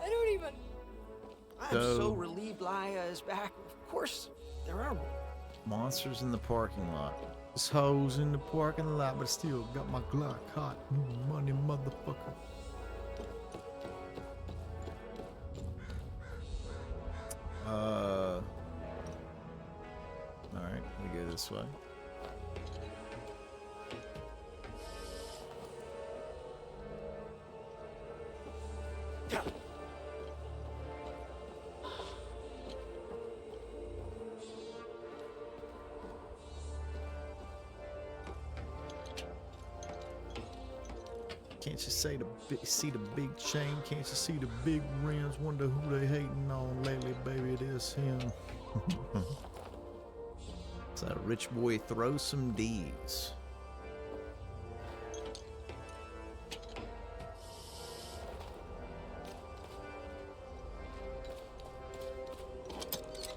I don't even... I'm so relieved Laia is back. Of course, there are monsters in the parking lot. This hoes in the parking lot, but still got my Glock hot. Money, motherfucker. Alright, we go this way. Can't you see the big chain? Can't you see the big rims? Wonder who they hating on lately, baby. It is him. So rich boy, throw some D's.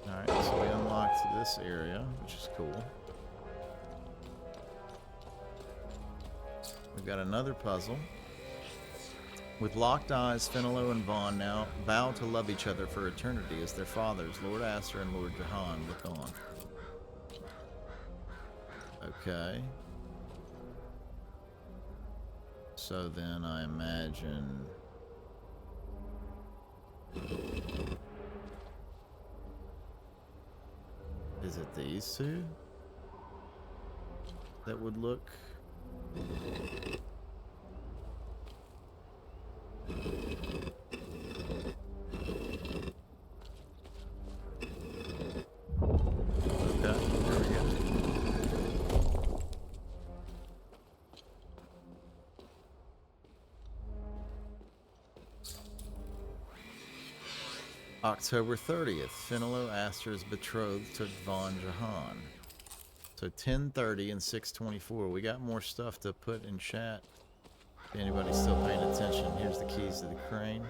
Alright, so we unlocked this area, which is cool. We've got another puzzle. With locked eyes, Fenelo and Vaughn now vow to love each other for eternity as their fathers, Lord Astor and Lord Jahan, look on. Okay. So then I imagine... Is it these two that would look... Okay, there we go. October 30th, Finelo Aster's betrothed took Von Jahan. So 10:30 and 6:24. We got more stuff to put in chat. If anybody's still paying attention, here's the keys to the crane.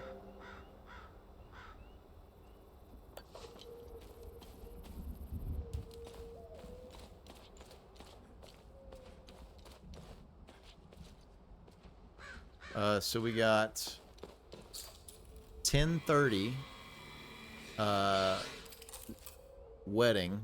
So we got 10:30 wedding.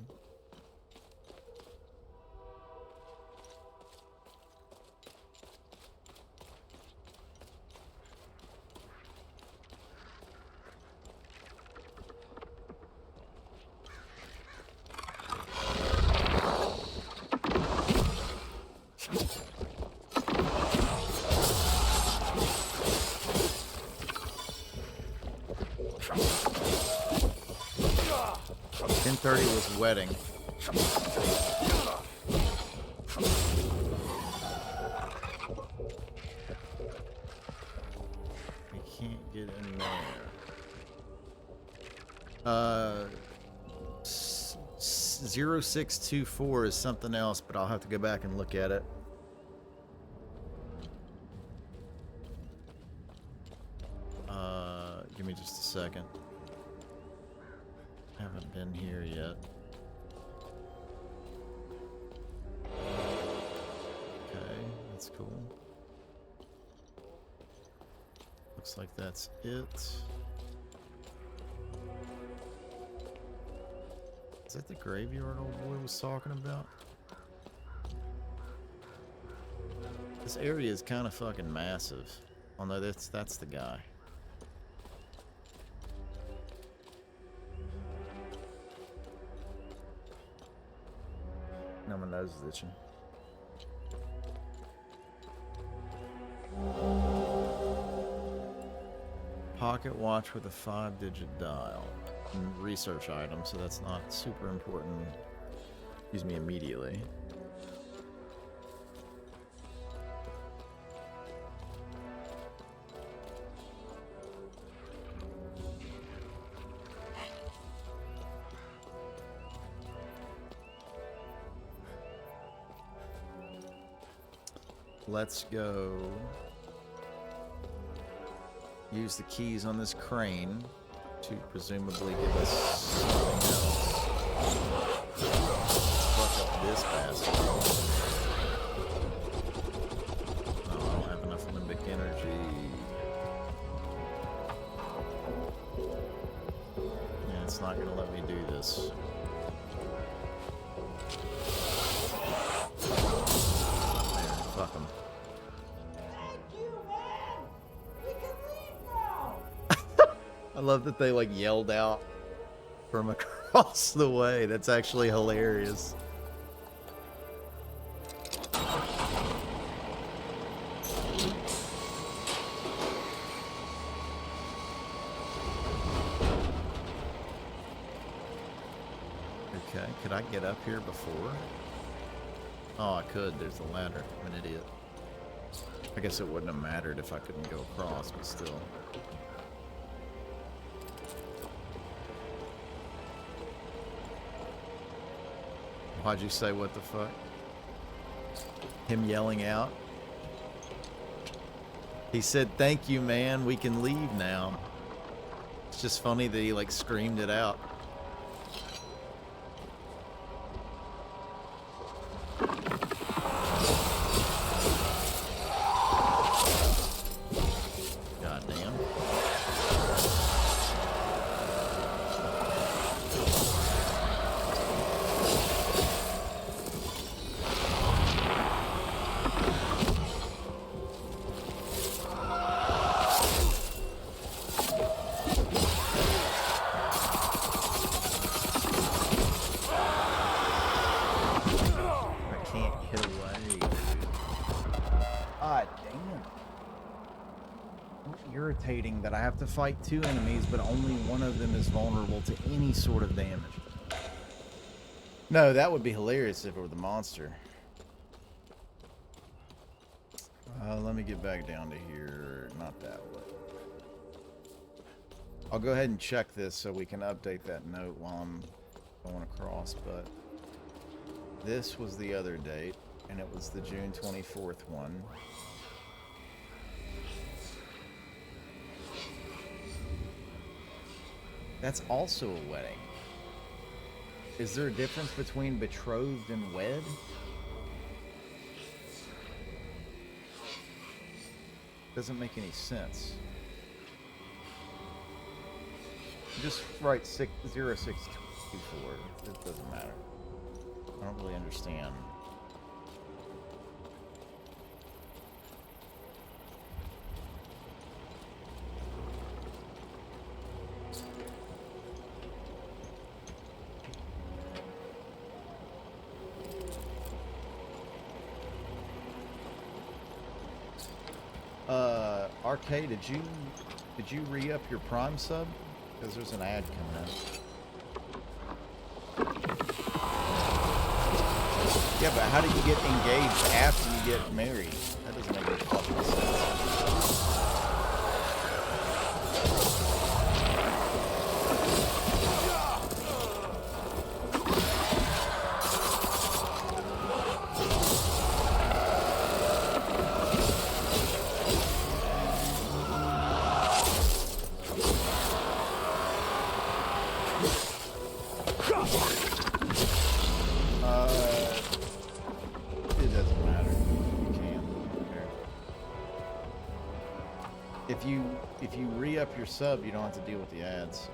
Was wedding. We can't get in there. 0624 is something else, but I'll have to go back and look at it. Give me just a second. Haven't been here yet. Okay, that's cool. Looks like that's it. Is that the graveyard old boy was talking about? This area is kind of fucking massive. Oh no, that's the guy. Now my nose is itching. Pocket watch with a 5-digit dial. Research item, so that's not super important. Excuse me, immediately. Let's go use the keys on this crane to presumably give us something else. Let's fuck up this bastard. Oh, I don't have enough limbic energy. Yeah, it's not gonna let me do this. Fuck him. I love that they like yelled out from across the way. That's actually hilarious. Okay, could I get up here before? Oh, I could. There's a ladder. I'm an idiot. I guess it wouldn't have mattered if I couldn't go across, but still. Why'd you say what the fuck? Him yelling out? He said, "Thank you, man. We can leave now." It's just funny that he like screamed it out. irritating that I have to fight two enemies, but only one of them is vulnerable to any sort of damage. No, that would be hilarious if it were the monster. Let me get back down to here. Not that way. I'll go ahead and check this so we can update that note while I'm going across, but this was the other date, and it was the June 24th one. That's also a wedding. Is there a difference between betrothed and wed? Doesn't make any sense. Just write 0624. It doesn't matter. I don't really understand. Arcade, did you re-up your Prime sub? Because there's an ad coming up. Yeah, but how do you get engaged after you get married? That doesn't make any fucking sense. It doesn't matter. You can. If you re-up your sub, you don't have to deal with the ads.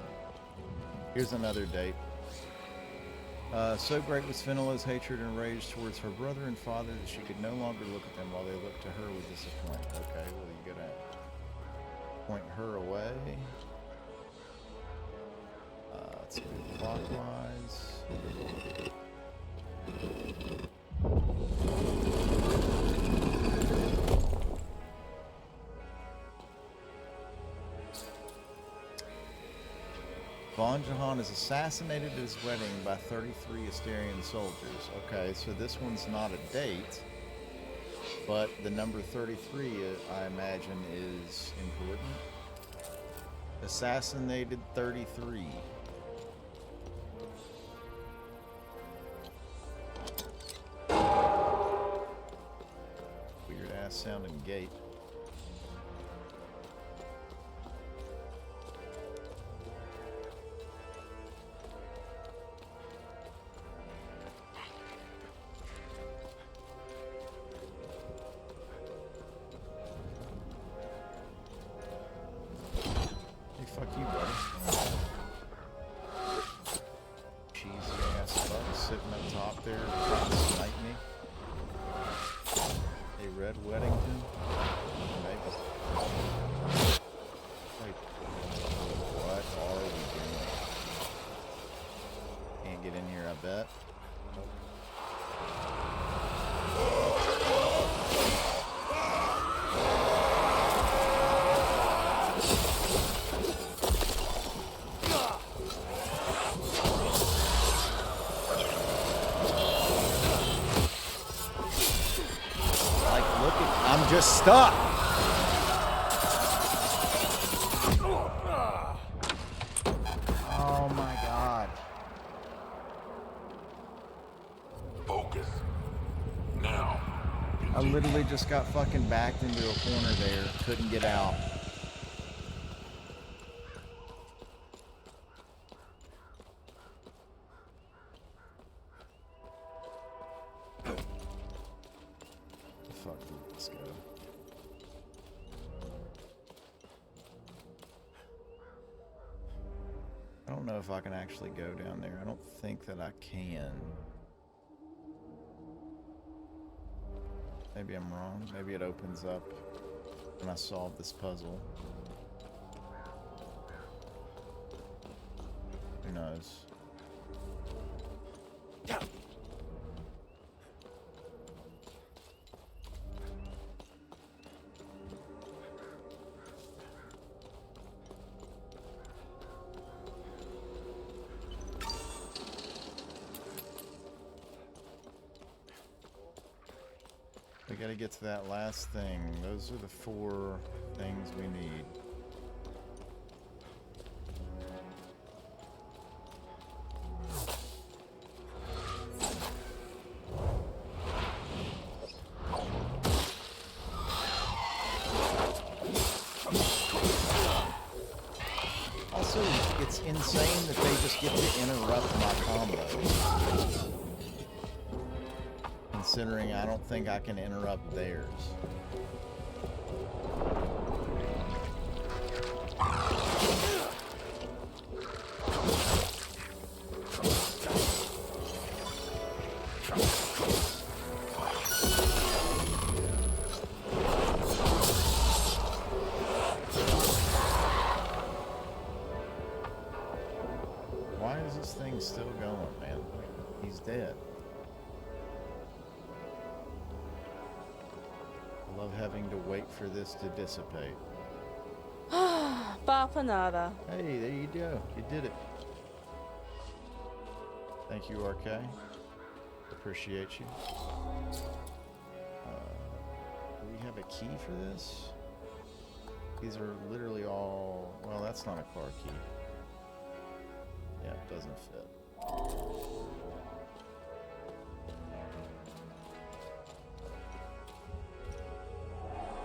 Here's another date. So great was Fenela's hatred and rage towards her brother and father that she could no longer look at them while they looked to her with disappointment. Okay, well you gotta point her away. Let's move clockwise. Von Jahan is assassinated at his wedding by 33 Asterian soldiers. Okay, so this one's not a date, but the number 33, I imagine, is important. Assassinated 33. Weird ass sounding gate. Fuck you, buddy. Cheesy ass fuck sitting up top there trying to snipe me. A red Weddington? Maybe. Like, what are we doing? Can't get in here, I bet. Nope. I'm just stuck. Oh my god. Focus. Now. I literally just got fucking backed into a corner there. Couldn't get out. I don't know if I can actually go down there. I don't think that I can. Maybe I'm wrong. Maybe it opens up when I solve this puzzle. Who knows? gotta get to that last thing. Those are the 4 things we need. Also, it's insane that they just get to interrupt my combos. Considering I don't think I can interrupt theirs. Why is this thing still going, man? He's dead. I love having to wait for this to dissipate. Papa nada. Hey, there you go. You did it. Thank you, RK. Appreciate you. Do we have a key for this? These are literally all... Well, that's not a car key. Yeah, it doesn't fit.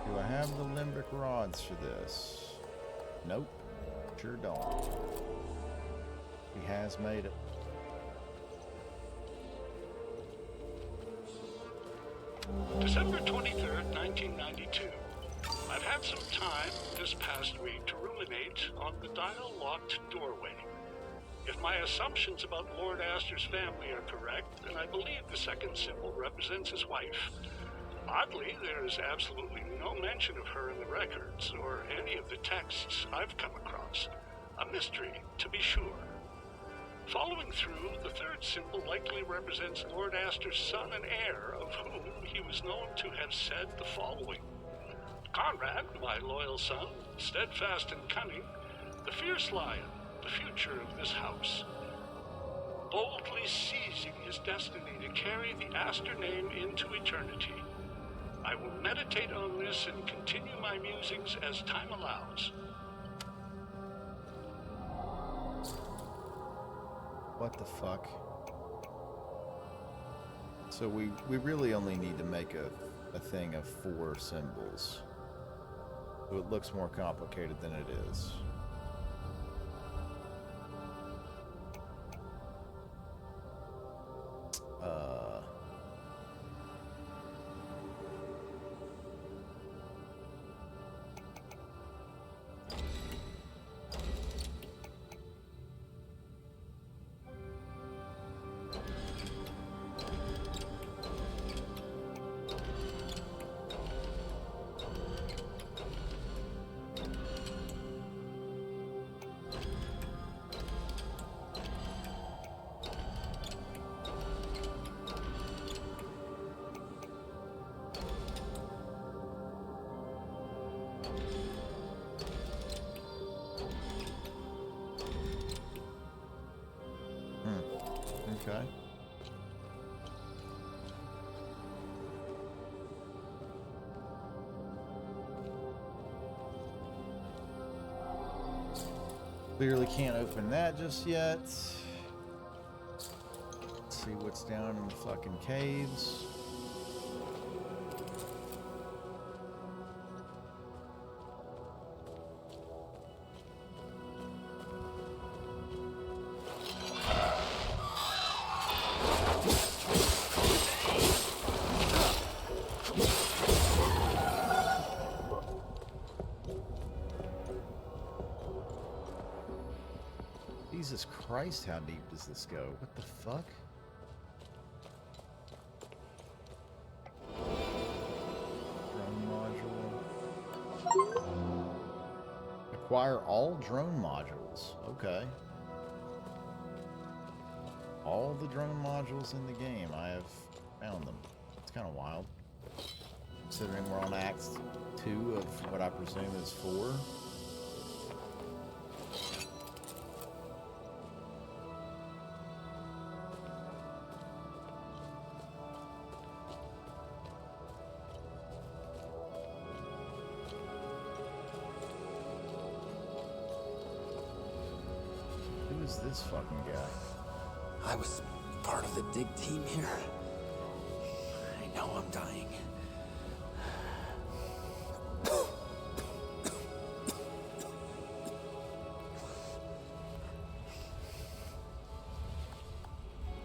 Do I have the limbic rods for this? Nope. Sure don't. He has made it. December 23rd, 1992. I've had some time this past week to ruminate on the dial-locked doorway. If my assumptions about Lord Astor's family are correct, then I believe the second symbol represents his wife. Oddly, there is absolutely no mention of her in the records, or any of the texts I've come across. A mystery, to be sure. Following through, the third symbol likely represents Lord Astor's son and heir, of whom he was known to have said the following. Conrad, my loyal son, steadfast and cunning, the fierce lion, the future of this house. Boldly seizing his destiny to carry the Astor name into eternity. I will meditate on this and continue my musings as time allows. What the fuck? So we really only need to make a thing of 4 symbols. So it looks more complicated than it is. Okay. Clearly can't open that just yet. Let's see what's down in the fucking caves. Jesus Christ, how deep does this go? What the fuck? Drone module. Acquire all drone modules. Okay. All the drone modules in the game. I have found them. It's kind of wild. Considering we're on Act 2 of what I presume is 4. Who's this fucking guy? I was part of the dig team here. I know I'm dying.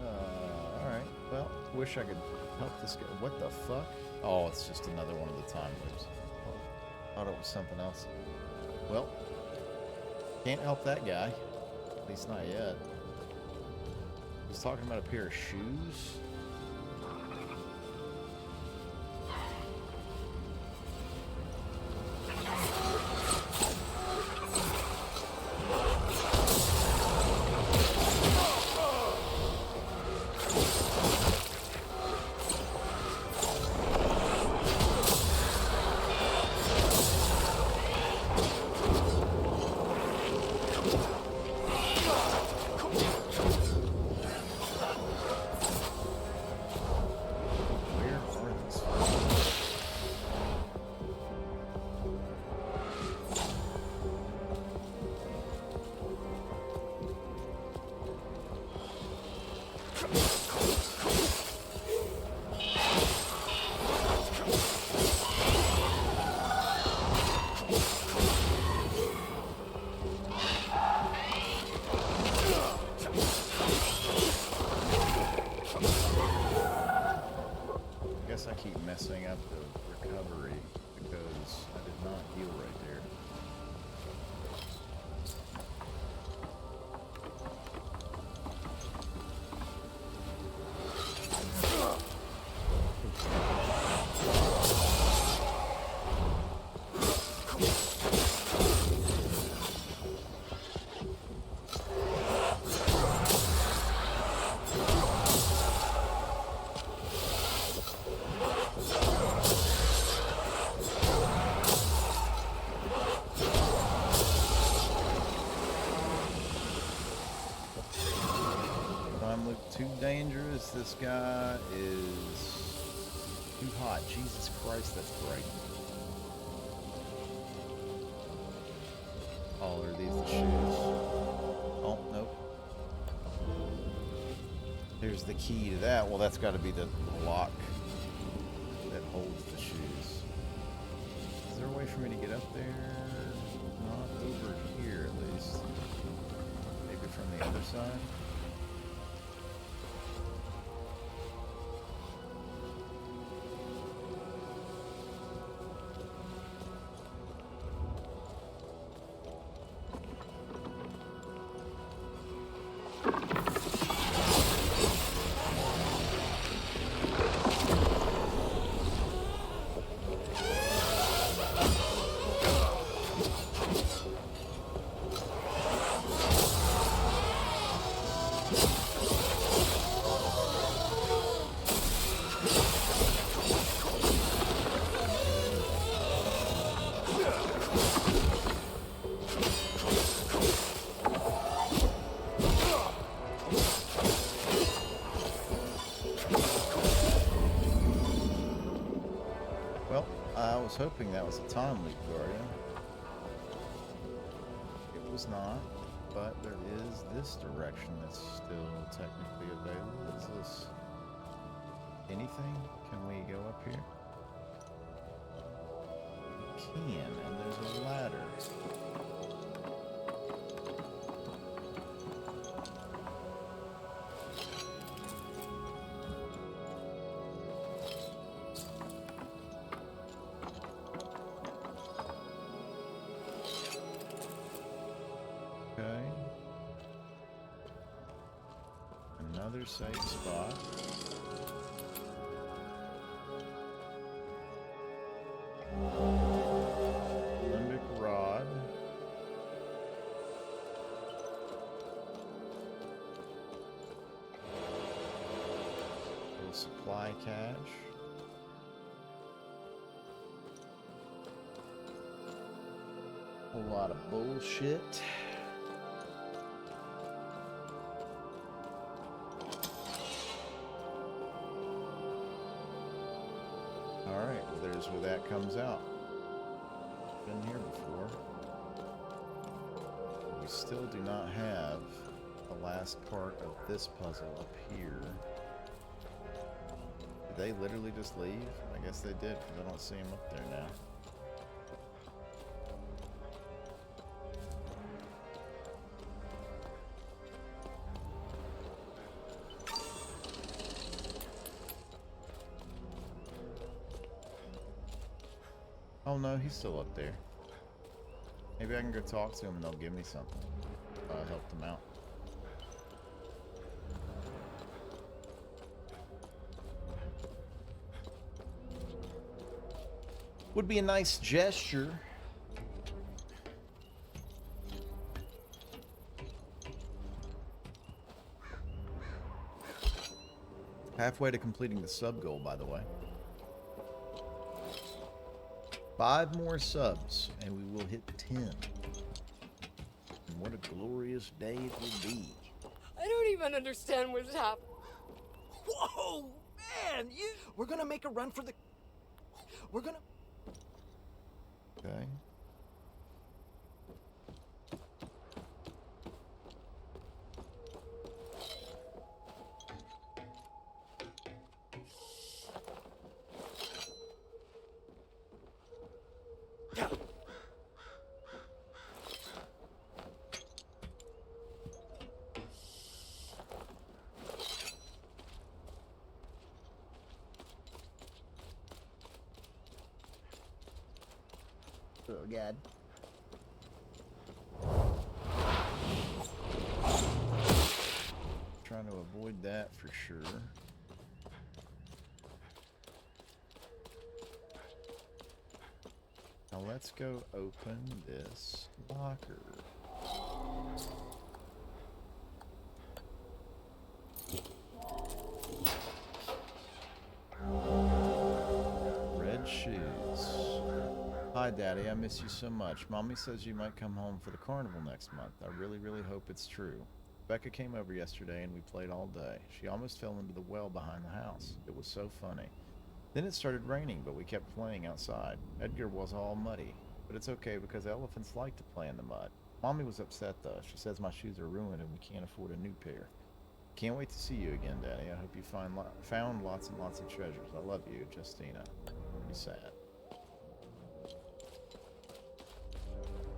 Alright. Well, wish I could help this guy. What the fuck? Oh, it's just another one of the time loops. Oh, thought it was something else. Well, can't help that guy. At least not yet. He's talking about a pair of shoes. I keep messing up the recovery because I did not heal right there. Too dangerous. This guy is too hot. Jesus Christ, that's bright. Oh, are these the shoes? Oh, nope. There's the key to that. Well, that's got to be the lock that holds the shoes. Is there a way for me to get up there? Not over here, at least. Maybe from the other side? I was hoping that was a time loop, Guardian. It was not, but there is this direction that's still technically available. Is this anything? Can we go up here? We can, and there's a ladder. Another safe spot. Limbic rod. Little supply cache. A whole lot of bullshit. There's where that comes out. Been here before. We still do not have last part of this puzzle up here. Did they literally just leave? I guess they did, because I don't see them up there now. Oh no, he's still up there. Maybe I can go talk to him and they'll give me something. Help them out. Would be a nice gesture. Halfway to completing the sub goal, by the way. 5 more subs, and we will hit 10. And what a glorious day it will be. I don't even understand what's happening. Whoa, man! We're gonna make a run for the... We're gonna... Okay. Oh, God. Trying to avoid that for sure. Now let's go open this locker. Red shoes. Hi, Daddy. I miss you so much. Mommy says you might come home for the carnival next month. I really, really hope it's true. Becca came over yesterday and we played all day. She almost fell into the well behind the house. It was so funny. Then it started raining, but we kept playing outside. Edgar was all muddy, but it's okay because elephants like to play in the mud. Mommy was upset though. She says my shoes are ruined and we can't afford a new pair. Can't wait to see you again, Daddy. I hope you found lots and lots of treasures. I love you, Justina. Pretty sad.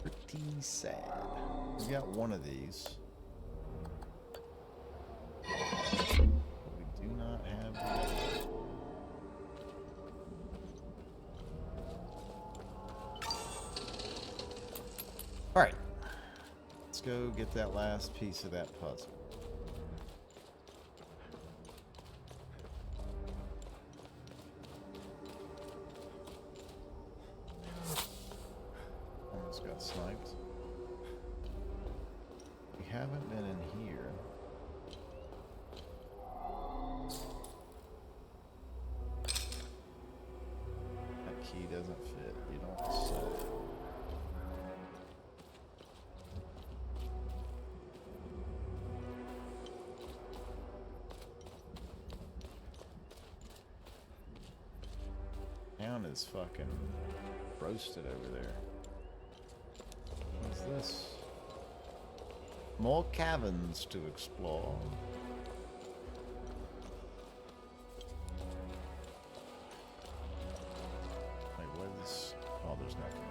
Pretty sad. We got one of these. But we do not have the other. Alright. Let's go get that last piece of that puzzle. Almost got sniped. We haven't been in here. That key doesn't fit. You don't set it. Town is fucking roasted over there. What's this? More caverns to explore. Wait, what is... Oh, there's nothing.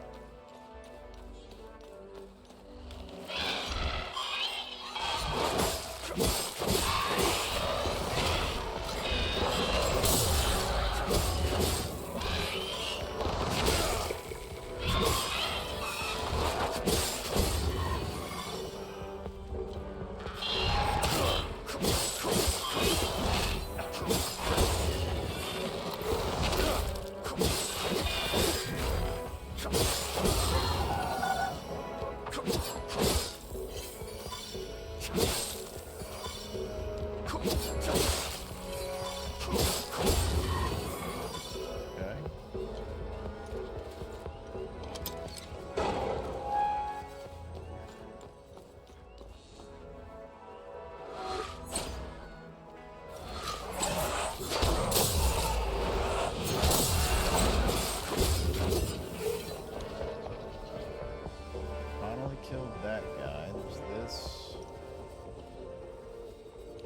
Killed that guy. There's this.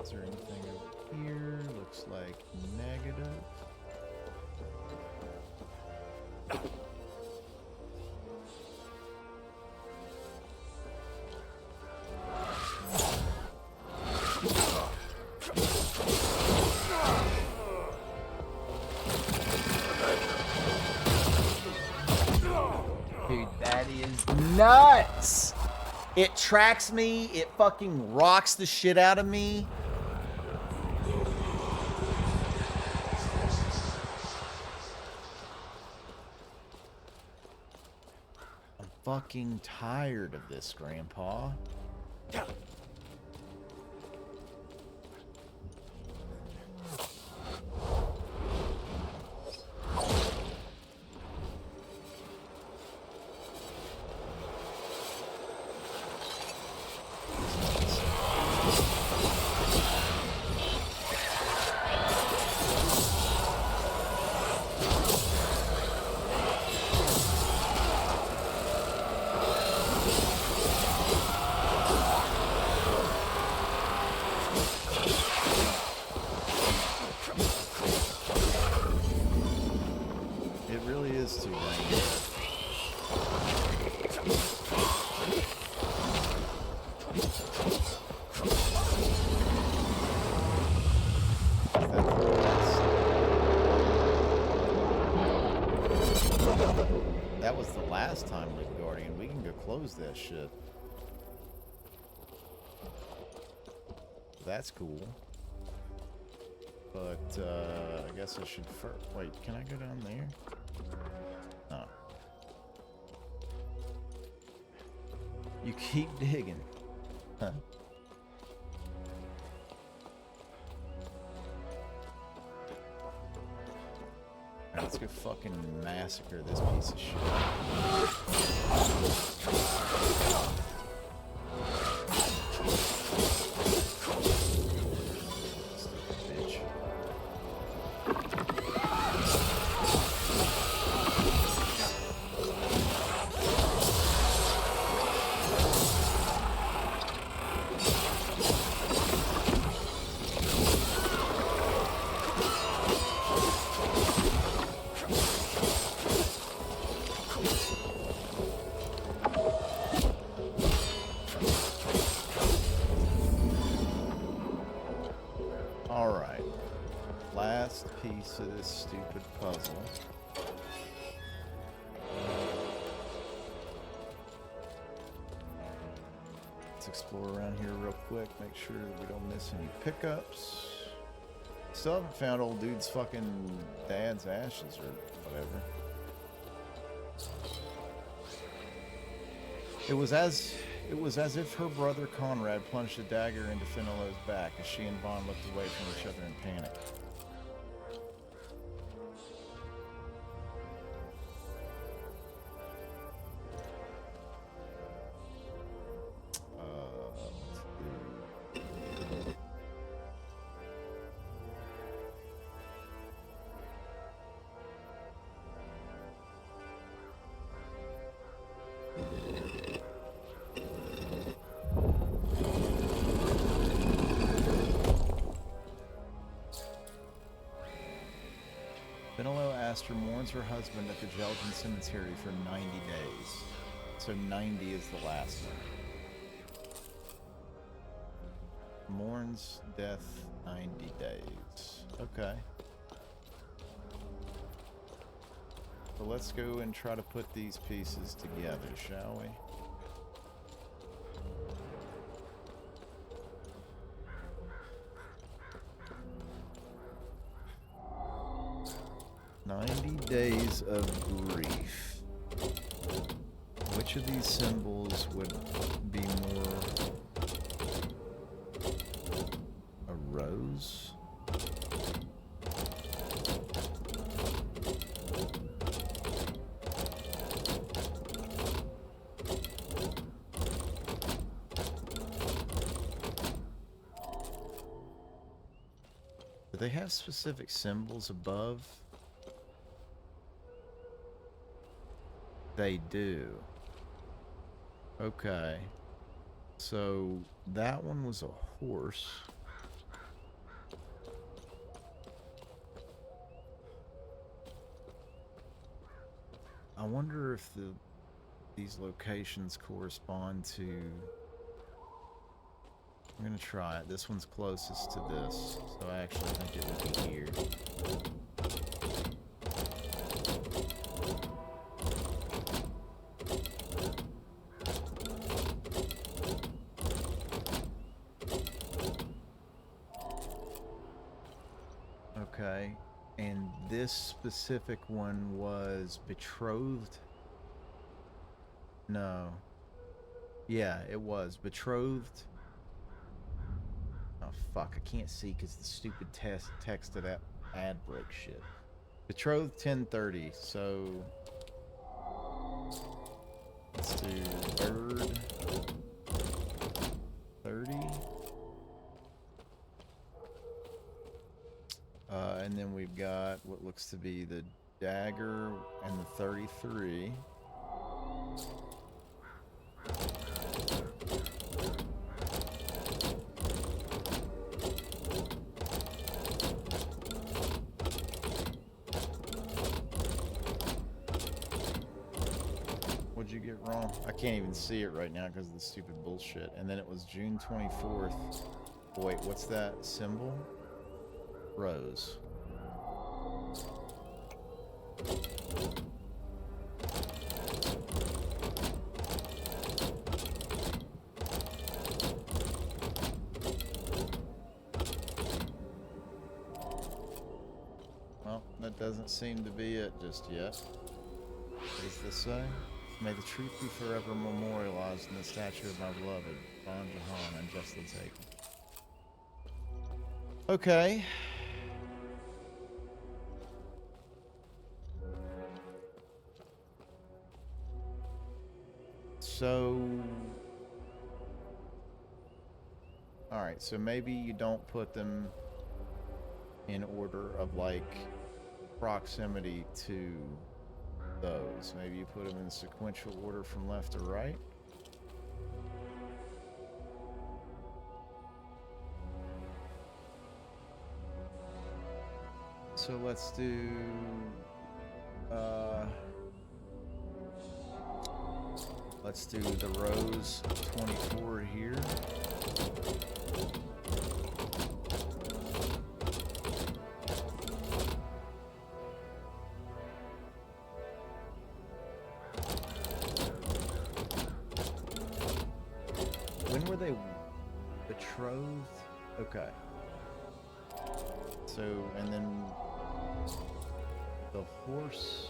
Is there anything over here? Looks like negative. Dude, that is nuts! It tracks me, it fucking rocks the shit out of me. I'm fucking tired of this, Grandpa. It really is too late. That was the last time with Guardian. We can go close that shit. That's cool. But, I guess I should first... Wait, can I go down there? No. You keep digging. Huh. Alright, let's go fucking massacre this piece of shit. Alright. Last piece of this stupid puzzle. Let's explore around here real quick, make sure we don't miss any pickups. Still haven't found old dude's fucking dad's ashes or whatever. It was as if her brother Conrad plunged a dagger into Fenello's back as she and Vaughn looked away from each other in panic. Fenello Astor mourns her husband at the Gelton Cemetery for 90 days. So 90 is the last one. Mourns death 90 days. Okay. So let's go and try to put these pieces together, shall we? Days of grief. Which of these symbols would be more a rose? Do they have specific symbols above? They do. Okay. So that one was a horse. I wonder if these locations correspond to... I'm gonna try it. This one's closest to this, so I actually think it would be here. Okay, and this specific one was betrothed? No. Yeah, it was betrothed. Oh fuck, I can't see because the stupid text of that ad break shit. Betrothed 10:30, so let's do bird 30. And then we've got what looks to be the dagger and the 33. What'd you get wrong? I can't even see it right now because of the stupid bullshit. And then it was June 24th. Oh, wait, what's that symbol? Rose. Well, that doesn't seem to be it just yet. What does this say? May the truth be forever memorialized in the statue of my beloved, Bon Jahan, unjustly taken. Okay. So... Alright, so maybe you don't put them in order of, like, proximity to those. Maybe you put them in sequential order from left to right. So let's do the Rose 24 here. When were they betrothed? Okay. So, and then the horse.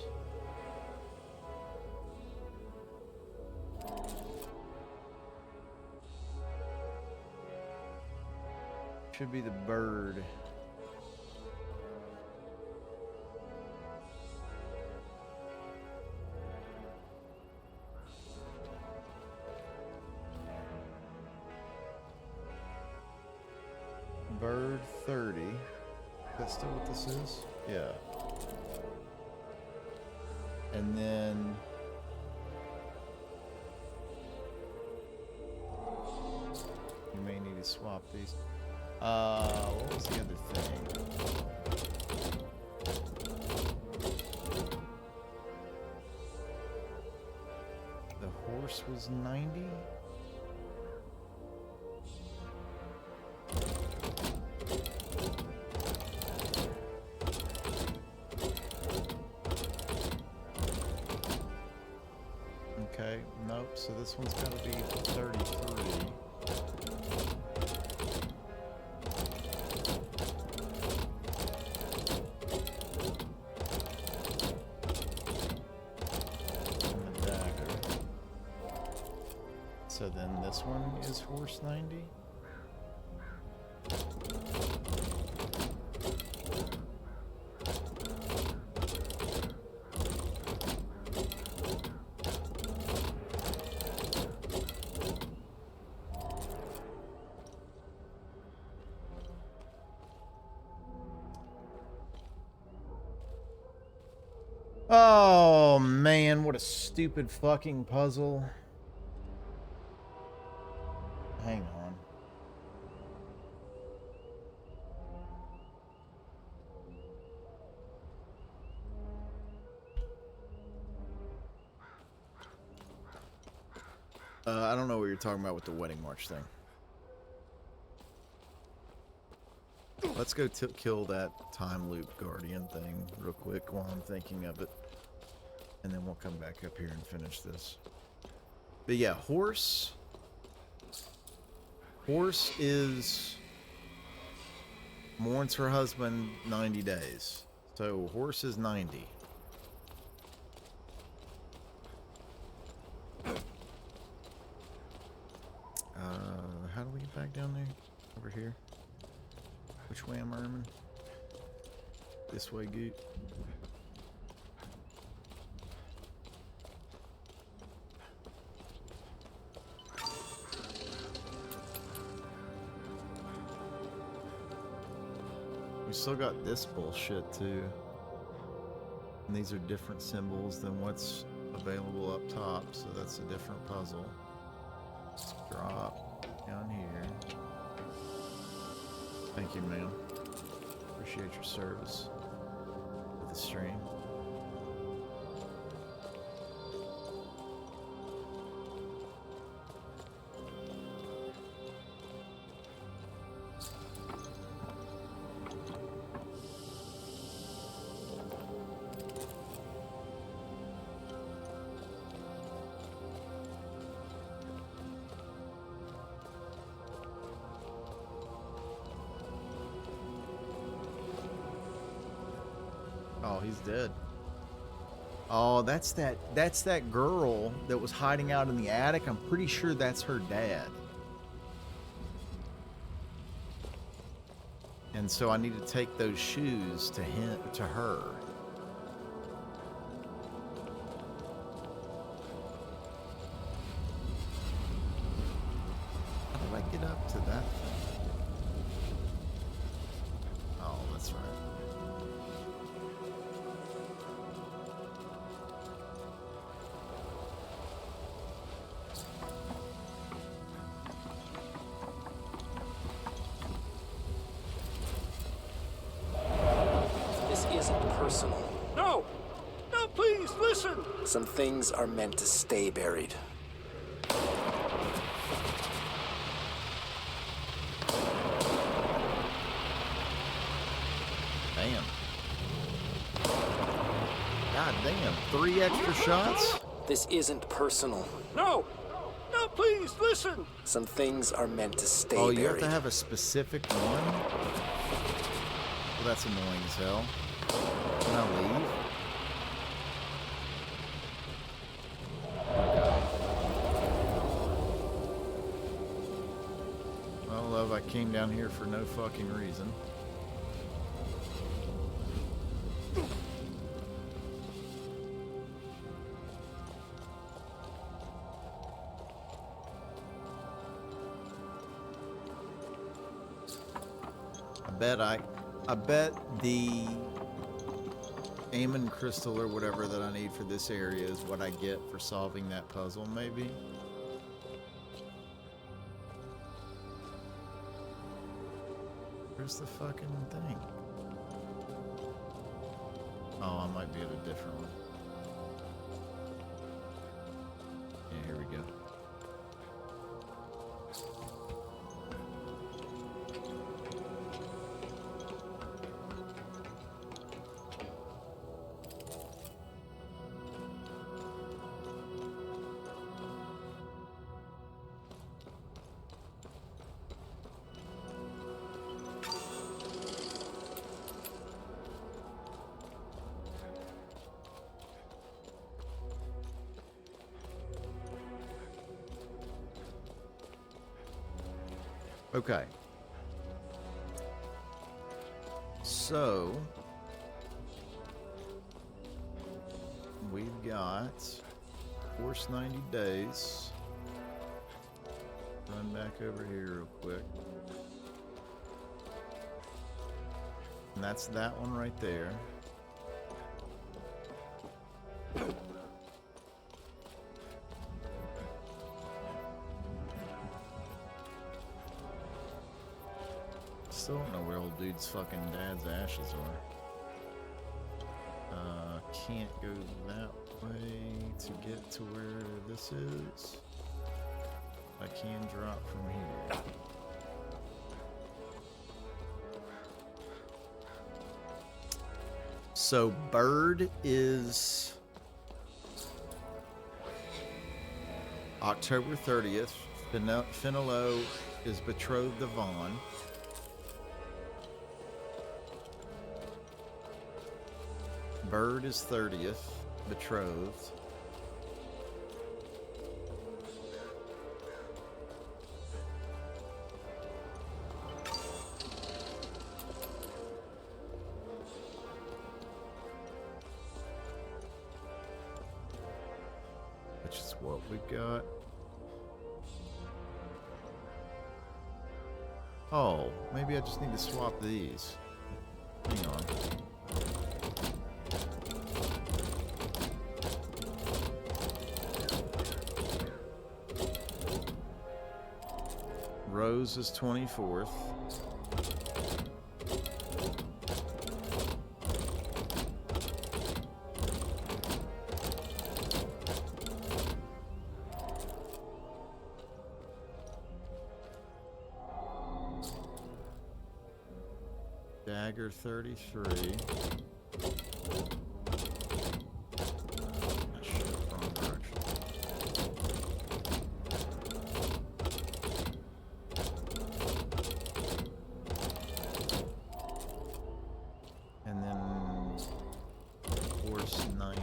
Should be the bird. Bird 30. Is that still what this is? Yeah. And then you may need to swap these. What was the other thing? The horse was 90? Okay, nope, so this one's got to be 33. And the dagger. So then this one is horse 90? Oh man, what a stupid fucking puzzle. Hang on. I don't know what you're talking about with the wedding march thing. Let's go kill that time loop guardian thing real quick while I'm thinking of it. And then we'll come back up here and finish this. But yeah, Horse is... mourns her husband 90 days. So Horse is 90. How do we get back down there? Over here. Which way am I aiming? This way, Goot. We still got this bullshit too. And these are different symbols than what's available up top, so that's a different puzzle. Let's drop down here. Thank you, ma'am. Appreciate your service with the stream. Oh, he's dead. Oh, that's that girl that was hiding out in the attic. I'm pretty sure that's her dad. And so I need to take those shoes to her. How do I get up to that thing? Oh, that's right. Personal. No! No, please, listen! Some things are meant to stay buried. Damn. God damn, 3 extra shots? This isn't personal. No! No, please, listen! Some things are meant to stay buried. Oh, buried. you have to have a specific one? Well, that's annoying as hell. Can I leave? Okay. Well, love, I came down here for no fucking reason. I bet the Amon crystal or whatever that I need for this area is what I get for solving that puzzle, maybe? Where's the fucking thing? Oh, I might be at a different one. Yeah, here we go. Okay. So we've got Force 90 days. Run back over here real quick. And that's that one right there. Still don't know where old dude's fucking dad's ashes are. Can't go that way to get to where this is. I can drop from here. So Bird is October 30th. Fenelo is betrothed to Vaughn. Bird is 30th, betrothed. Which is what we've got. Oh, maybe I just need to swap these. Hang on. Rose is 24th. Dagger 33. I should have wrong direction. And then horse 90.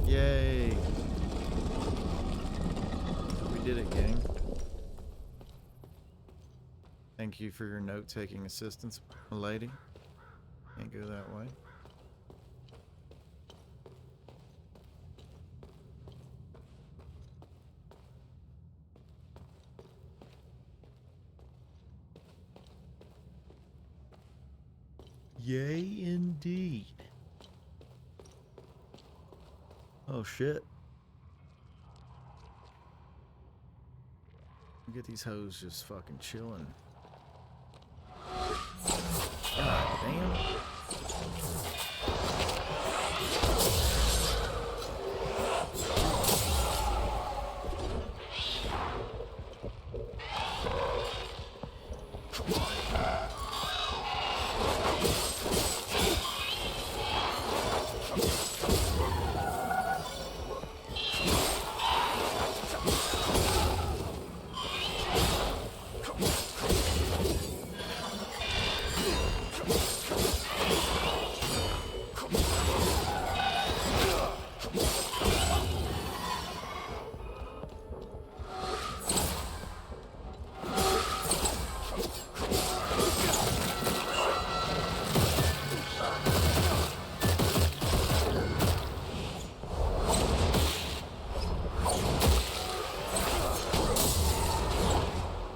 Yay! We did it, gang. Thank you for your note-taking assistance, my lady. Can't go that way. Yay, indeed. Oh, shit. Look at these hoes just fucking chilling. God damn.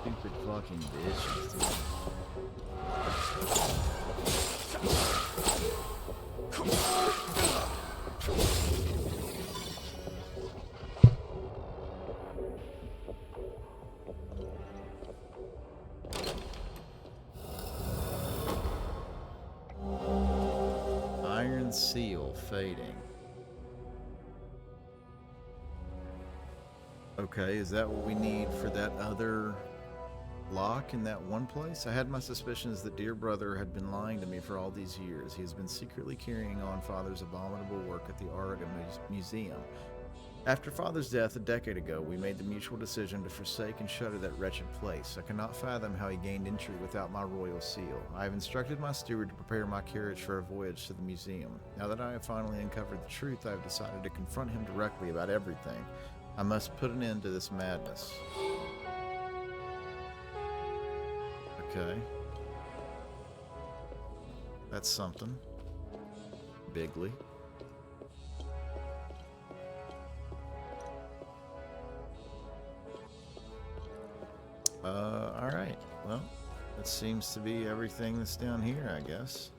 Stupid fucking bitches, dude. Iron seal fading. Okay, is that what we need for that other lock in that one place? I had my suspicions that dear brother had been lying to me for all these years. He has been secretly carrying on Father's abominable work at the Oregon Museum. After Father's death a decade ago, we made the mutual decision to forsake and shutter that wretched place. I cannot fathom how he gained entry without my royal seal. I have instructed my steward to prepare my carriage for a voyage to the museum. Now that I have finally uncovered the truth, I have decided to confront him directly about everything. I must put an end to this madness. Okay. That's something. Bigly. Alright. Well, that seems to be everything that's down here, I guess.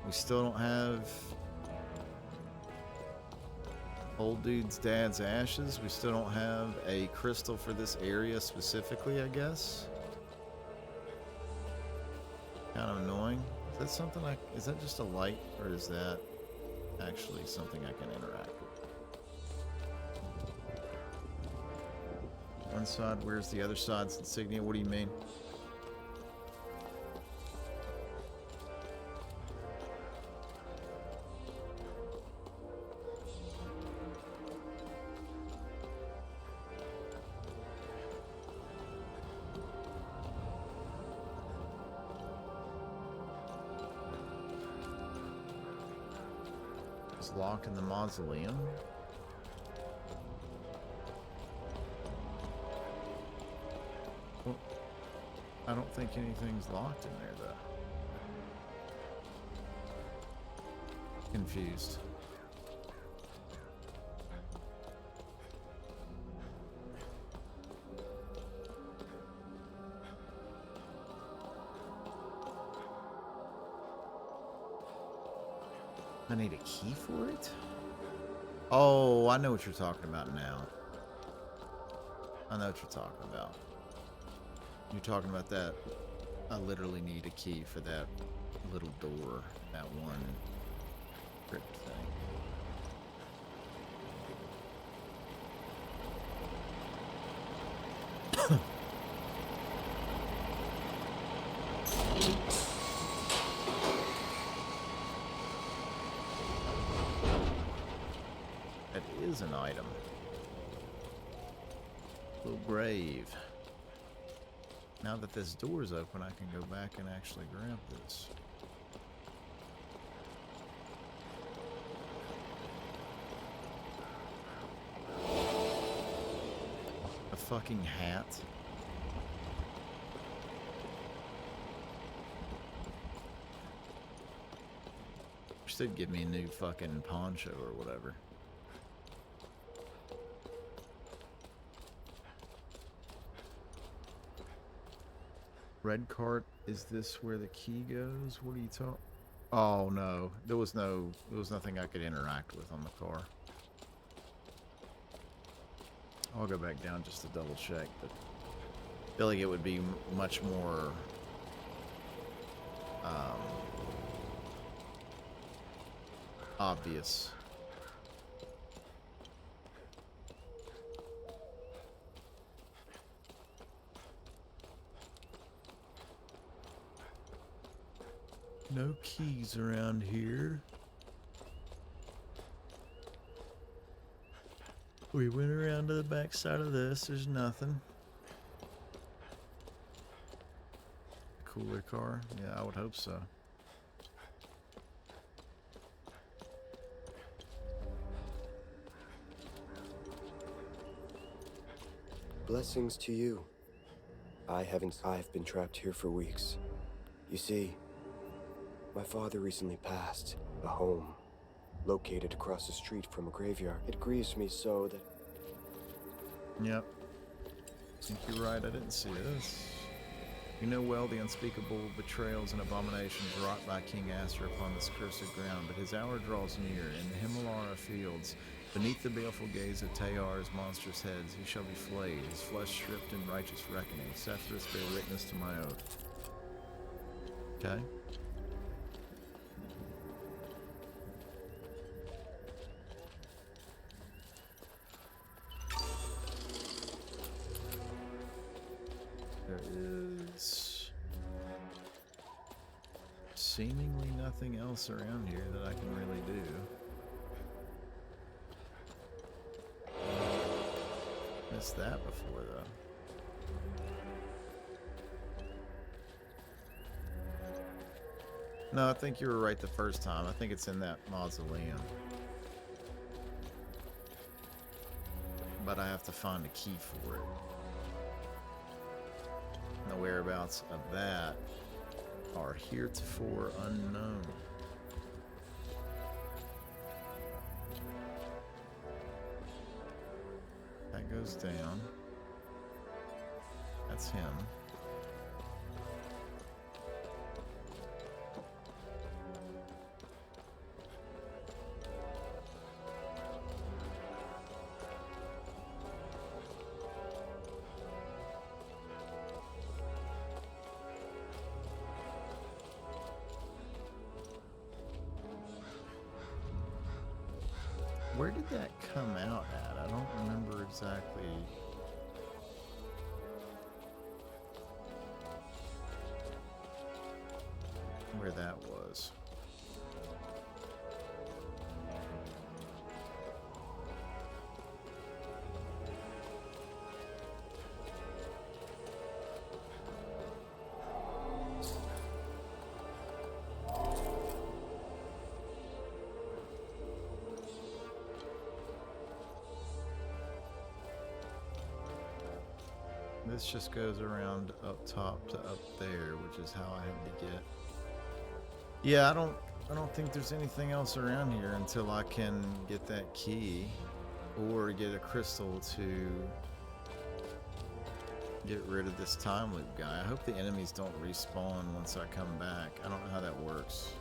We still don't have old dude's dad's ashes. We still don't have a crystal for this area specifically, I guess. kind of annoying. Is that something is that just a light, or is that actually something I can interact with? One side, where's the other side's insignia? What do you mean? It's locked in the mausoleum. Well, I don't think anything's locked in there, though. Confused. I need a key for it? Oh, I know what you're talking about now. I know what you're talking about. You're talking about that. I literally need a key for that little door, that one crypt thing. That is an item. Little grave. Now that this door is open, I can go back and actually grab this. A fucking hat. Wish they'd give me a new fucking poncho or whatever. Red cart, is this where the key goes? What are you talking? Oh no, there was nothing I could interact with on the car. I'll go back down just to double check, but I feel like it would be much more obvious. No keys around here. We went around to the back side of this. There's nothing. Cooler car? Yeah, I would hope so. Blessings to you. I've been trapped here for weeks. You see, my father recently passed. A home located across the street from a graveyard. It grieves me so that... Yep. I think you're right. I didn't see this. You know well the unspeakable betrayals and abominations wrought by King Asher upon this cursed ground, but his hour draws near. In the Himalara fields, beneath the baleful gaze of Tayar's monstrous heads, he shall be flayed, his flesh stripped in righteous reckoning. Sephiroth bear witness to my oath. Okay. There is seemingly nothing else around here that I can really do. Missed that before, though. No, I think you were right the first time. I think it's in that mausoleum. But I have to find a key for it. The whereabouts of that are heretofore unknown. That goes down. That's him. Where did that come out at? I don't remember exactly. Where that was. This just goes around up top to up there, which is how I had to get. Yeah, I don't think there's anything else around here until I can get that key or get a crystal to get rid of this time loop guy. I hope the enemies don't respawn once I come back. I don't know how that works.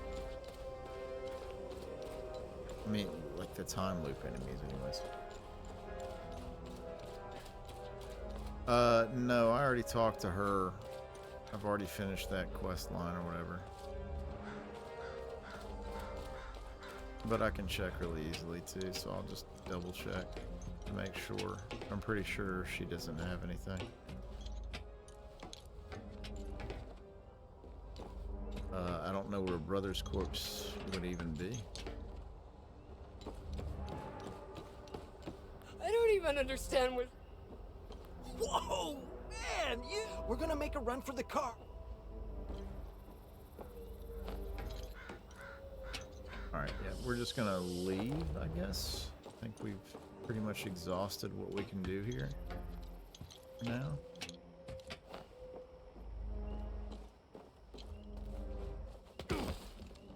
I mean, like the time loop enemies anyways. No, I already talked to her. I've already finished that quest line or whatever. But I can check really easily too, so I'll just double check to make sure. I'm pretty sure she doesn't have anything. I don't know where Brother's corpse would even be. I don't even understand what... Whoa, man! We're gonna make a run for the car. Alright, yeah, we're just gonna leave, I guess. I think we've pretty much exhausted what we can do here now.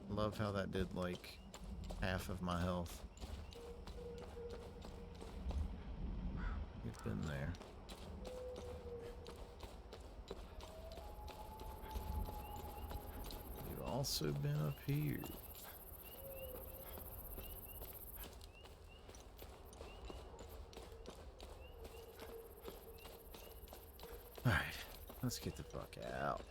Love how that did like half of my health. We've been there. We've also been up here. Alright, let's get the fuck out.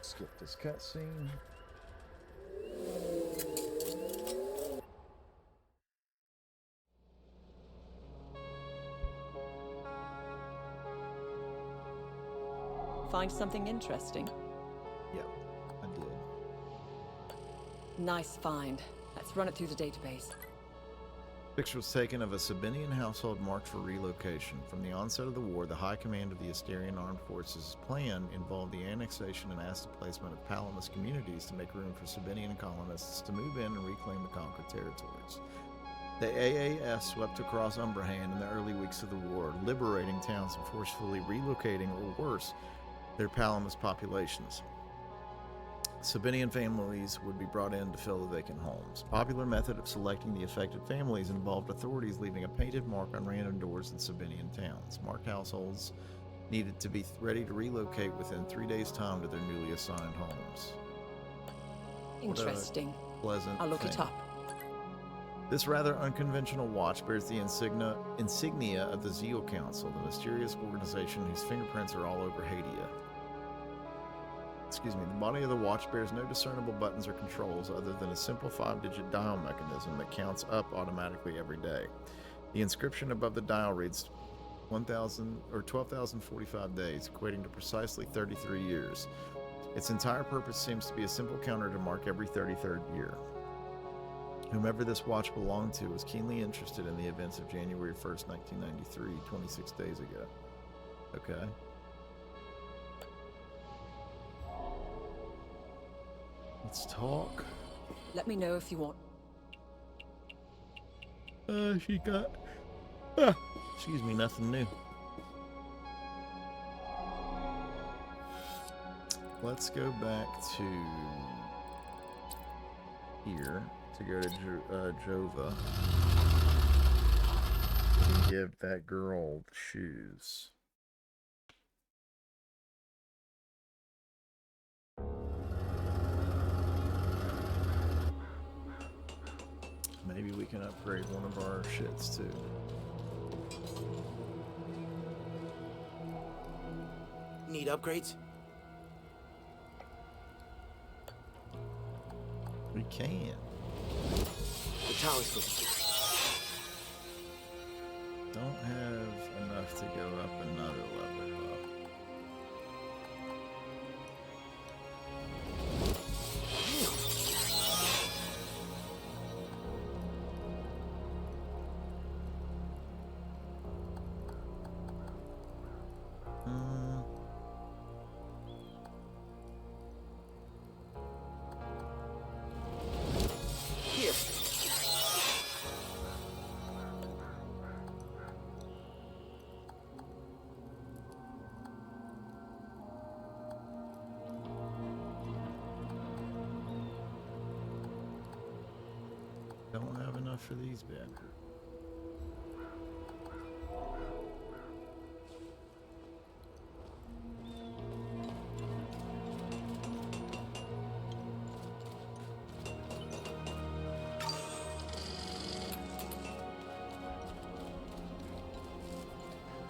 Skip this cutscene. Find something interesting? Yep, I did. Nice find. Let's run it through the database. Picture was taken of a Sabinian household marked for relocation. From the onset of the war, the High Command of the Asterian Armed Forces' plan involved the annexation and asset placement of Palamas communities to make room for Sabinian colonists to move in and reclaim the conquered territories. The AAS swept across Umbrahan in the early weeks of the war, liberating towns and forcefully relocating, or worse, their Palamas populations. Sabinian families would be brought in to fill the vacant homes. A popular method of selecting the affected families involved authorities leaving a painted mark on random doors in Sabinian towns. Marked households needed to be ready to relocate within 3 days' time to their newly assigned homes. Interesting. Pleasant I'll look thing. it up. This rather unconventional watch bears the insignia of the Zeal Council, the mysterious organization whose fingerprints are all over Hadia. Excuse me, the body of the watch bears no discernible buttons or controls other than a simple 5-digit dial mechanism that counts up automatically every day. The inscription above the dial reads 12,045 days, equating to precisely 33 years. Its entire purpose seems to be a simple counter to mark every 33rd year. Whomever this watch belonged to was keenly interested in the events of January 1st, 1993, 26 days ago. Okay. Let's talk. Let me know if you want. She got... excuse me, nothing new. Let's go back to here to go to Jova and give that girl the shoes. Maybe we can upgrade one of our shits too. Need upgrades? We can. The tower's supposed Don't have enough to go up another level though. Here. Don't have enough for these bad.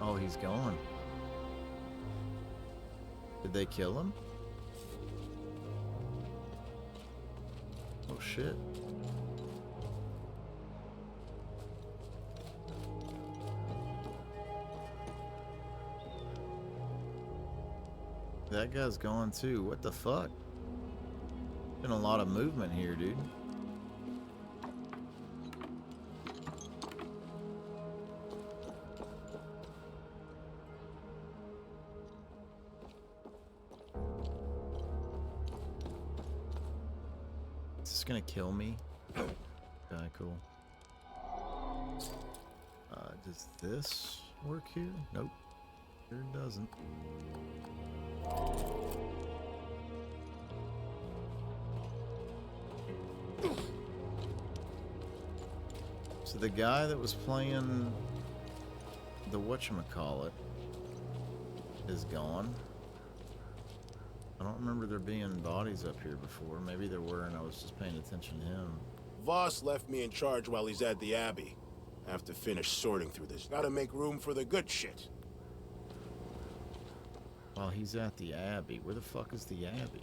Oh, he's gone. Did they kill him? Oh shit. That guy's gone too. What the fuck? Been a lot of movement here, dude. Is this gonna kill me? Okay, cool. Does this work here? Nope. Sure doesn't. So the guy that was playing the whatchamacallit is gone. I don't remember there being bodies up here before. Maybe there were and I was just paying attention to him. Voss left me in charge while he's at the Abbey. I have to finish sorting through this. Gotta make room for the good shit. While he's at the Abbey. Where the fuck is the Abbey?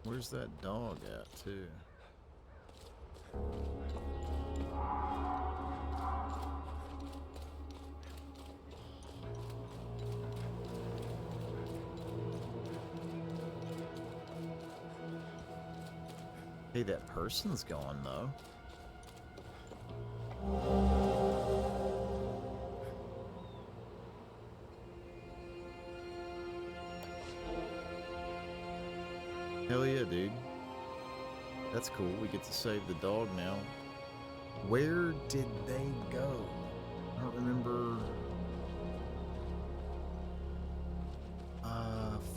Where's that dog at, too? Hey, that person's gone, though. Hell yeah, dude. That's cool. We get to save the dog now. Where did they go? I don't remember.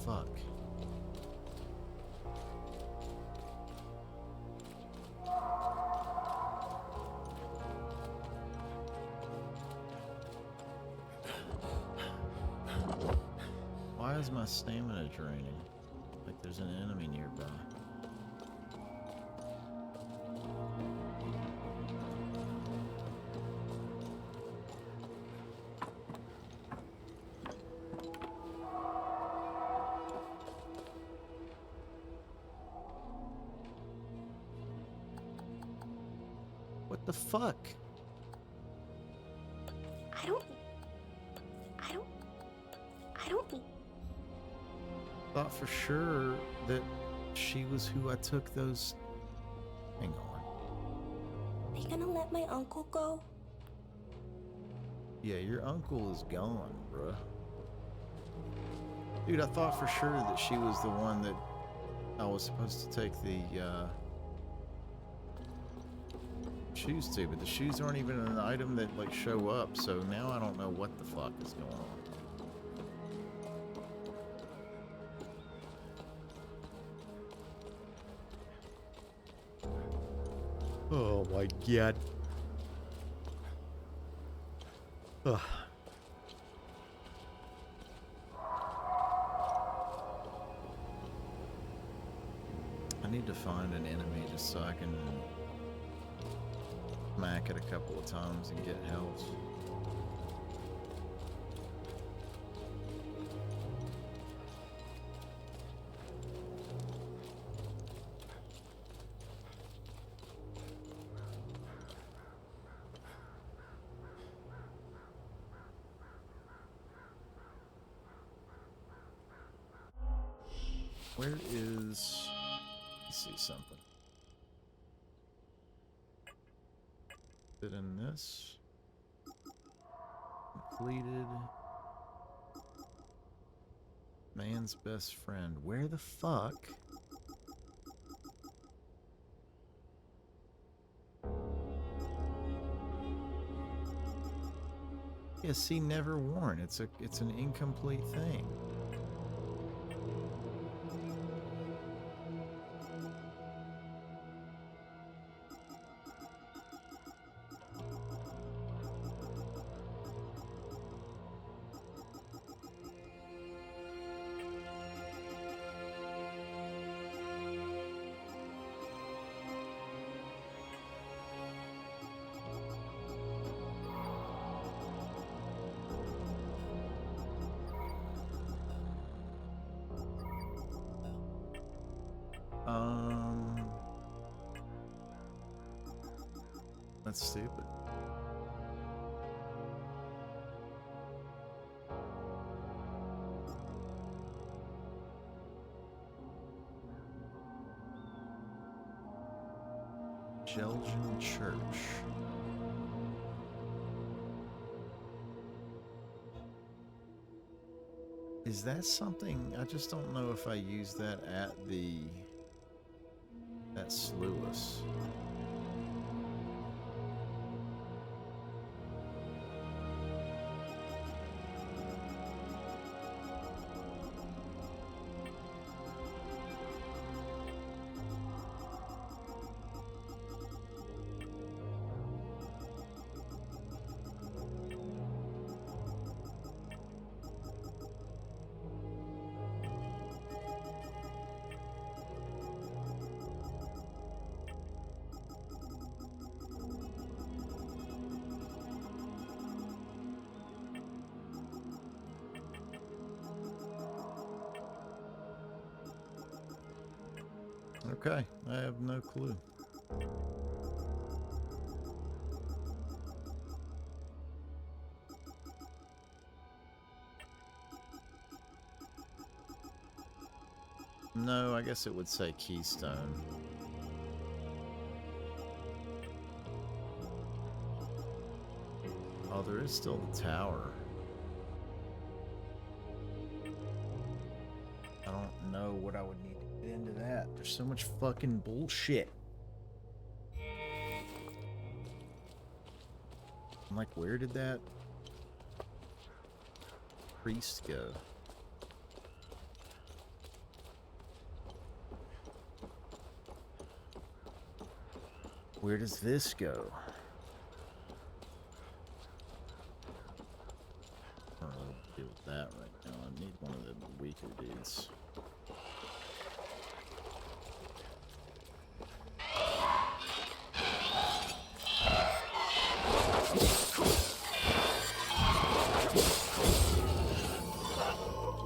Fuck. Why is my stamina draining? Like there's an enemy nearby. What the fuck? I don't. Thought for sure that she was who I took those. Hang on. Are you gonna let my uncle go? Yeah, your uncle is gone, bruh. Dude, I thought for sure that she was the one that I was supposed to take the shoes to, but the shoes aren't even an item that like show up, so now I don't know what the fuck is going on. Oh my god. Ugh. need to find an enemy just so I can smack it a couple of times and get health. Where is... Let's see something. Is it in this? Completed. Man's best friend. Where the fuck? Yeah, see, never worn. It's an incomplete thing. That's stupid. Belgian Church. Is that something? I just don't know if I use that at Sluis. Okay, I have no clue. No, I guess it would say Keystone. Oh, there is still the tower. I don't know what I would need to get into that. There's so much fucking bullshit. I'm like, where did that priest go? Where does this go? I don't know what to deal with that right now. I need one of the weaker dudes.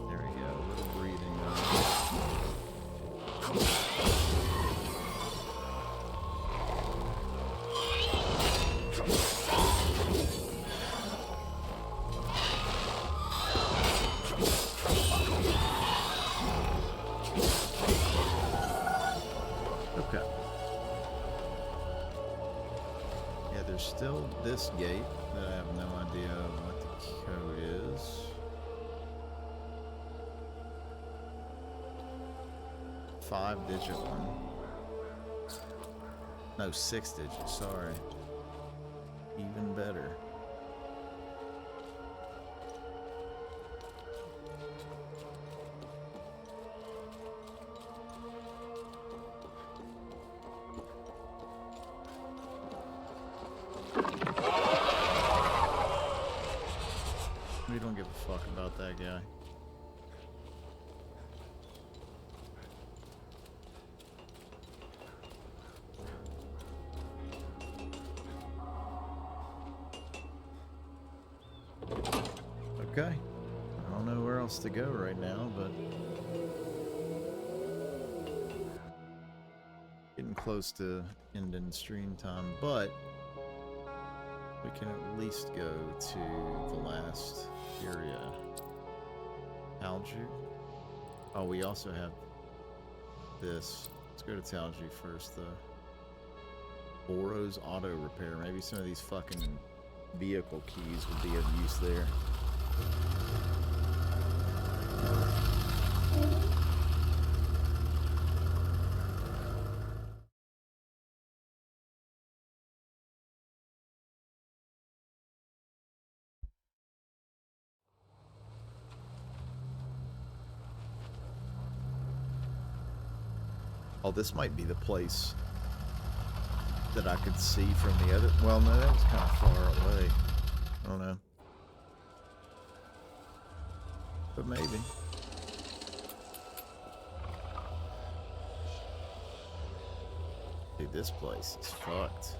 There we go. A little breathing. Okay. Yeah, there's still this gate that I have no idea what the code is. Five-digit one. No, 6-digit, sorry. Even better. We don't give a fuck about that guy. Okay. I don't know where else to go right now, but getting close to ending stream time, but we can at least go to the last area. Talju. Oh, we also have this. Let's go to Talju first, though. Boro's Auto Repair. Maybe some of these fucking vehicle keys would be of use there. Oh, this might be the place that I could see from the other. Well, no, that was kind of far away. I don't know. But maybe. Dude, this place is fucked.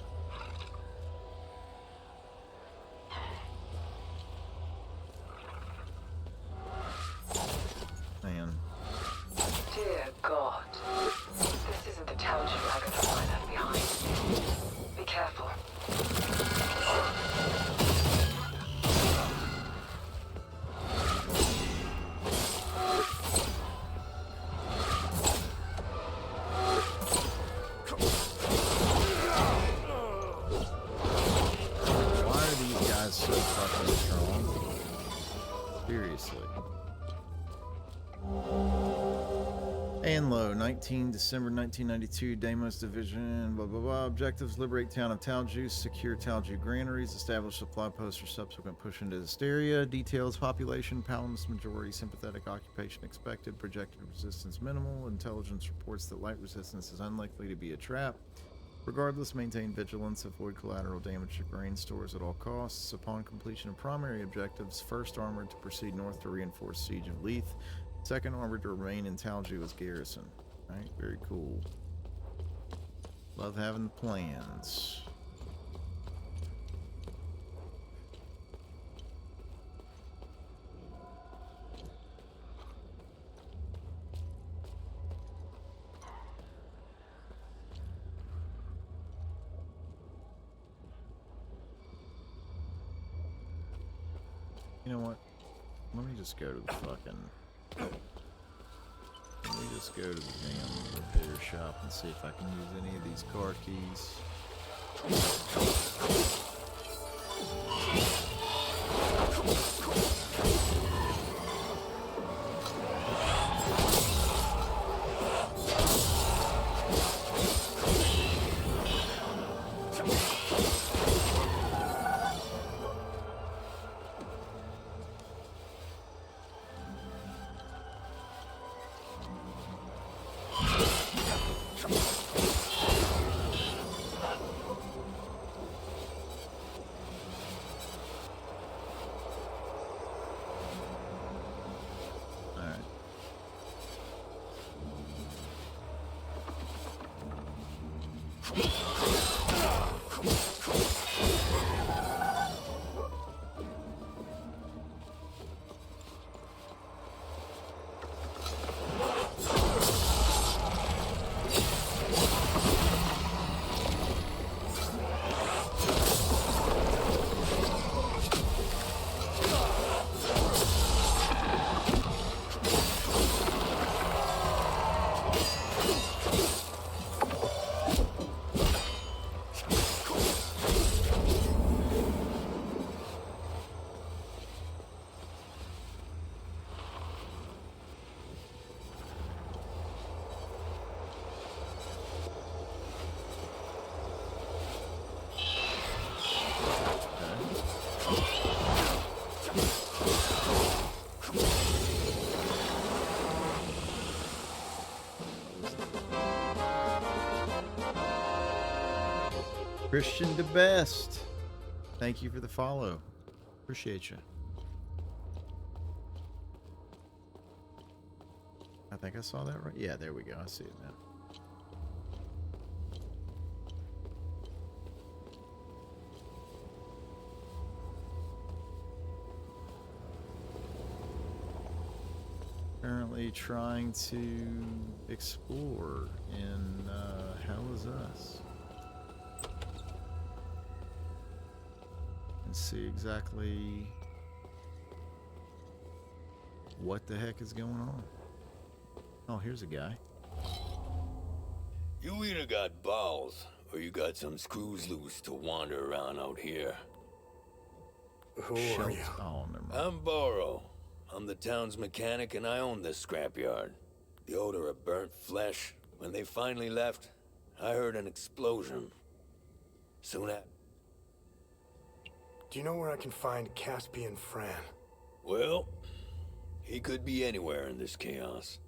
Man. Dear God. This isn't the Talju wagon I left behind. Be careful. Why are these guys so fucking strong? Seriously. Anlo, December 1992, Deimos Division, blah, blah, blah. Objectives, liberate town of Talju, secure Talju granaries, establish supply posts for subsequent push into Hysteria. Details, population, Paladin's majority, sympathetic occupation expected, projected resistance minimal. Intelligence reports that light resistance is unlikely to be a trap. Regardless, maintain vigilance, avoid collateral damage to grain stores at all costs. Upon completion of primary objectives, first armored to proceed north to reinforce siege of Leith. Second armored to remain in Talju as garrison. Alright, very cool. Love having plans. You know what? Let me just go to the fucking... Let me just go to the damn repair shop and see if I can use any of these car keys. Christian the best. Thank you for the follow. Appreciate you. I think I saw that right. Yeah, there we go. I see it now. currently trying to explore in Hell Is Us and see exactly what the heck is going on. Oh, here's a guy. You either got balls or you got some screws loose to wander around out here. Who are you? Oh, never mind. I'm Borrow. I'm the town's mechanic and I own this scrapyard. The odor of burnt flesh. When they finally left, I heard an explosion. Soon after. Do you know where I can find Caspian Fran? Well, he could be anywhere in this chaos.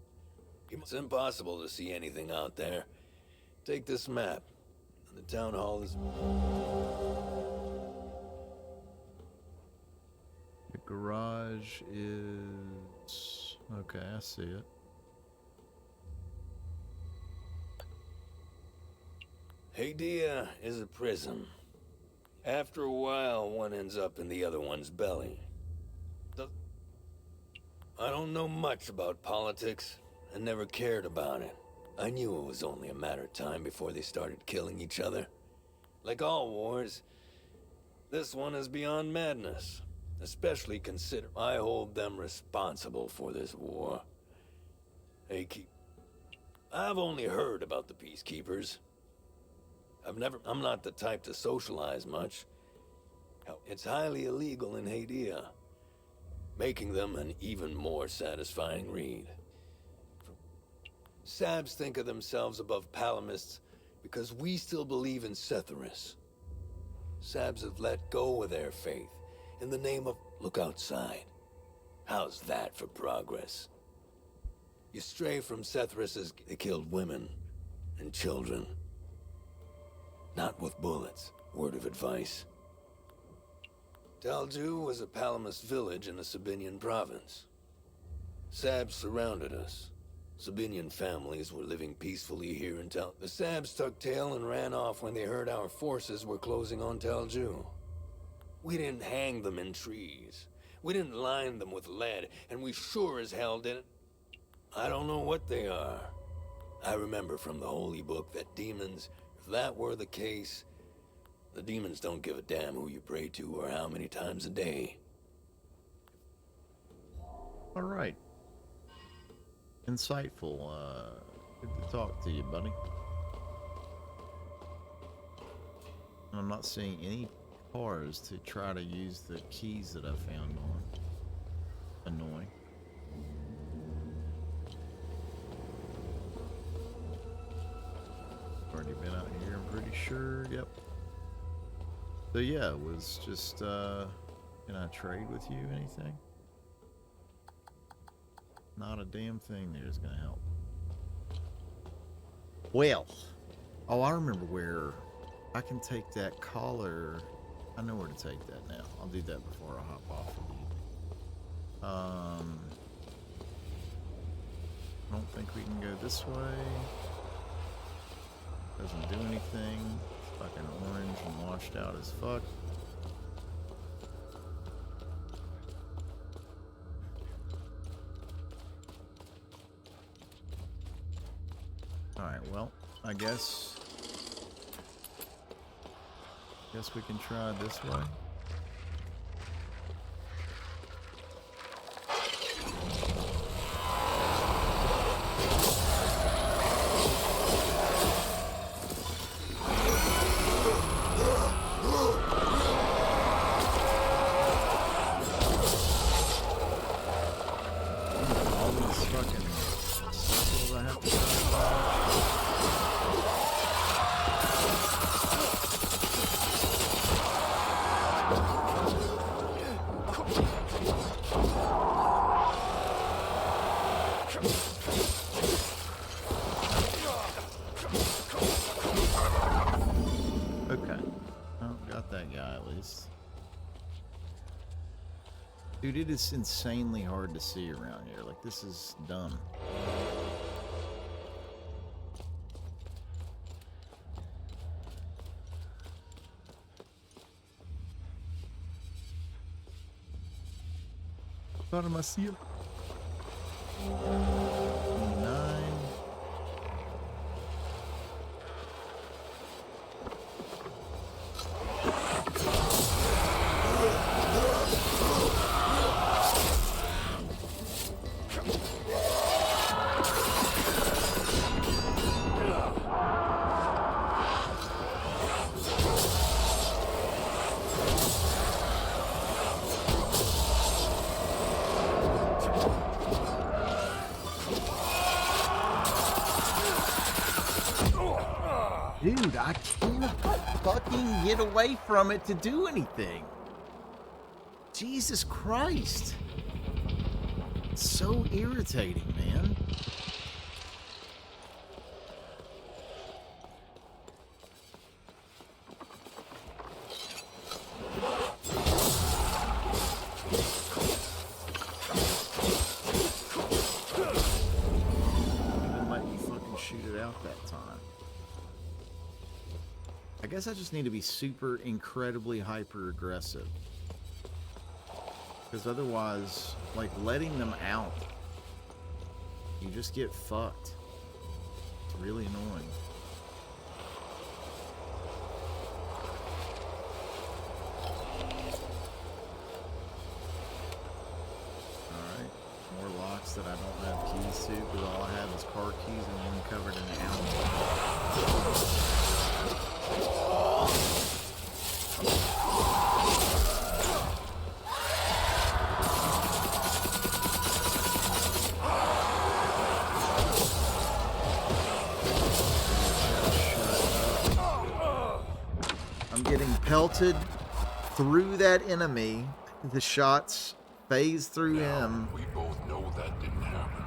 It's impossible to see anything out there. Take this map. The town hall is... The garage is... Okay, I see it. Hadia is a prison. After a while, one ends up in the other one's belly. I don't know much about politics. I never cared about it. I knew it was only a matter of time before they started killing each other. Like all wars, this one is beyond madness. Especially consider I hold them responsible for this war. I've only heard about the peacekeepers. I'm not the type to socialize much. It's highly illegal in Hadia, making them an even more satisfying read. Sabs think of themselves above Palamists because we still believe in Setharus. Sabs have let go of their faith in the name of look outside. How's that for progress? You stray from Setharus as they killed women and children. Not with bullets. Word of advice. Talju was a Palamist village in the Sabinian province. Sabs surrounded us. Sabinian families were living peacefully here until the Sabs tucked tail and ran off when they heard our forces were closing on Talju. We didn't hang them in trees. We didn't line them with lead, and we sure as hell didn't. I don't know what they are. I remember from the Holy Book that demons, if that were the case, the demons don't give a damn who you pray to or how many times a day. All right. Insightful. Good to talk to you, buddy. I'm not seeing any cars to try to use the keys that I found on. Annoying. Already been out here, I'm pretty sure. Yep. So yeah, it was just, can I trade with you anything? Not a damn thing there is going to help. Well, oh, I remember where I can take that collar. I know where to take that now. I'll do that before I hop off of you. I don't think we can go this way. Doesn't do anything. It's fucking orange and washed out as fuck. Alright, well, I guess we can try this way. All these fucking circles I have to Okay. Oh, got that guy at least. Dude, it is insanely hard to see around here. Like, this is dumb. Pharmacia. Dude, I can't fucking get away from it to do anything. Jesus Christ. It's so irritating, man. Even let you fucking shoot it out that time. I guess I just need to be super incredibly hyper aggressive. Because otherwise, like, letting them out, you just get fucked. It's really annoying. Alright, more locks that I don't have keys to, because all I have is car keys and one covered in Allen. I'm getting pelted through that enemy. The shots phase through him. We both know that didn't happen.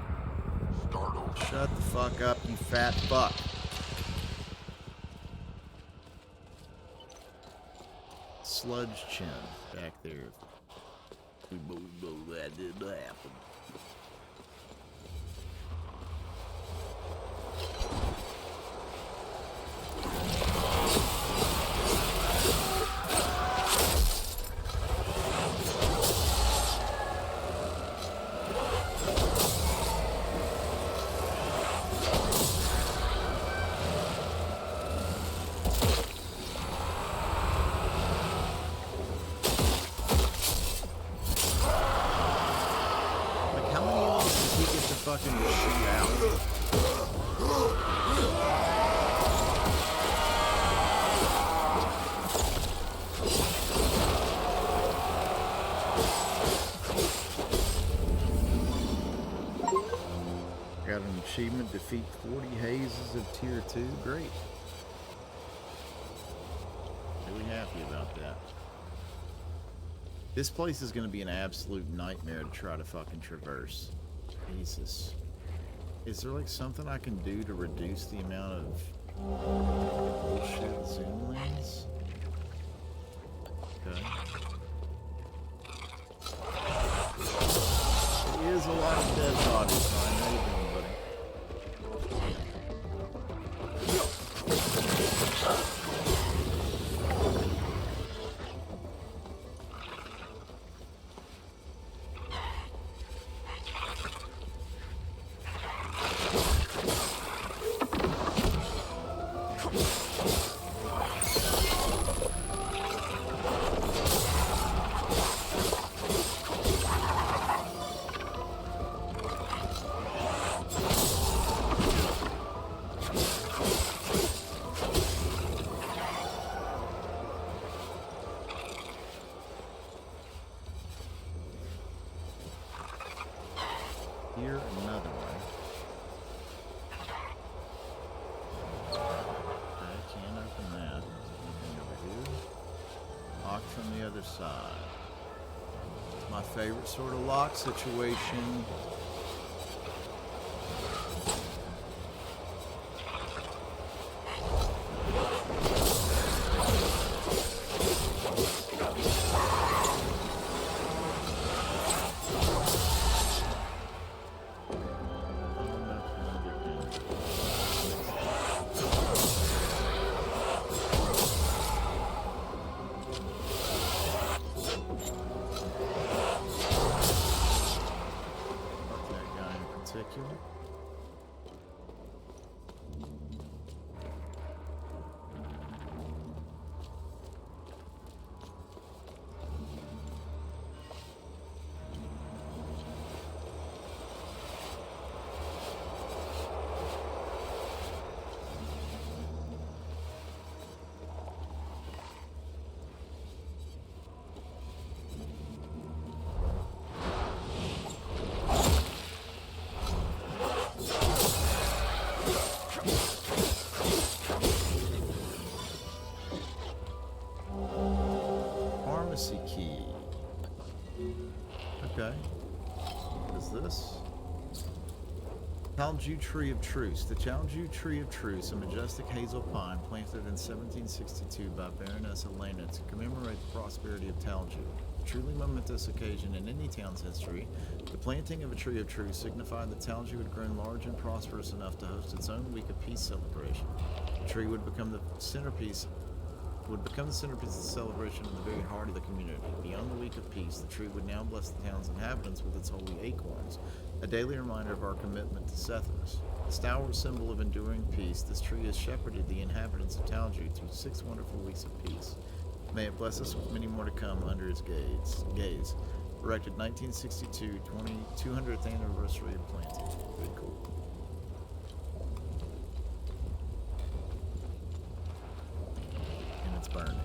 Start over. Shut the fuck up, you fat fuck. Sludge chin back there. We both know that didn't happen. Fucking shoot out. Got an achievement, defeat 40 hazes of tier 2. Great. Really happy about that. This place is going to be an absolute nightmare to try to fucking traverse. Jesus. Is there like something I can do to reduce the amount of bullshit zoom lens? Okay. There is a lot of dead bodies, so I know you're doing, buddy. Here, another one. Okay, can't open that. Anything over here? Lock from the other side. My favorite sort of lock situation. circular. Pharmacy key. Okay. What is this? Chalju Tree of Truce. The Chalju Tree of Truce, a majestic hazel pine planted in 1762 by Baroness Elena to commemorate the prosperity of Chalju. A truly momentous occasion in any town's history, the planting of a Tree of Truce signified that Chalju had grown large and prosperous enough to host its own week of peace celebration. The tree would become the centerpiece of the celebration in the very heart of the community. Beyond the week of peace, the tree would now bless the town's inhabitants with its holy acorns, a daily reminder of our commitment to Sethers. A stalwart symbol of enduring peace, this tree has shepherded the inhabitants of Talju through 6 wonderful weeks of peace. May it bless us with many more to come under its gaze. Erected 1962, 200th anniversary of planting. Very cool. And it's burning.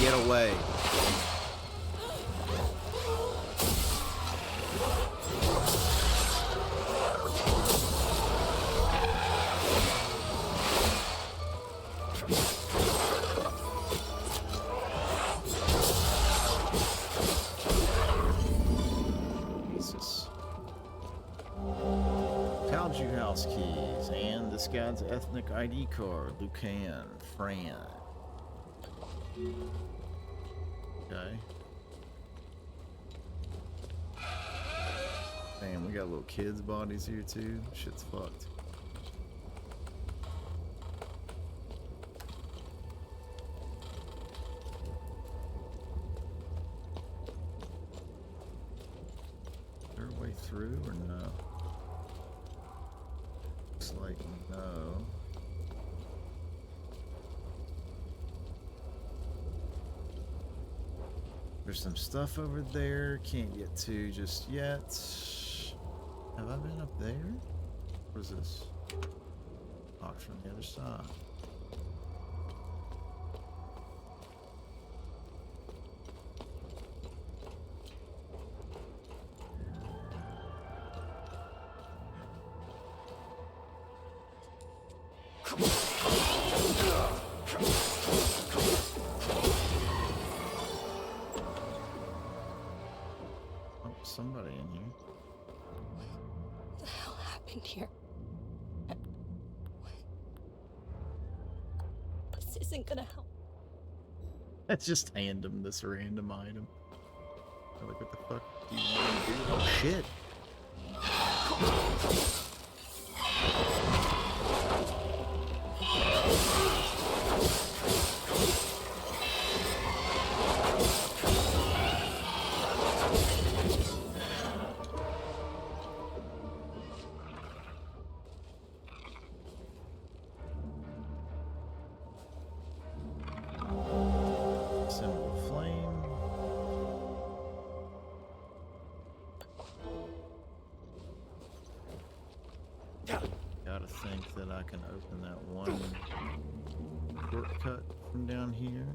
Get away. Jesus. Talju house keys and this guy's ethnic ID card. Lucan, Fran. Okay. Damn, we got little kids' bodies here too. Shit's fucked. Is there a way through or no? Looks like no. There's some stuff over there, can't get to just yet. Have I been up there? What is this? Box from the other side. Somebody in here. What the hell happened here? This isn't gonna help. Let's just hand him this random item. Like, what the fuck do you want to do? Oh shit! Gotta think that I can open that one shortcut from down here.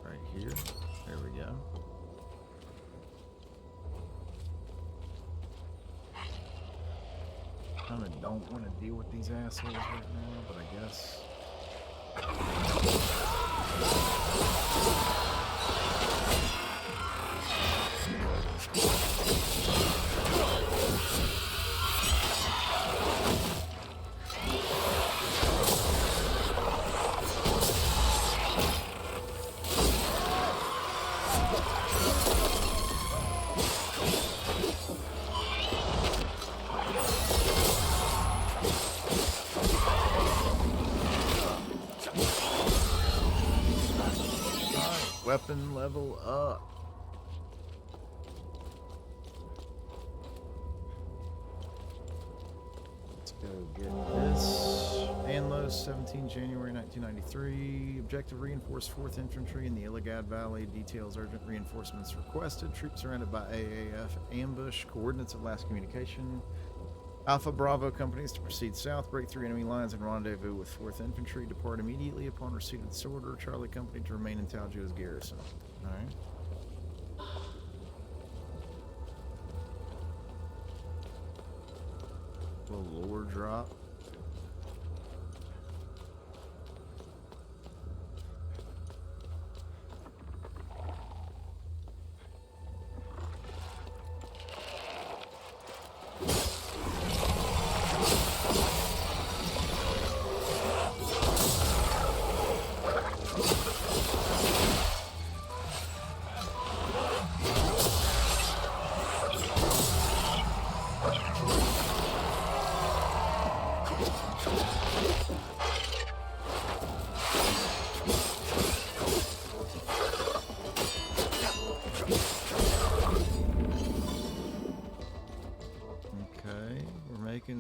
Right here. There we go. Kinda don't want to deal with these assholes right now, but I guess. Weapon level up. Let's go get this. Anlos, 17 January 1993. Objective: reinforce 4th Infantry in the Illigad Valley. Details: urgent reinforcements requested. Troops surrounded by AAF ambush. Coordinates of last communication. Alpha Bravo companies to proceed south, break through enemy lines, and rendezvous with 4th Infantry. Depart immediately upon receipt of this order. Charlie Company to remain in Taljo's garrison. Alright. Little lore drop.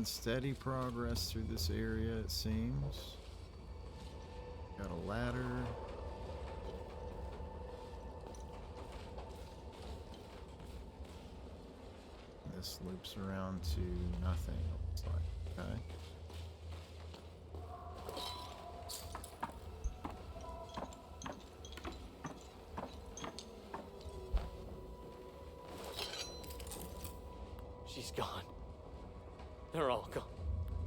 Steady progress through this area, it seems. Got a ladder. This loops around to nothing, it looks like. Okay. She's gone. They're all gone.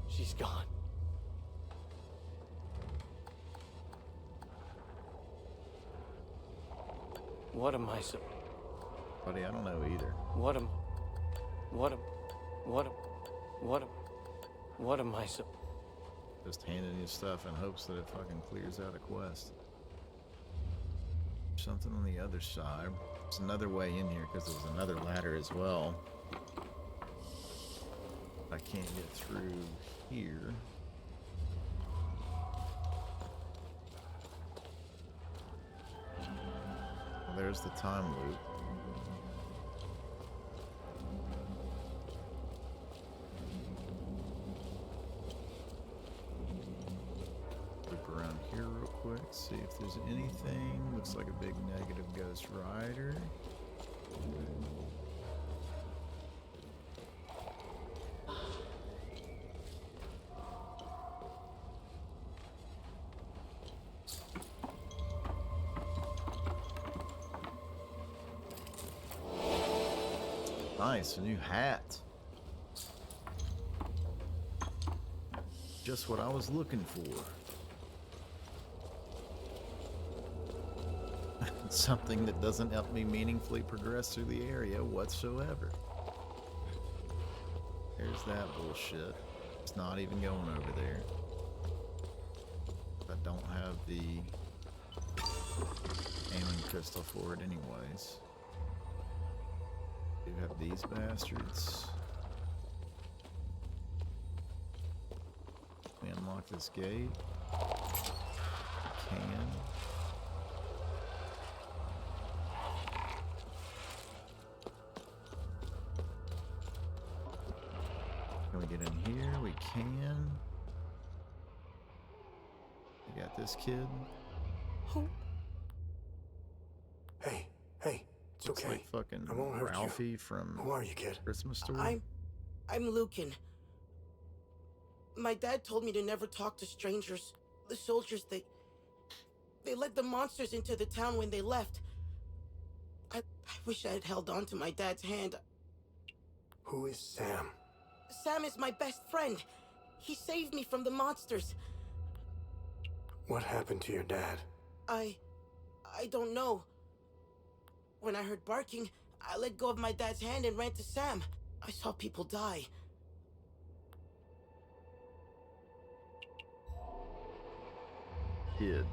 She's gone. What am I so... Buddy, I don't know either. What am I so... Just handing you stuff in hopes that it fucking clears out a quest. Something on the other side. There's another way in here because there's another ladder as well. I can't get through here. Well, there's the time loop. Loop around here real quick, see if there's anything. Looks like a big negative Ghost Rider. Nice, a new hat. Just what I was looking for. Something that doesn't help me meaningfully progress through the area whatsoever. There's that bullshit. It's not even going over there. I don't have the aiming crystal for it anyways. Do have these bastards. We unlock this gate. Can. Can we get in here? We can. We got this kid. Hey, it's Looks okay. like fucking I won't hurt Ralphie you. from Who are you, kid? Christmas Story. I'm Lucan. My dad told me to never talk to strangers. The soldiers, they let the monsters into the town when they left. I wish I had held on to my dad's hand. Who is Sam? Sam is my best friend. He saved me from the monsters. What happened to your dad? I don't know. When I heard barking, I let go of my dad's hand and ran to Sam. I saw people die. Kid.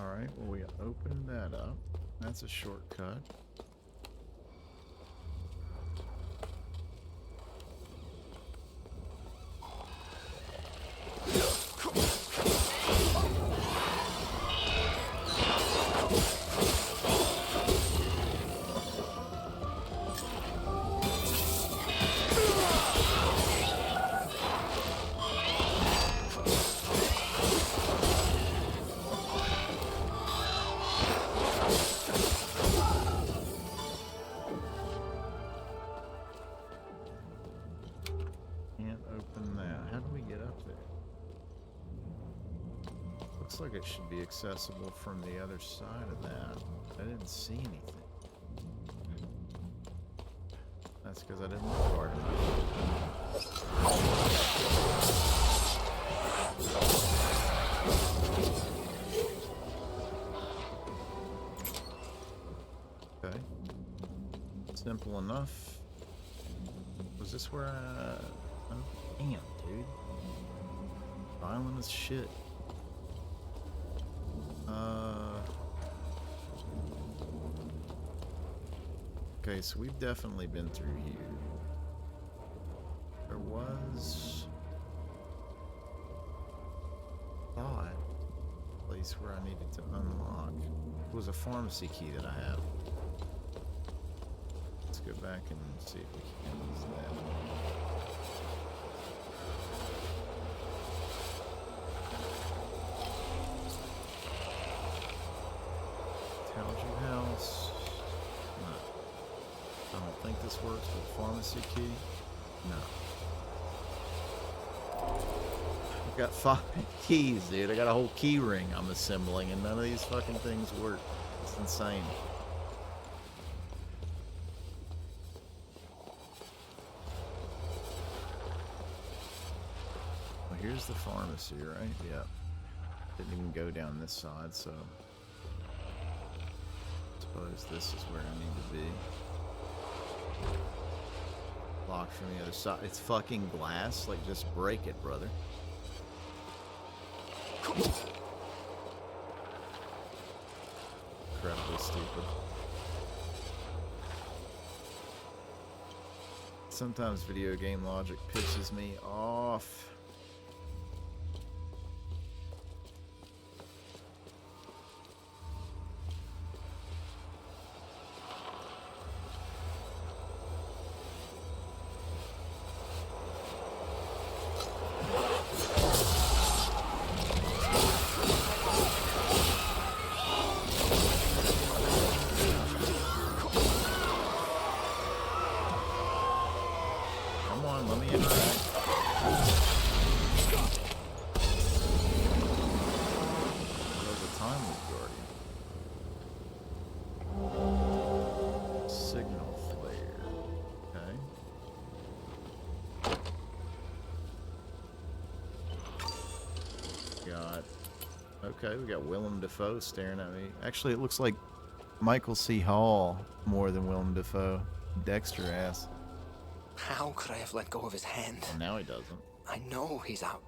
Alright, well, we opened that up. That's a shortcut. Can't open that. How do we get up there? Looks like it should be accessible from the other side of that. I didn't see anything. That's because I didn't look hard enough. Okay. Simple enough. Was this where I... Oh, damn, dude. Violent as shit. Okay, so we've definitely been through here. There was... thought a place where I needed to unlock. It was a pharmacy key that I have. Let's go back and see if we can use that. Telju House. No. I don't think this works with pharmacy key. No. I've got 5 keys, dude. I got a whole key ring I'm assembling, and none of these fucking things work. It's insane. Well, here's the pharmacy, right? Yeah. Didn't even go down this side, so... suppose this is where I need to be. Locked from the other side. It's fucking glass. Like, just break it, brother. Incredibly stupid. Sometimes video game logic pisses me off. Okay, we got Willem Dafoe staring at me. Actually, it looks like Michael C. Hall more than Willem Dafoe. Dexter ass. How could I have let go of his hand? Well, now he doesn't. I know he's out.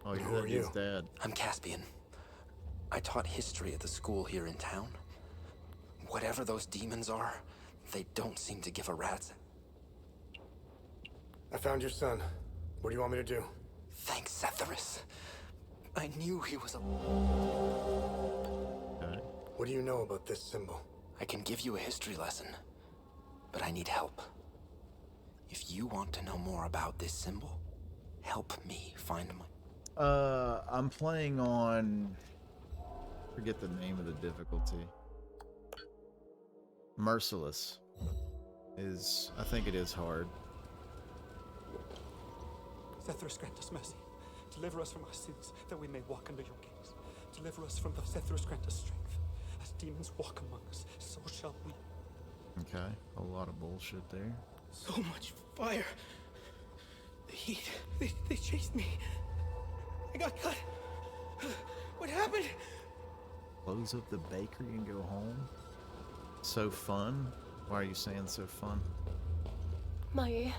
Oh, you're his dad. I'm Caspian. I taught history at the school here in town. Whatever those demons are, they don't seem to give a rat's. I found your son. What do you want me to do? Thanks, Setharus. I knew he was a... Okay. What do you know about this symbol? I can give you a history lesson, but I need help. If you want to know more about this symbol, help me find my... I'm playing on... forget the name of the difficulty. Merciless. I think it is hard. Setharus, grant us mercy. Deliver us from our sins, that we may walk under your gaze. Deliver us from the Setharus, grant us strength. As demons walk among us, so shall we. Okay, a lot of bullshit there. So much fire. The heat. They chased me. I got cut. What happened? Close up the bakery and go home? So fun? Why are you saying so fun? My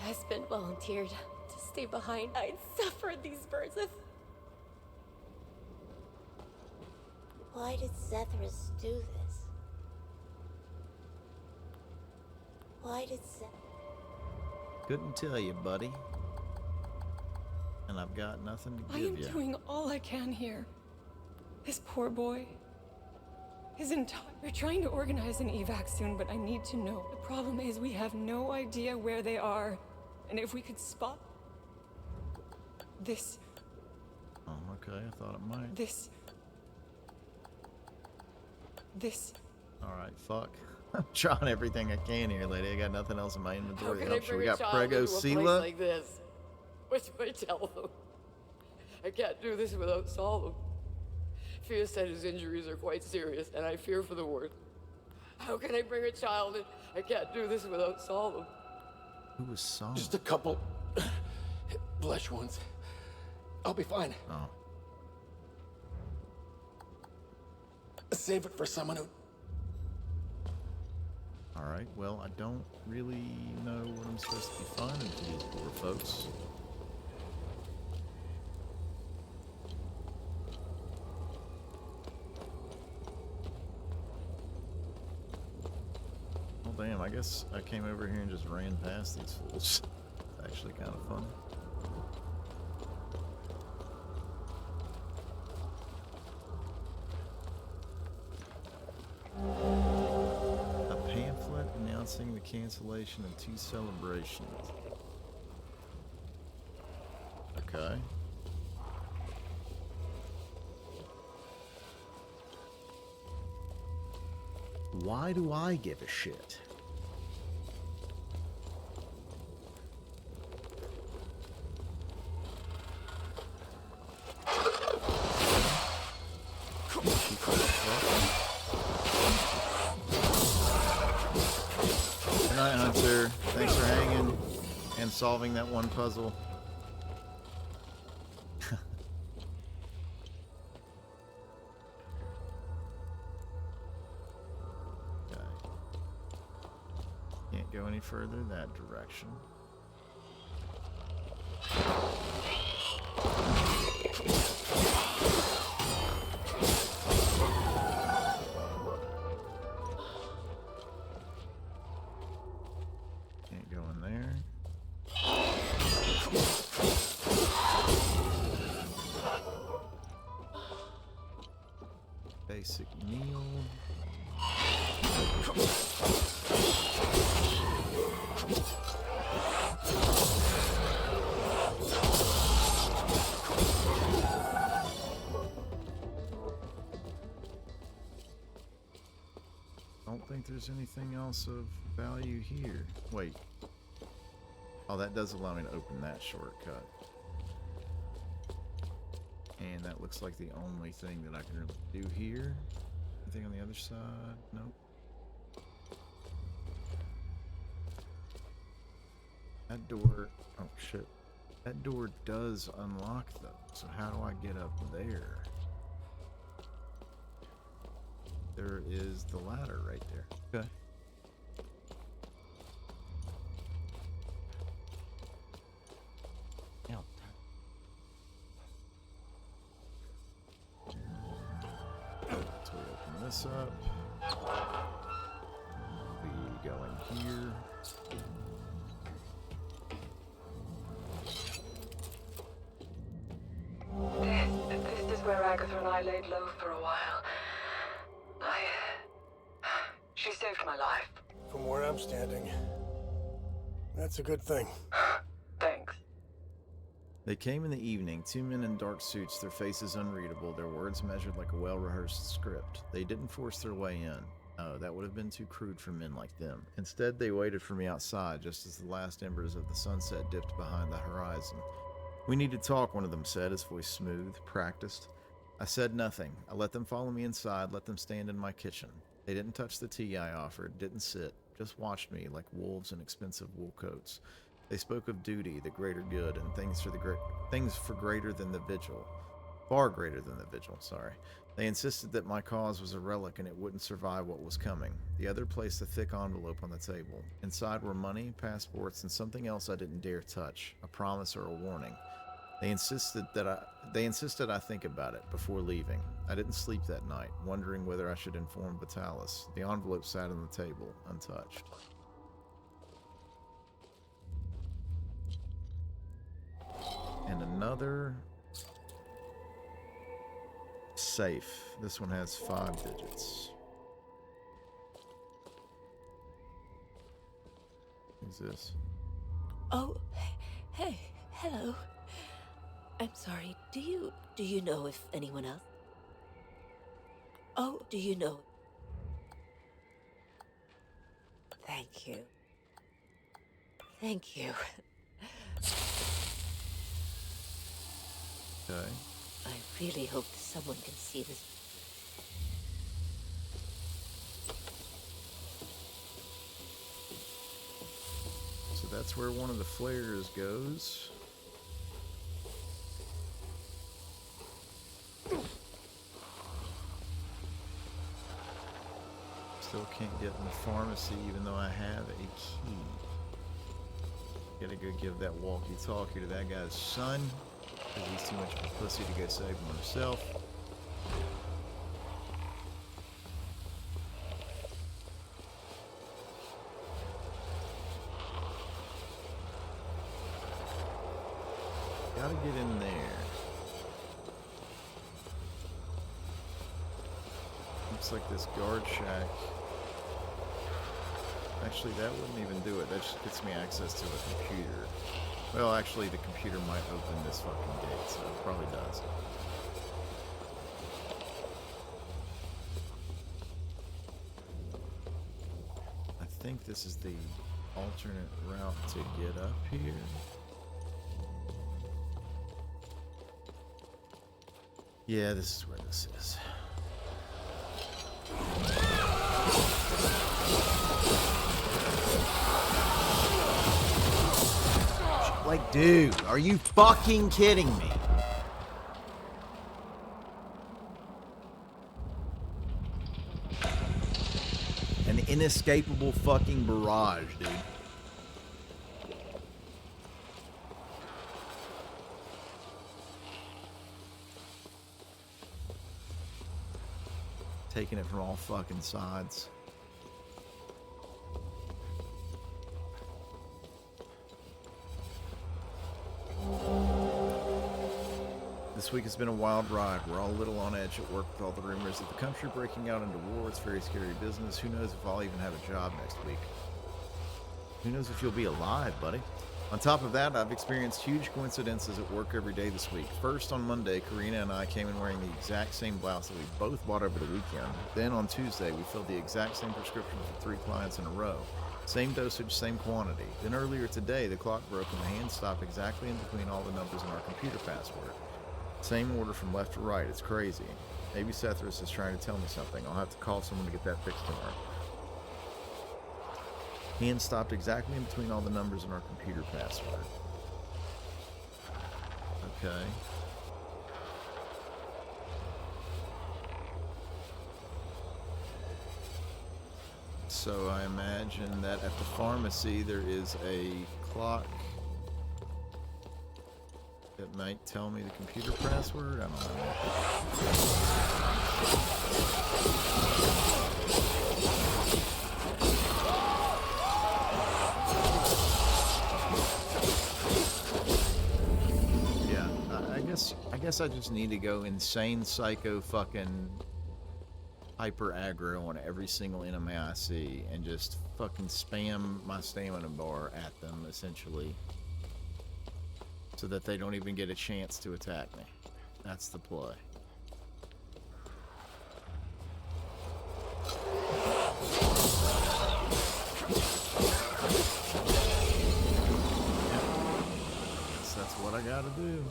husband volunteered to stay behind. I'd suffered these birds. Why did Zethras do this? Why did Couldn't tell you, buddy. And I've got nothing to I give am you. doing all I can here. This poor boy. His entire... We're trying to organize an evac soon, but I need to know. The problem is we have no idea where they are. And if we could spot... This... Oh, okay. I thought it might. This... Alright, fuck. I'm trying everything I can here, lady. I got nothing else in my How inventory. can to I help you. bring We a got child into a place Pregosila. like this? What do I tell them? I can't do this without Solemn. Fia said his injuries are quite serious, and I fear for the worst. How can I bring a child in? I can't do this without Solemn. Who was Solemn? Just a couple flesh wounds. I'll be fine. Oh. Save it for someone who... Alright, well, I don't really know what I'm supposed to be finding for these poor folks. Well, damn, I guess I came over here and just ran past these fools. It's actually kind of fun. A pamphlet announcing the cancellation of 2 celebrations. Okay. Why do I give a shit? Good night, Hunter. Thanks for hanging and solving that one puzzle. Okay. Can't go any further that direction. Can't go in there. Basic meal. Don't think there's anything else of value here. Wait. Oh, that does allow me to open that shortcut. And that looks like the only thing that I can really do here. Anything on the other side? Nope. That door... Oh, shit. That door does unlock, though. So how do I get up there? There is the ladder right there. Okay. So we open this up. We go in here. This is where Agatha and I laid low for a while. She saved my life. From where I'm standing, that's a good thing. Thanks. They came in the evening, 2 men in dark suits, their faces unreadable, their words measured like a well-rehearsed script. They didn't force their way in. Oh, that would have been too crude for men like them. Instead, they waited for me outside, just as the last embers of the sunset dipped behind the horizon. We need to talk, one of them said, his voice smooth, practiced. I said nothing. I let them follow me inside, let them stand in my kitchen. They didn't touch the tea I offered, didn't sit, just watched me like wolves in expensive wool coats. They spoke of duty, the greater good, and things for greater than the vigil. Far greater than the vigil, sorry. They insisted that my cause was a relic and it wouldn't survive what was coming. The other placed a thick envelope on the table. Inside were money, passports, and something else I didn't dare touch, a promise or a warning. They insisted I think about it before leaving. I didn't sleep that night, wondering whether I should inform Vitalis. The envelope sat on the table, untouched. And another safe. This one has 5 digits. Who's this? Oh, hey, hello. I'm sorry, do you know if anyone else? Oh, do you know? Thank you. Thank you. Okay. I really hope someone can see this. So that's where one of the flares goes. Still can't get in the pharmacy even though I have a key. Gotta go give that walkie-talkie to that guy's son, because he's too much of a pussy to go save him himself. Gotta get in there. Looks like this guard shack. Actually, that wouldn't even do it. That just gets me access to a computer. Well, actually, the computer might open this fucking gate, so it probably does. I think this is the alternate route to get up here. Yeah, this is where this is. Like, dude, are you fucking kidding me? An inescapable fucking barrage, dude. Taking it from all fucking sides. This week has been a wild ride. We're all a little on edge at work with all the rumors of the country breaking out into war. It's very scary business. Who knows if I'll even have a job next week? Who knows if you'll be alive, buddy? On top of that, I've experienced huge coincidences at work every day this week. First, on Monday, Karina and I came in wearing the exact same blouse that we both bought over the weekend. Then on Tuesday, we filled the exact same prescription for 3 clients in a row. Same dosage, same quantity. Then earlier today, the clock broke and the hand stopped exactly in between all the numbers in our computer password. Same order from left to right. It's crazy. Maybe Sethris is trying to tell me something. I'll have to call someone to get that fixed tomorrow. Hand stopped exactly in between all the numbers in our computer password. Okay. So I imagine that at the pharmacy there is a clock that might tell me the computer password. I don't know. Yeah, I guess I just need to go insane psycho fucking hyper aggro on every single enemy I see and just fucking spam my stamina bar at them, essentially, so that they don't even get a chance to attack me. That's the play. That's what I gotta do.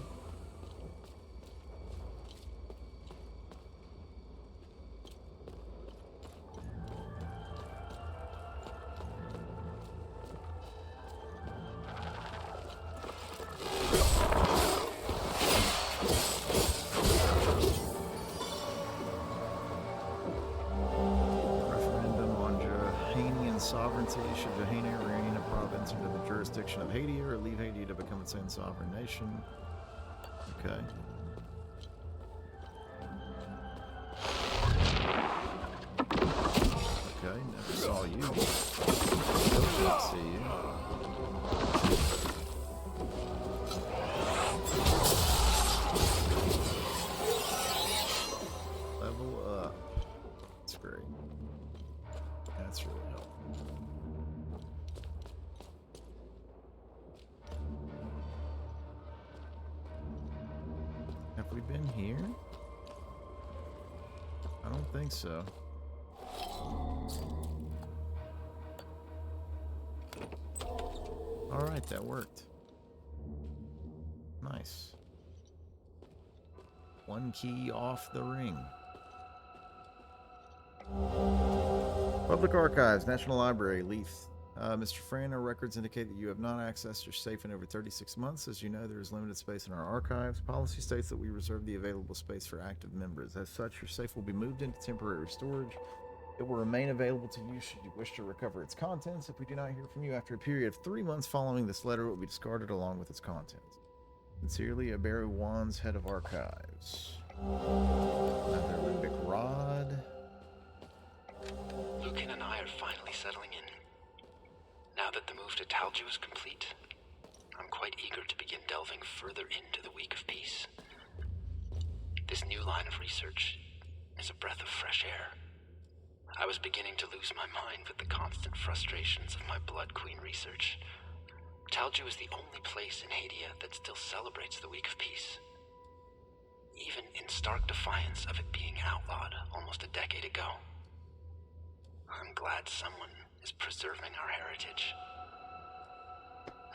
Sovereignty. Should Jahena regain a province under the jurisdiction of Haiti or leave Haiti to become its own sovereign nation? Okay. Okay, never saw you. Still didn't see you. Level up. That's great. That's really helpful. Have we been here? I don't think so. Alright, that worked. Nice. One key off the ring. Public Archives, National Library, Leaf. Mr. Fran, our records indicate that you have not accessed your safe in over 36 months. As you know, there is limited space in our archives. Policy states that we reserve the available space for active members. As such, your safe will be moved into temporary storage. It will remain available to you should you wish to recover its contents. If we do not hear from you after a period of 3 months following this letter, it will be discarded along with its contents. Sincerely, Barry Wands, Head of Archives. Another Limbic Rod. Lucan and I are finally settling in. Now that the move to Talju is complete, I'm quite eager to begin delving further into the Week of Peace. This new line of research is a breath of fresh air. I was beginning to lose my mind with the constant frustrations of my Blood Queen research. Talju is the only place in Hadia that still celebrates the Week of Peace, even in stark defiance of it being outlawed almost a decade ago. I'm glad someone is preserving our heritage.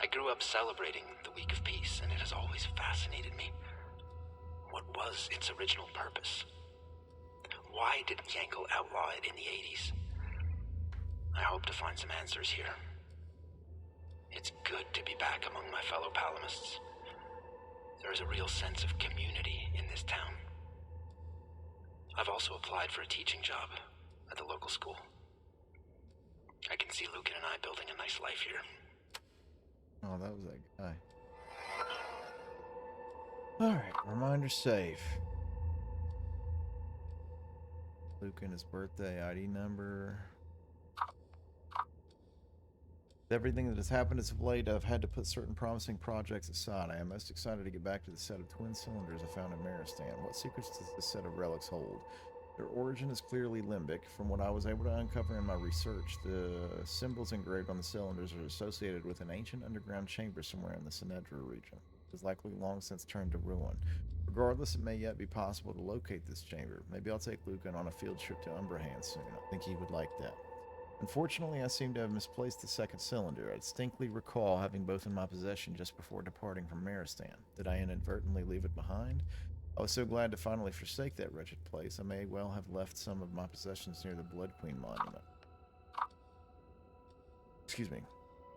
I grew up celebrating the Week of Peace, and it has always fascinated me. What was its original purpose? Why did Yankel outlaw it in the 80s? I hope to find some answers here. It's good to be back among my fellow Palamists. There is a real sense of community in this town. I've also applied for a teaching job at the local school. I can see Lucan and I building a nice life here. Oh, that was that guy. Alright, reminder safe. Lucan, his birthday, ID number. With everything that has happened as of late, I've had to put certain promising projects aside. I am most excited to get back to the set of twin cylinders I found in Maristan. What secrets does this set of relics hold? Their origin is clearly limbic. From what I was able to uncover in my research, the symbols engraved on the cylinders are associated with an ancient underground chamber somewhere in the Sinedra region. It is likely long since turned to ruin. Regardless, it may yet be possible to locate this chamber. Maybe I'll take Lucan on a field trip to Umbrahan soon. I think he would like that. Unfortunately, I seem to have misplaced the second cylinder. I distinctly recall having both in my possession just before departing from Maristan. Did I inadvertently leave it behind? I was so glad to finally forsake that wretched place. I may well have left some of my possessions near the Blood Queen monument. Excuse me.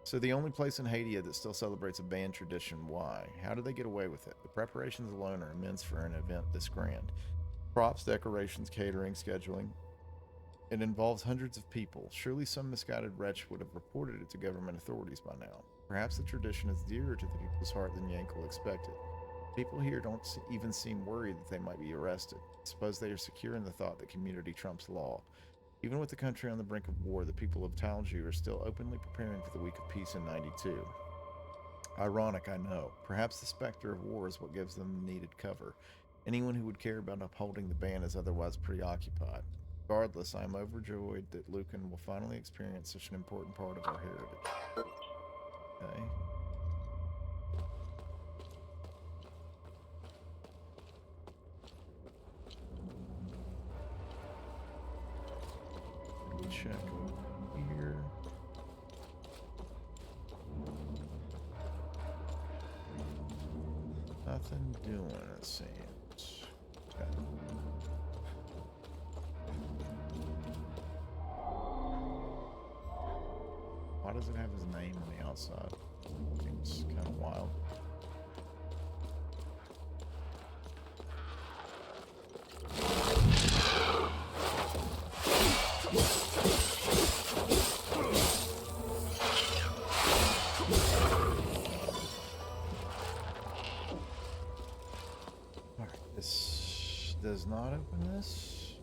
So the only place in Hadia that still celebrates a band tradition, why? How did they get away with it? The preparations alone are immense for an event this grand. Props, decorations, catering, scheduling. It involves hundreds of people. Surely some misguided wretch would have reported it to government authorities by now. Perhaps the tradition is dearer to the people's heart than Yankel expected. People here don't even seem worried that they might be arrested. I suppose they are secure in the thought that community trumps law. Even with the country on the brink of war, the people of Talju are still openly preparing for the Week of Peace in 92. Ironic, I know. Perhaps the specter of war is what gives them the needed cover. Anyone who would care about upholding the ban is otherwise preoccupied. Regardless, I am overjoyed that Lucan will finally experience such an important part of our heritage. Okay. Check over here. Nothing doing, it seems. Okay. Why does it have his name on the outside? Seems kind of wild. does not open this.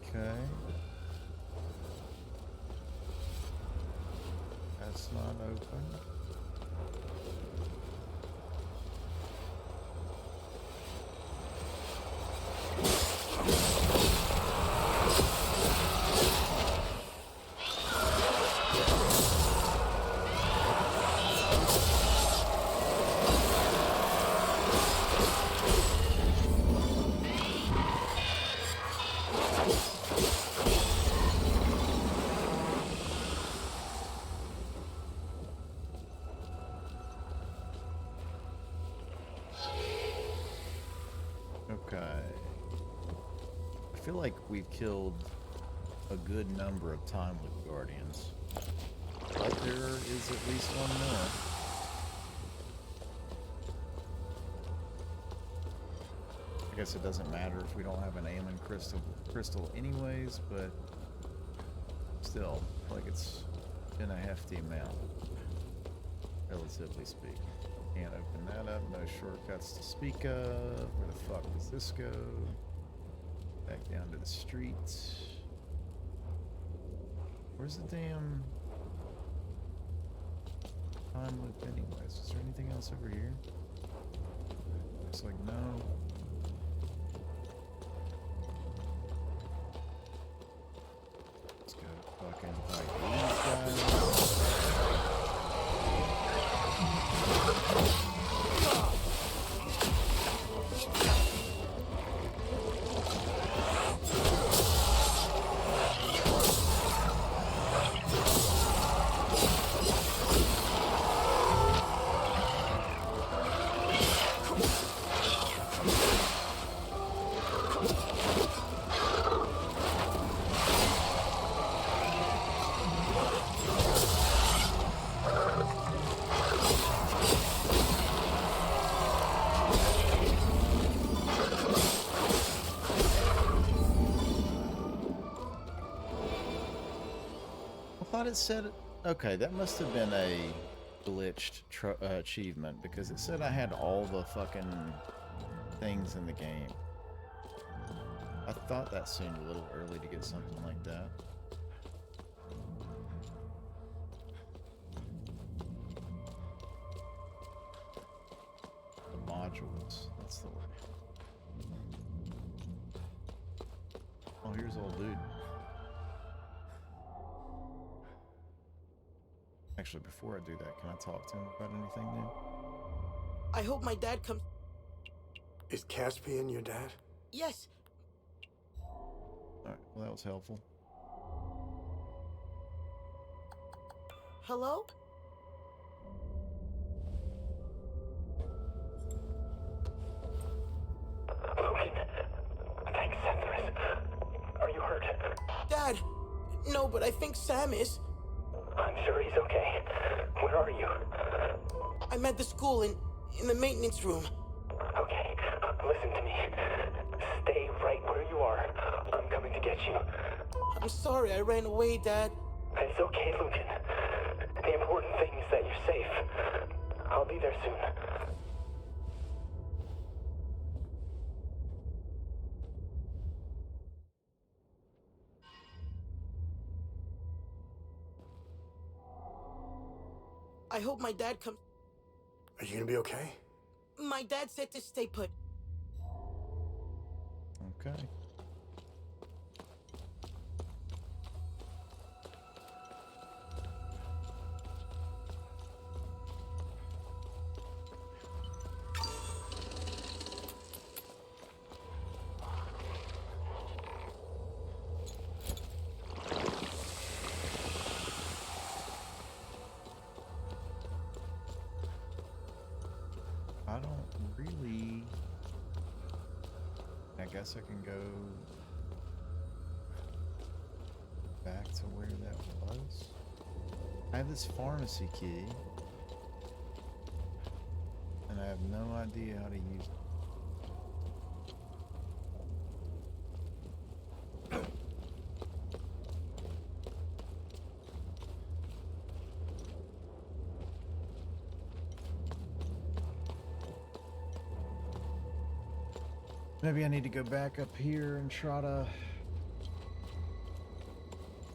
Okay. That's not open. Okay. I feel like we've killed a good number of Time Loop Guardians. But there is at least one more. I guess it doesn't matter if we don't have an Aemon crystal anyways, but still, like it's been a hefty amount, relatively speaking. Can't open that up, no shortcuts to speak of. Where the fuck does this go? Back down to the streets. Where's the damn time loop anyways? Is there anything else over here? Looks like no. Let's go fucking fight these guys. I thought it said, okay, that must have been a glitched achievement because it said I had all the fucking things in the game. I thought that seemed a little early to get something like that. The modules, that's the word. Oh, here's old dude. Actually, before I do that, can I talk to him about anything new? I hope my dad comes. Is Caspian your dad? Yes. Alright, well that was helpful. Hello? Logan. Thanks, Zephyrus. Are you hurt? Dad! No, but I think Sam is. I'm sure he's okay. Where are you? I'm at the school in the maintenance room. Okay, listen to me. Stay right where you are. I'm coming to get you. I'm sorry I ran away, Dad. It's okay, Logan. The important thing is that you're safe. I'll be there soon. I hope my dad comes. Are you gonna be okay? My dad said to stay put. Okay. I don't really... I guess I can go back to where that was. I have this pharmacy key. And And I have no idea how to use it. Maybe I need to go back up here and try to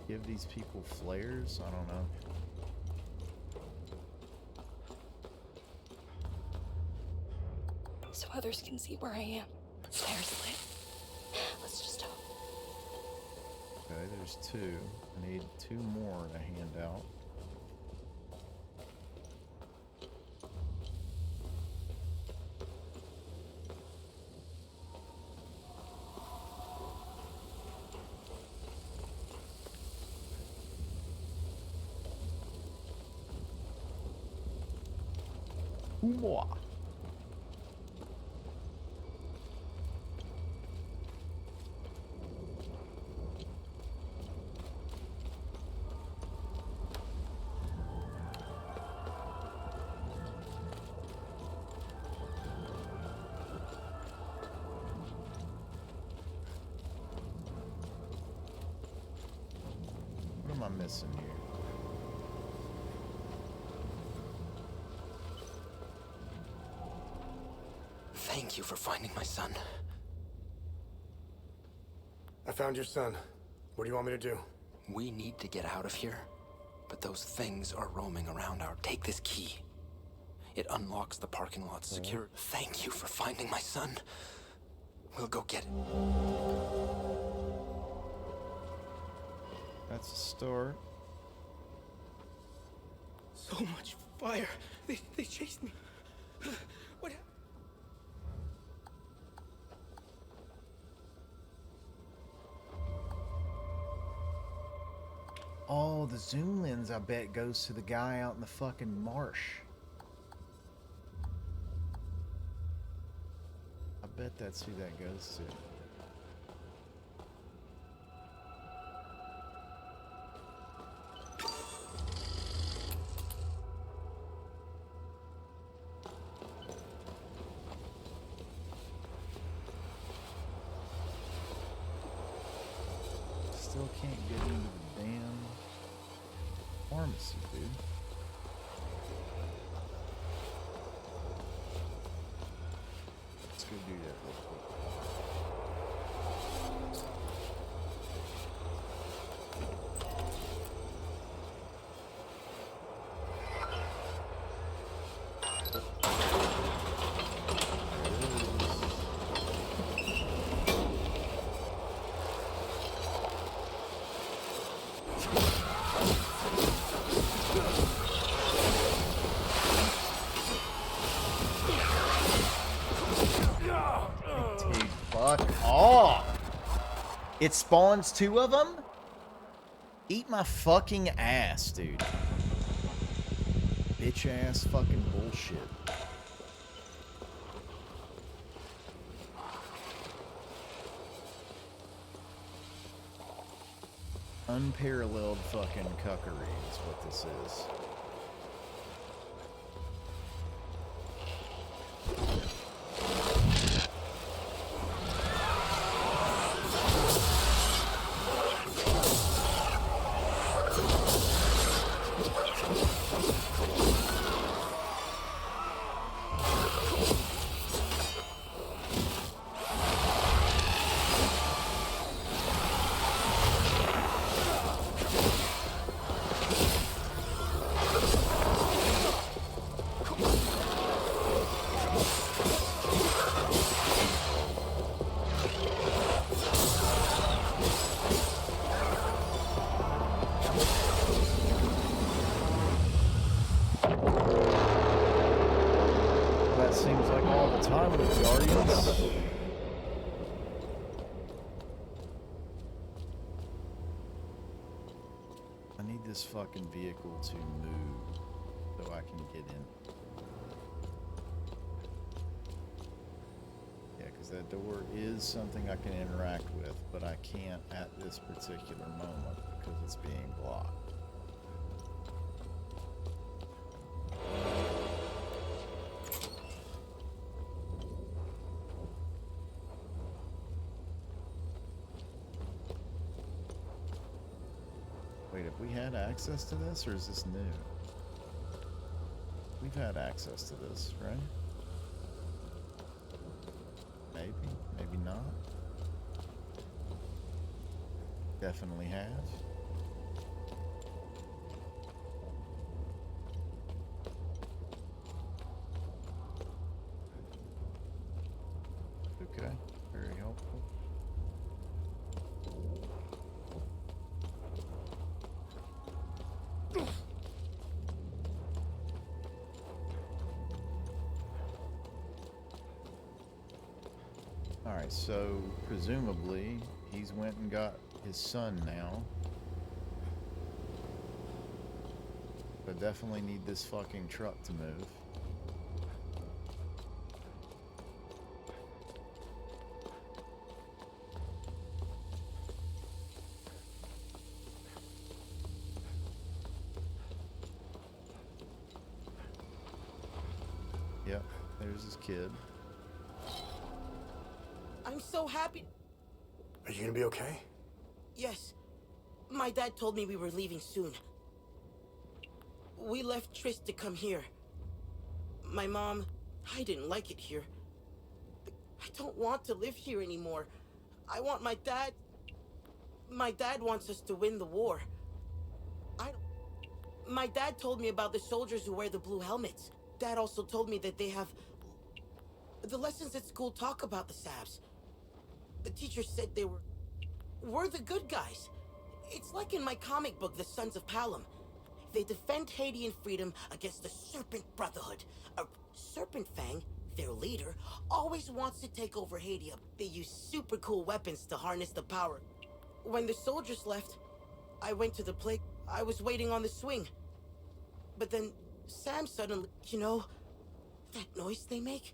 give these people flares? I don't know. So others can see where I am. Flares lit. Let's just hope. Okay, there's 2. I need 2 more to hand out. More. What am I missing here? Thank you for finding my son. I found your son. What do you want me to do? We need to get out of here, but those things are roaming around our... Take this key. It unlocks the parking lot secure. Thank you for finding my son. We'll go get it. That's a start. So much fire. They chased me. What happened? Oh, the zoom lens, I bet, goes to the guy out in the fucking marsh. I bet that's who that goes to. Still can't get into the damn pharmacy, dude. Let's go do that real quick. Dude, fuck off! It spawns 2 of them? Eat my fucking ass, dude. Bitch ass fucking bullshit. Unparalleled fucking cuckery is what this is. That seems like all the time with Guardians. I need this fucking vehicle to move so I can get in. Yeah, because that door is something I can interact with, but I can't at this particular moment because it's being blocked. we had access to this, or is this new? We've had access to this, right? Maybe, maybe not. Definitely have. Okay, very helpful. Alright, so presumably he's went and got his son now. But definitely need this fucking truck to move. Yep, there's his kid. I'm so happy. Are you gonna be okay? Yes. My dad told me we were leaving soon. We left Tris to come here. My mom, I didn't like it here. I don't want to live here anymore. I want my dad. My dad wants us to win the war. My dad told me about the soldiers who wear the blue helmets. Dad also told me that they have... The lessons at school talk about the Sabs. The teacher said they were the good guys. It's like in my comic book, The Sons of Palom. They defend Haiti and freedom against the Serpent Brotherhood. Serpent Fang, their leader, always wants to take over Haiti. They use super cool weapons to harness the power. When the soldiers left, I went to the play. I was waiting on the swing. But then Sam suddenly, you know, that noise they make?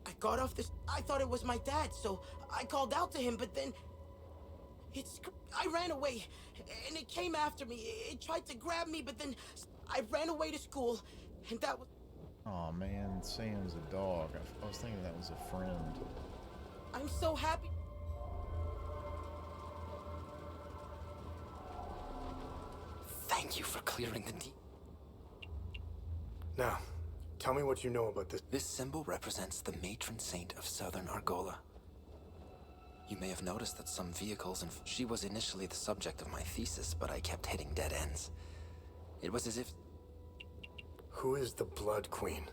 I got off this. I thought it was my dad, so I called out to him, but then I ran away, and it came after me. It tried to grab me, but then I ran away to school, and that was... Oh man, Sam's a dog. I was thinking that was a friend. I'm so happy. Thank you for clearing the deep. Now, tell me what you know about this. This symbol represents the matron saint of southern Argola. You may have noticed that some vehicles and she was initially the subject of my thesis, but I kept hitting dead ends. It was as if... Who is the Blood Queen?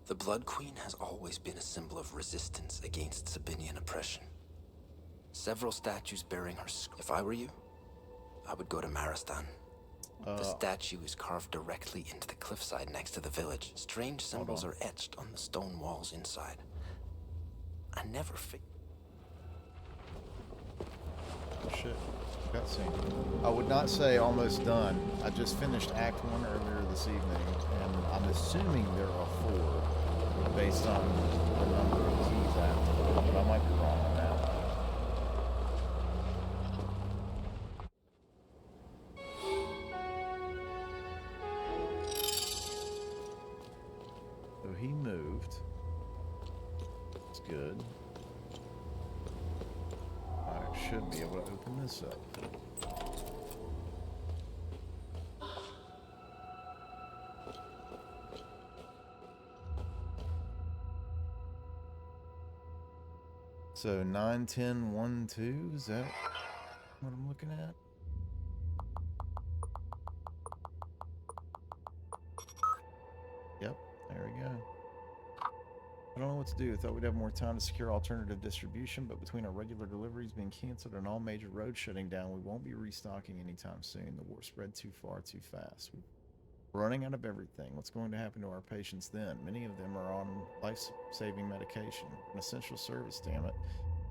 The Blood Queen has always been a symbol of resistance against Sabinian oppression. Several statues bearing her... If I were you, I would go to Maristan. The statue is carved directly into the cliffside next to the village. Strange symbols are etched on the stone walls inside. I never Shit. Cutscene. I would not say almost done. I just finished Act 1 earlier this evening, and I'm assuming there are 4 based on the number of keys active, but I might be wrong on that. So he moved. That's good. I should be able to open this up. So 9, 10, 1, 2, is that what I'm looking at? Yep, there we go. I don't know what to do. I thought we'd have more time to secure alternative distribution, but between our regular deliveries being canceled and all major roads shutting down, we won't be restocking anytime soon. The war spread too far, too fast. We're running out of everything. What's going to happen to our patients then? Many of them are on life-saving medication. An essential service, damn it.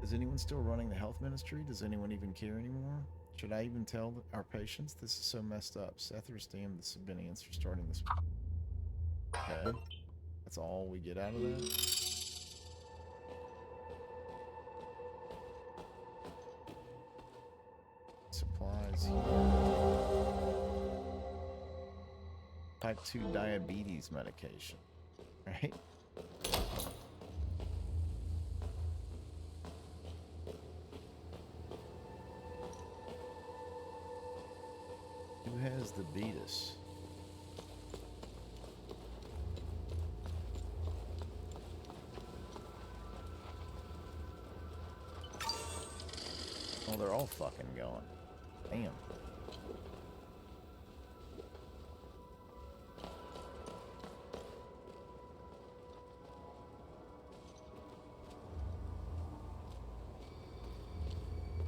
Is anyone still running the health ministry? Does anyone even care anymore? Should I even tell our patients? This is so messed up. Sethers damned the Sabinians for starting this. Okay. That's all we get out of that? Supplies here. Type 2 diabetes medication, right? has the Beatus? Oh, they're all fucking going. Damn.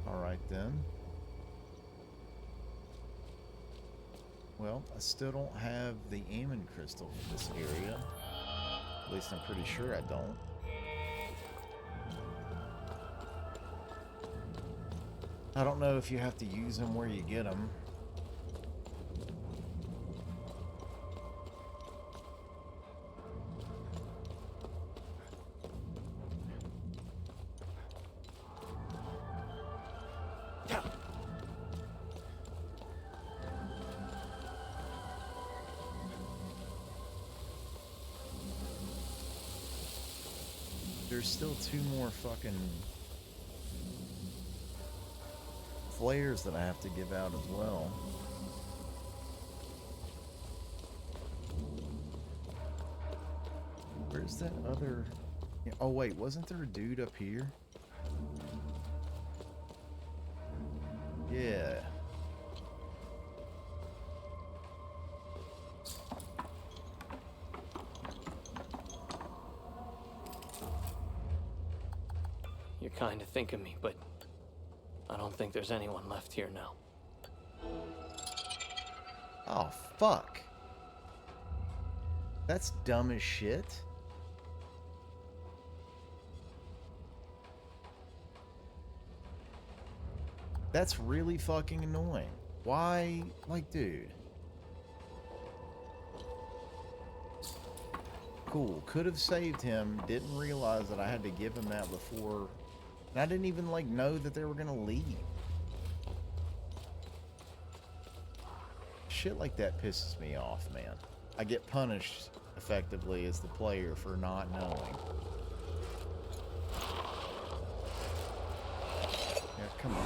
Alright then. Well, I still don't have the Ammon crystal for this area. At least I'm pretty sure I don't. I don't know if you have to use them where you get them. There's still 2 more fucking flares that I have to give out as well. Where's that other... Oh wait, wasn't there a dude up here? Yeah. You're kind of thinking me, but I don't think there's anyone left here now. Oh, fuck. That's dumb as shit. That's really fucking annoying. Why? Like, dude. Cool. Could have saved him. Didn't realize that I had to give him that before. And I didn't even, like, know that they were gonna leave. Shit like that pisses me off, man. I get punished, effectively, as the player for not knowing. Yeah, come on.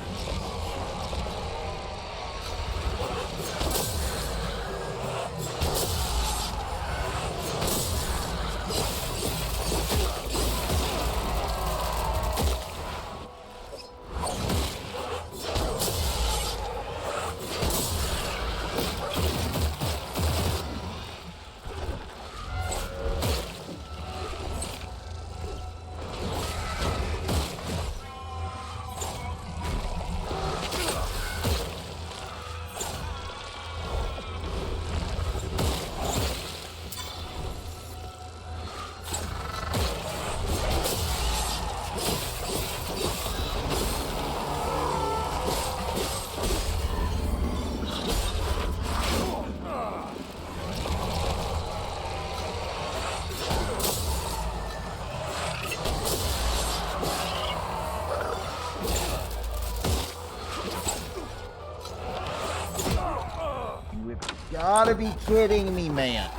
Gotta be kidding me, man.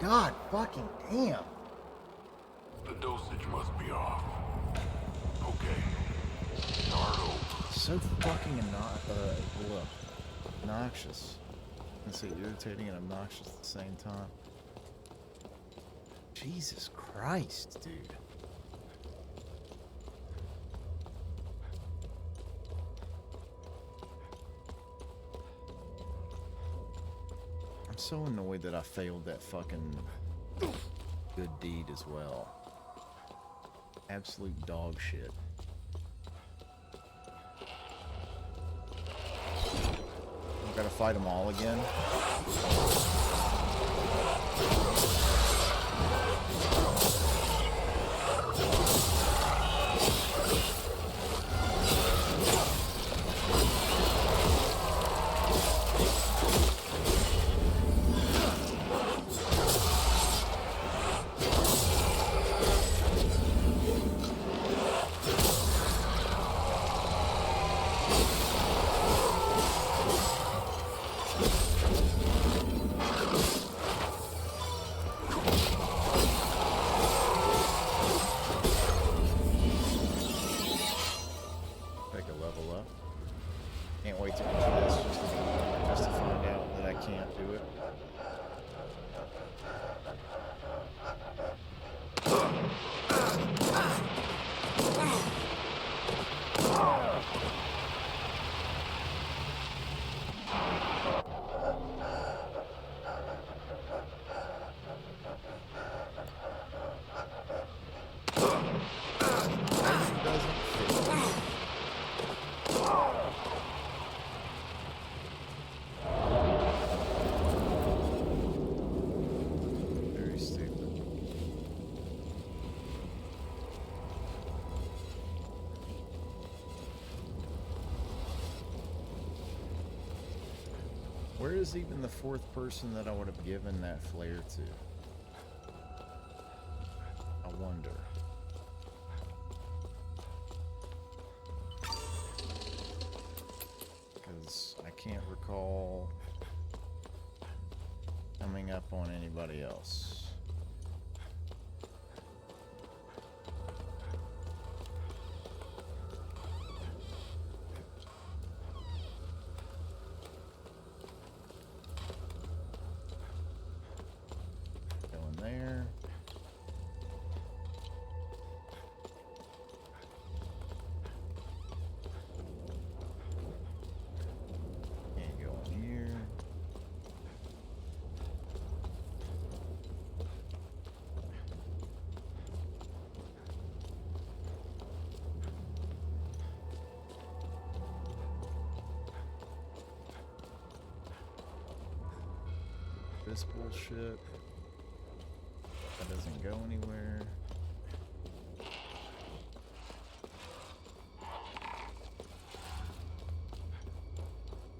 God fucking damn. The dosage must be off. Okay. Start over. So fucking obnoxious. Let's say irritating and obnoxious at the same time. Jesus Christ, dude. I'm so annoyed that I failed that fucking good deed as well. Absolute dog shit. I've got to fight them all again. is even the fourth person that I would have given that flare to? I wonder. Because I can't recall coming up on anybody else. Going there. Can't go in here. This bullshit. That doesn't go anywhere.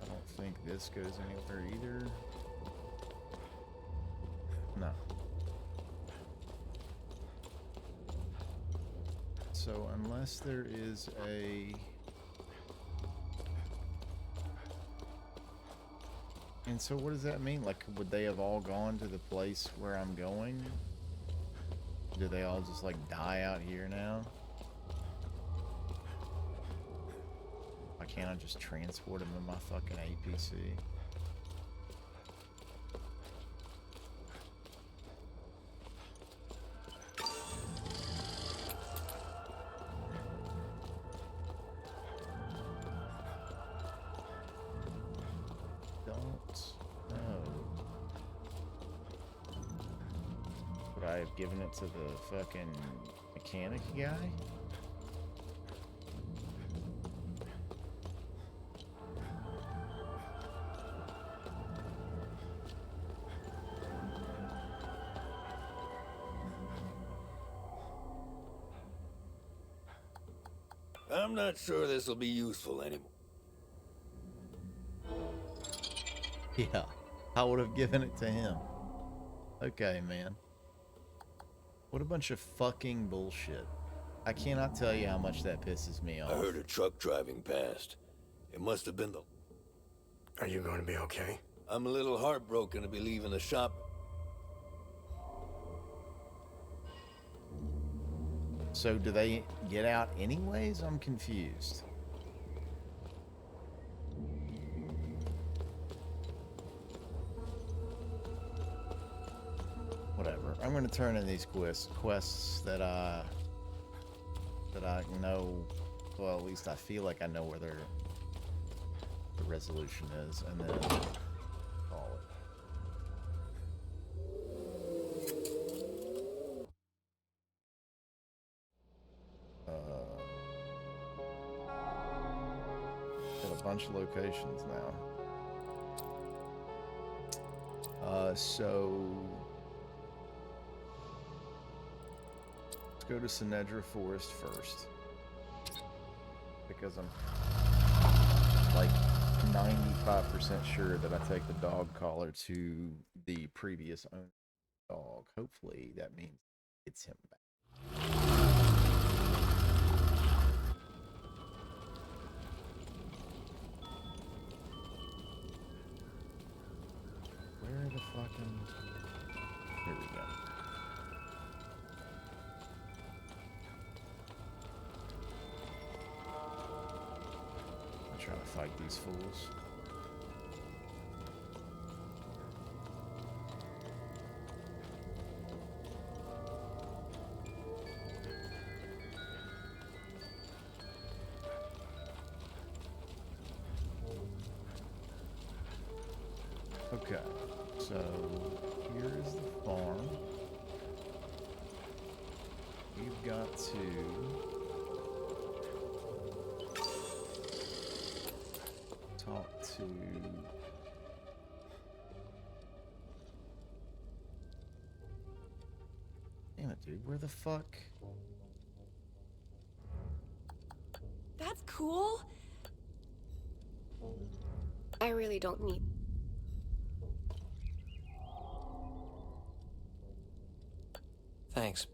I don't think this goes anywhere either. No. So unless there is a... And so what does that mean? Like, would they have all gone to the place where I'm going? Do they all just, like, die out here now? Why can't I just transport them in my fucking APC? Would I have given it to the fucking mechanic guy? I'm not sure this will be useful anymore. Yeah, I would have given it to him. Okay, man. What a bunch of fucking bullshit. I cannot tell you how much that pisses me off. I heard a truck driving past. It must have been the... Are you going to be okay? I'm a little heartbroken to be leaving the shop. So do they get out anyways? I'm confused. Whatever. I'm going to turn in these quests that I know. Well, at least I feel like I know where the resolution is, and then call it. Got a bunch of locations now. So let's go to Sinedra Forest first, because I'm like 95% sure that I take the dog collar to the previous owner dog. Hopefully that means it's him back. Where the fucking... Here we go. I'm trying to fight these fools. Okay, so here is the farm. We've got to talk to damn it, dude, where the fuck? That's cool. I really don't need... Thanks.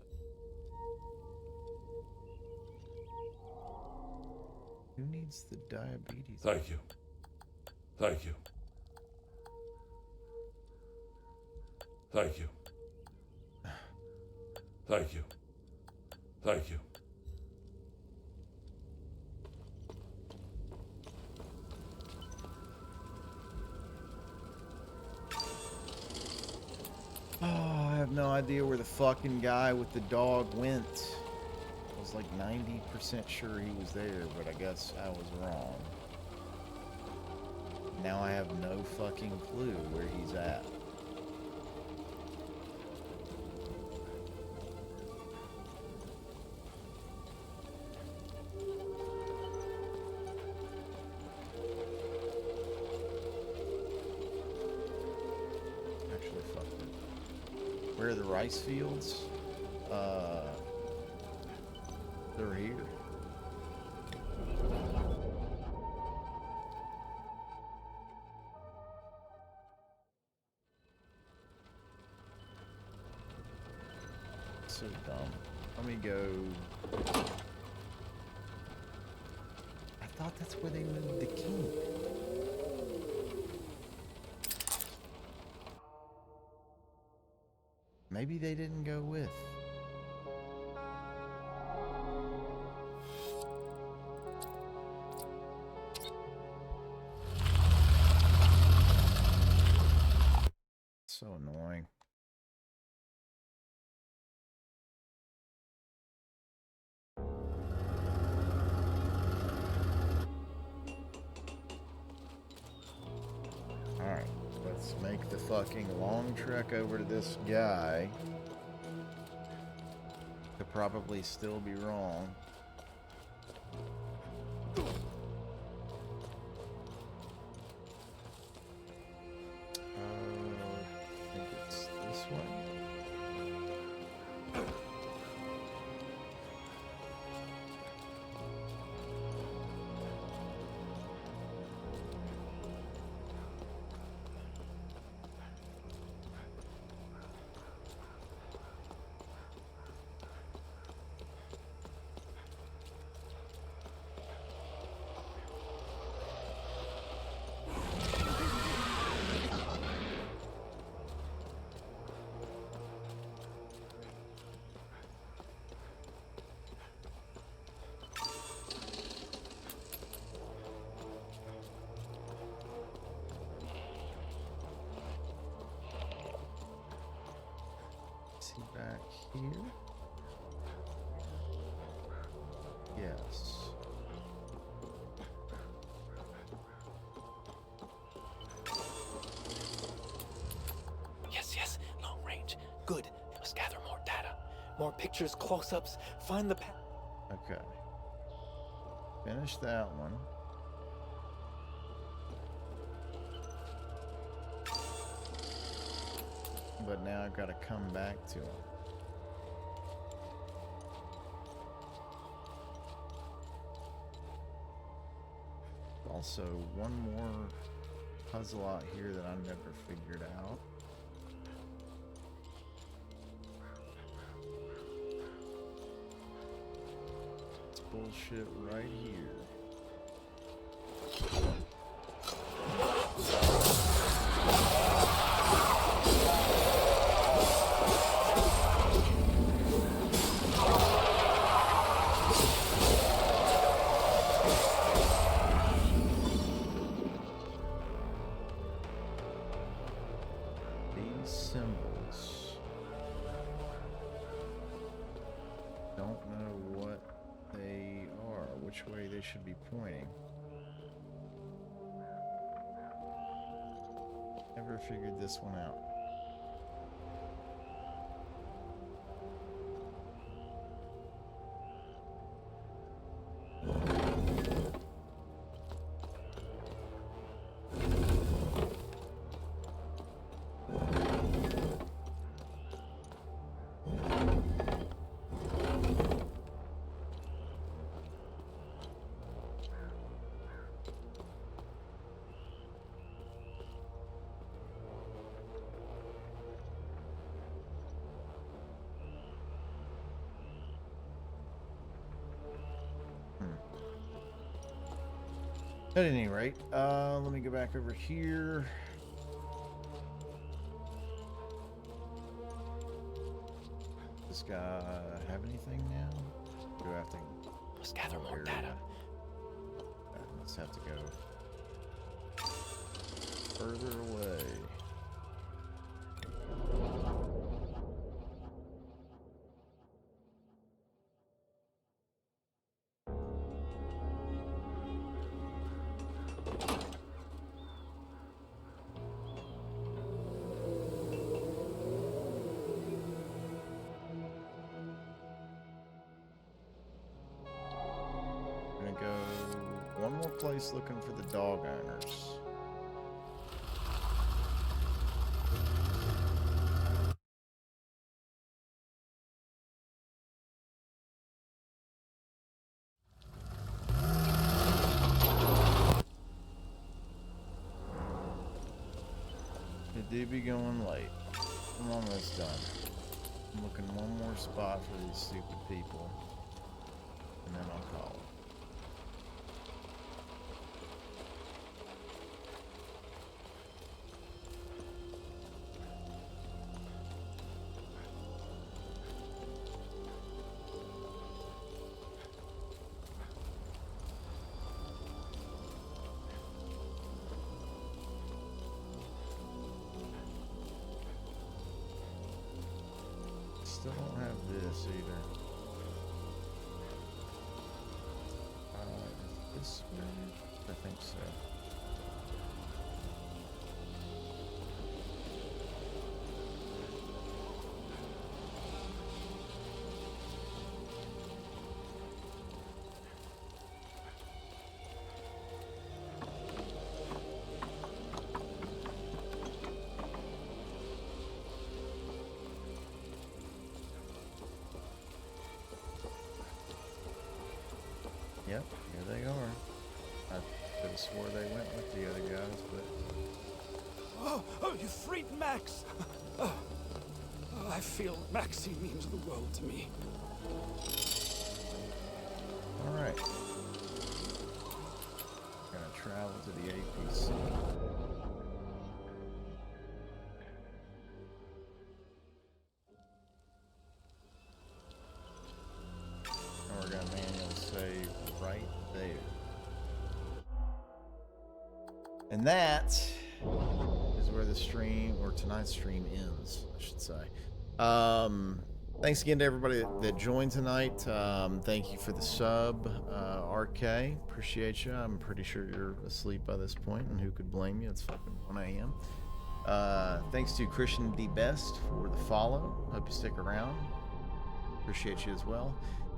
Who needs the diabetes? Thank you. Thank you. Thank you. Thank you. Thank you. Oh, I have no idea where the fucking guy with the dog went. I was like 90% sure he was there, but I guess I was wrong. Now I have no fucking clue where he's at. Actually, fuck it. Where are the rice fields? They're here. So dumb. Let me go. I thought that's where they moved the king. Maybe they didn't go with. So annoying. Alright, let's make the fucking long trek over to this guy. Could probably still be wrong. I think it's this way. Is he back here? Yes. Yes, long range. Good. Let's gather more data. More pictures, close-ups. Find the path. Okay. Finish that one. But now I've got to come back to him. Also, one more puzzle out here that I never figured out. It's bullshit right here. These symbols. Don't know what they are, which way they should be pointing. Never figured this one out. At any rate, let me go back over here. Does this guy have anything now? Do I have to... Let's gather more data. Let's have to go further away. One more place looking for the dog owners. It do be going late. I'm almost done. I'm looking one more spot for these stupid people, and then I'll call it. Still don't have this either. Is this way? I think so. Yep, here they are. I could have swore they went with the other guys, but... Oh, you freed Max! Oh, I feel Maxie means the world to me. Alright. Gonna travel to the APC. And we're gonna manual save right there. And that is where the stream, or tonight's stream ends, I should say. Thanks again to everybody that joined tonight. Thank you for the sub, RK. Appreciate you. I'm pretty sure you're asleep by this point, and who could blame you? It's fucking 1 a.m. Thanks to Christian D. Best for the follow. Hope you stick around. Appreciate you as well.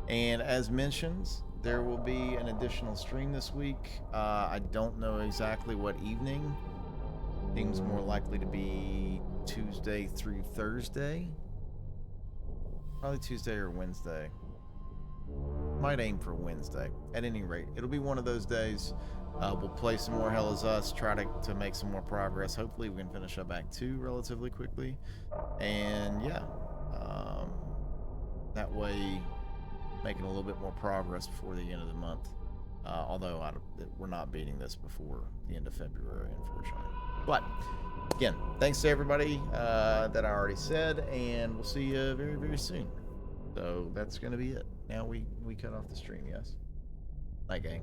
And as mentioned, there will be an additional stream this week. I don't know exactly what evening. Seems more likely to be Tuesday through Thursday. Probably Tuesday or Wednesday. Might aim for Wednesday. At any rate, it'll be one of those days. We'll play some more Hell Is Us, try to make some more progress. Hopefully we can finish up Act 2 relatively quickly. And yeah, that way making a little bit more progress before the end of the month. Although we're not beating this before the end of February, unfortunately. But again, thanks to everybody that I already said, and we'll see you very, very soon. So that's going to be it. Now we cut off the stream, yes? Night, gang.